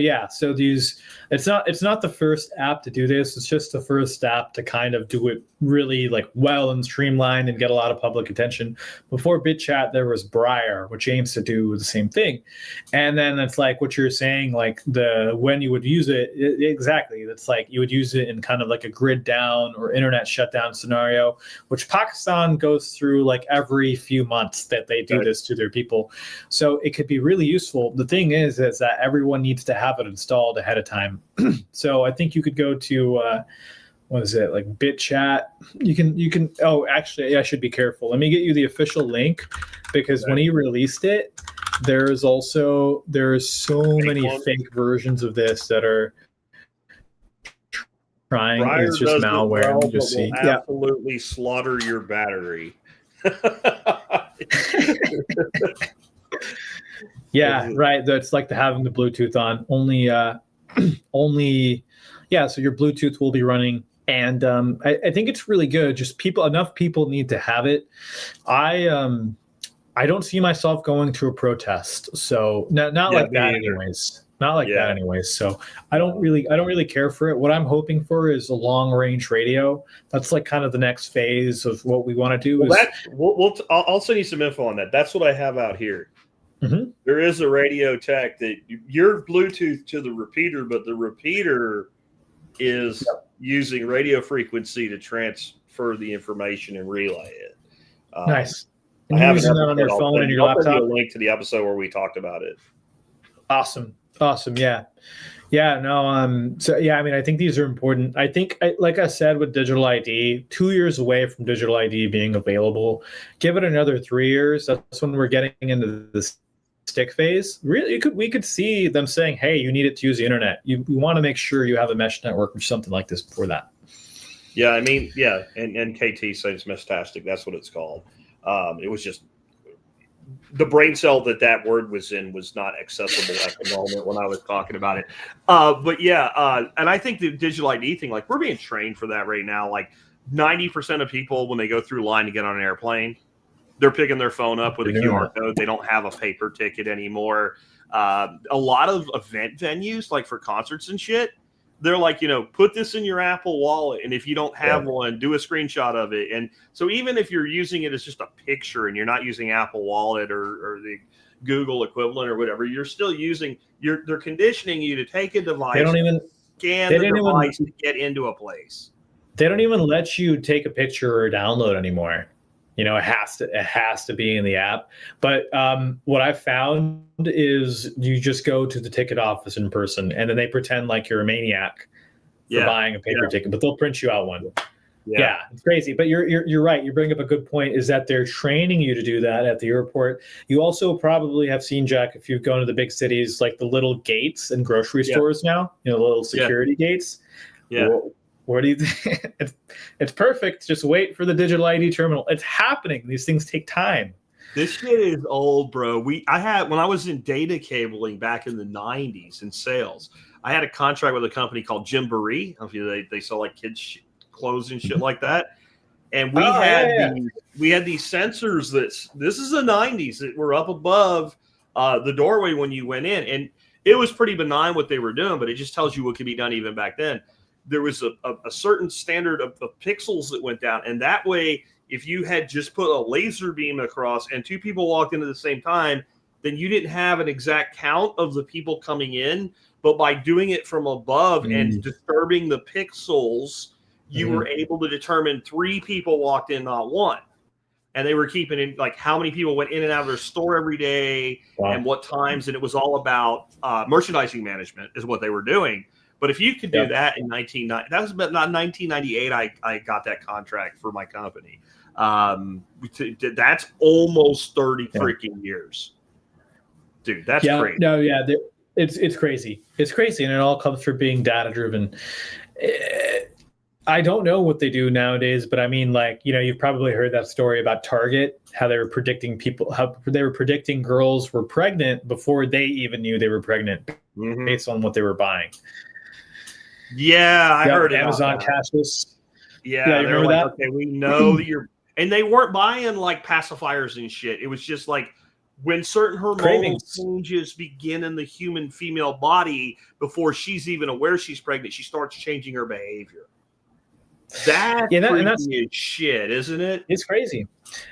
Speaker 2: these, it's not the first app to do this. It's just the first app to kind of do it really like well and streamlined and get a lot of public attention. Before BitChat, there was Briar, which aims to do the same thing. And then it's like what you're saying, like when you would use it, exactly. It's like you would use it in kind of like a grid down or internet shutdown scenario, which Pakistan goes through like every few months that they do this to their people. So it could be really useful. The thing is that everyone needs to have it installed ahead of time. So I think you could go to what is it, like BitChat? You can. Oh, actually, I should be careful. Let me get you the official link, because when he released it, there's so many fake versions of this that are trying.
Speaker 1: Briar
Speaker 2: it's just malware.
Speaker 1: Well,
Speaker 2: just see.
Speaker 1: Absolutely slaughter your battery.
Speaker 2: Yeah, right. That's like having the Bluetooth on. So your Bluetooth will be running, and I think it's really good. Just enough people need to have it. I don't see myself going to a protest, so not like that anyways. Not like that anyways. So I don't really care for it. What I'm hoping for is a long range radio. That's like kind of the next phase of what we want to do.
Speaker 1: I'll send you some info on that. That's what I have out here.
Speaker 2: Mm-hmm.
Speaker 1: There is a radio tech that you're Bluetooth to the repeater, but the repeater is using radio frequency to transfer the information and relay it.
Speaker 2: Nice.
Speaker 1: I have
Speaker 2: using that on your phone and your laptop.
Speaker 1: I'll send you a link to the episode where we talked about it.
Speaker 2: Awesome. Yeah. No. So yeah, I mean, I think these are important. I think, like I said, with digital ID, 2 years away from digital ID being available. Give it another 3 years. That's when we're getting into this stick phase. Really, we could see them saying, "Hey, you need it to use the internet. You want to make sure you have a mesh network or something like this before that."
Speaker 1: Yeah, I mean, yeah, and KT says Meshtastic. That's what it's called. It was just the brain cell that word was in was not accessible at the moment when I was talking about it. But yeah, and I think the digital ID thing, like we're being trained for that right now. Like 90% of people, when they go through line to get on an airplane, they're picking their phone up with a QR code. They don't have a paper ticket anymore. A lot of event venues, like for concerts and shit, they're like, put this in your Apple Wallet, and if you don't have one, do a screenshot of it. And so even if you're using it as just a picture and you're not using Apple Wallet or the Google equivalent or whatever, you're still using they're conditioning you to take a device, scan the device to get into a place.
Speaker 2: They don't even let you take a picture or download anymore. It has to be in the app. But what I've found is you just go to the ticket office in person, and then they pretend like you're a maniac for buying a paper ticket, but they'll print you out one. Yeah, it's crazy. But you're right. You bring up a good point. Is that they're training you to do that at the airport. You also probably have seen, Jack, if you've gone to the big cities, like the little gates in grocery stores now. Little security gates.
Speaker 1: Yeah.
Speaker 2: Well, what do you think? It's perfect. Just wait for the digital ID terminal. It's happening. These things take time.
Speaker 1: This shit is old, bro. when I was in data cabling back in the 90s in sales, I had a contract with a company called Gymboree. They sell like kids clothes and shit like that. And we had these sensors this is the 90s that were up above the doorway when you went in. And it was pretty benign what they were doing, but it just tells you what could be done even back then. There was a certain standard of pixels that went down. And that way, if you had just put a laser beam across and two people walked in at the same time, then you didn't have an exact count of the people coming in. But by doing it from above and disturbing the pixels, you were able to determine 3 people walked in, not 1. And they were keeping in like how many people went in and out of their store every day and what times. And it was all about merchandising management is what they were doing. But if you could do that in 1998, I got that contract for my company. That's almost 30 freaking years, dude. That's crazy.
Speaker 2: No, yeah, it's crazy. It's crazy, and it all comes from being data driven. I don't know what they do nowadays, but I mean, like, you've probably heard that story about Target, how they were predicting girls were pregnant before they even knew they were pregnant based on what they were buying.
Speaker 1: Yeah, I heard about
Speaker 2: Amazon
Speaker 1: that.
Speaker 2: cashless.
Speaker 1: Yeah,
Speaker 2: you
Speaker 1: they're
Speaker 2: remember
Speaker 1: like,
Speaker 2: that?
Speaker 1: okay, we know that you're, and they weren't buying like pacifiers and shit. It was just like when certain hormonal
Speaker 2: Cravings.
Speaker 1: changes begin in the human female body before she's even aware she's pregnant, she starts changing her behavior. That's creepy as shit, isn't it?
Speaker 2: It's crazy.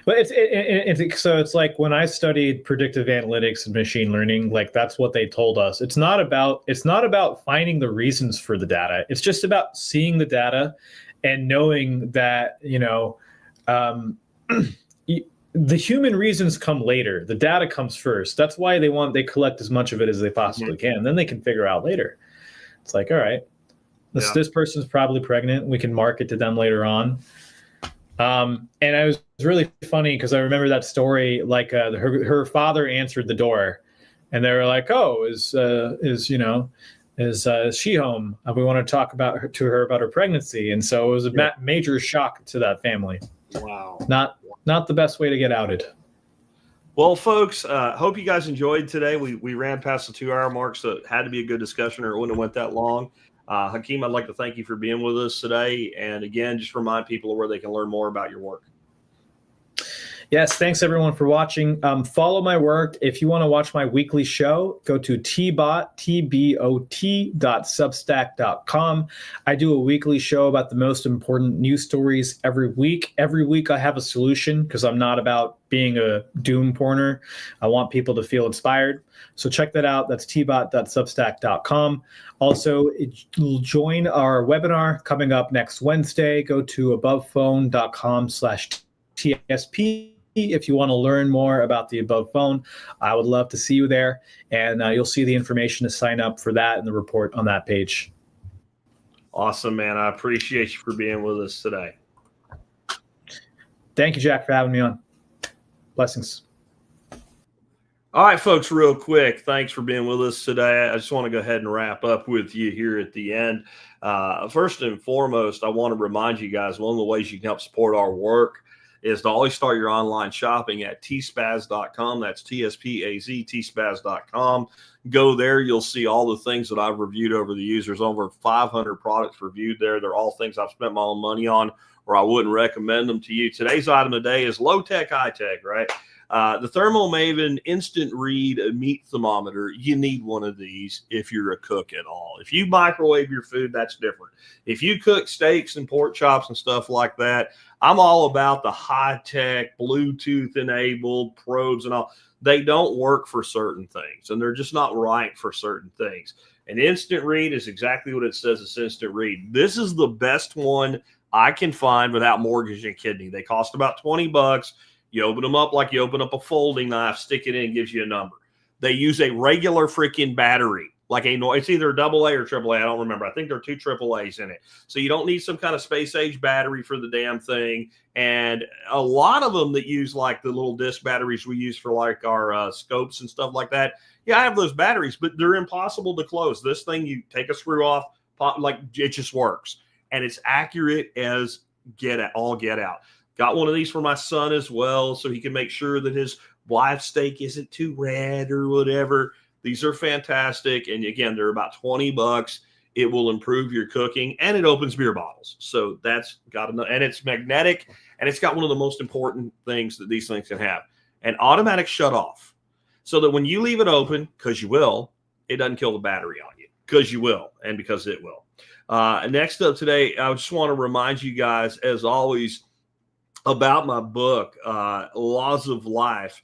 Speaker 2: But it's like when I studied predictive analytics and machine learning, like that's what they told us. It's not about finding the reasons for the data. It's just about seeing the data and knowing that, the human reasons come later. The data comes first. That's why they collect as much of it as they possibly can. Then they can figure out later. It's like, all right, this person's probably pregnant. We can market to them later on. And it was really funny because I remember that story. Like her father answered the door, and they were like, "Oh, is she home? We want to talk to her about her pregnancy." And so it was a major shock to that family.
Speaker 1: Wow,
Speaker 2: not the best way to get outed.
Speaker 1: Well, folks, hope you guys enjoyed today. We ran past the 2-hour mark, so it had to be a good discussion, or it wouldn't have went that long. Hakeem, I'd like to thank you for being with us today. And again, just remind people of where they can learn more about your work.
Speaker 2: Yes, thanks everyone for watching. Follow my work. If you want to watch my weekly show, go to tbot.substack.com. I do a weekly show about the most important news stories every week. Every week I have a solution because I'm not about being a doom porner. I want people to feel inspired. So check that out. That's tbot.substack.com. Also, join our webinar coming up next Wednesday. Go to abovephone.com/TSP. If you want to learn more about the Above Phone, I would love to see you there. And you'll see the information to sign up for that and the report on that page.
Speaker 1: Awesome, man. I appreciate you for being with us today.
Speaker 2: Thank you, Jack, for having me on. Blessings.
Speaker 1: All right, folks, real quick, thanks for being with us today. I just want to go ahead and wrap up with you here at the end. First and foremost, I want to remind you guys, one of the ways you can help support our work is to always start your online shopping at tspaz.com. That's TSPAZ, tspaz.com. Go there. You'll see all the things that I've reviewed over the years. There's over 500 products reviewed there. They're all things I've spent my own money on, or I wouldn't recommend them to you. Today's item of the day is low tech, high tech, right? The Thermo Maven Instant Read Meat Thermometer. You need one of these if you're a cook at all. If you microwave your food, that's different. If you cook steaks and pork chops and stuff like that, I'm all about the high-tech, Bluetooth-enabled probes and all. They don't work for certain things, and they're just not right for certain things. An instant read is exactly what it says. It's instant read. This is the best one I can find without mortgage and kidney. They cost about $20. You open them up like you open up a folding knife, stick it in, gives you a number. They use a regular freaking battery. Like it's either a AA or AAA. I don't remember. I think there are 2 AAAs in it. So you don't need some kind of space age battery for the damn thing. And a lot of them that use like the little disc batteries we use for like our scopes and stuff like that. Yeah, I have those batteries, but they're impossible to close. This thing, you take a screw off, pop, like it just works. And it's accurate as get out. Got one of these for my son as well, so he can make sure that his wife's steak isn't too red or whatever. These are fantastic. And again, they're about $20. It will improve your cooking, and it opens beer bottles. So that's got enough. And it's magnetic, and it's got one of the most important things that these things can have, an automatic shut off. So that when you leave it open, because you will, it doesn't kill the battery on you, because you will, and because it will. Next up today, I just want to remind you guys, as always, about my book, Laws of Life.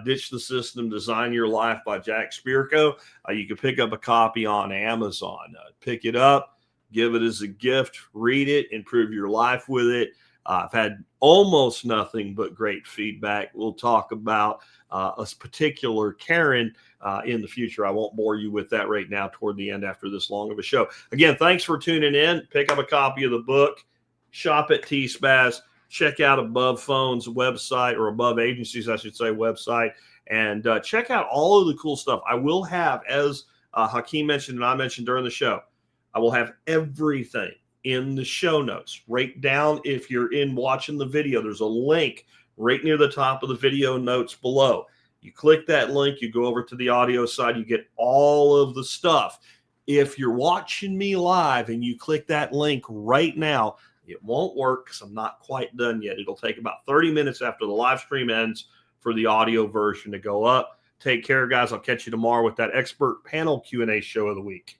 Speaker 1: Ditch the System, Design Your Life by Jack Spirko. You can pick up a copy on Amazon. Pick it up, give it as a gift, read it, improve your life with it. I've had almost nothing but great feedback. We'll talk about a particular Karen in the future. I won't bore you with that right now toward the end after this long of a show. Again, thanks for tuning in. Pick up a copy of the book. Shop at T-Spaz. Check out Above Phone's website, or Above Agencies, I should say, website, and check out all of the cool stuff. I will have, as Hakeem mentioned and I mentioned during the show, I will have everything in the show notes. Right down, if you're in watching the video, there's a link right near the top of the video notes below. You click that link, you go over to the audio side, you get all of the stuff. If you're watching me live and you click that link right now, it won't work because I'm not quite done yet. It'll take about 30 minutes after the live stream ends for the audio version to go up. Take care, guys. I'll catch you tomorrow with that expert panel Q&A show of the week.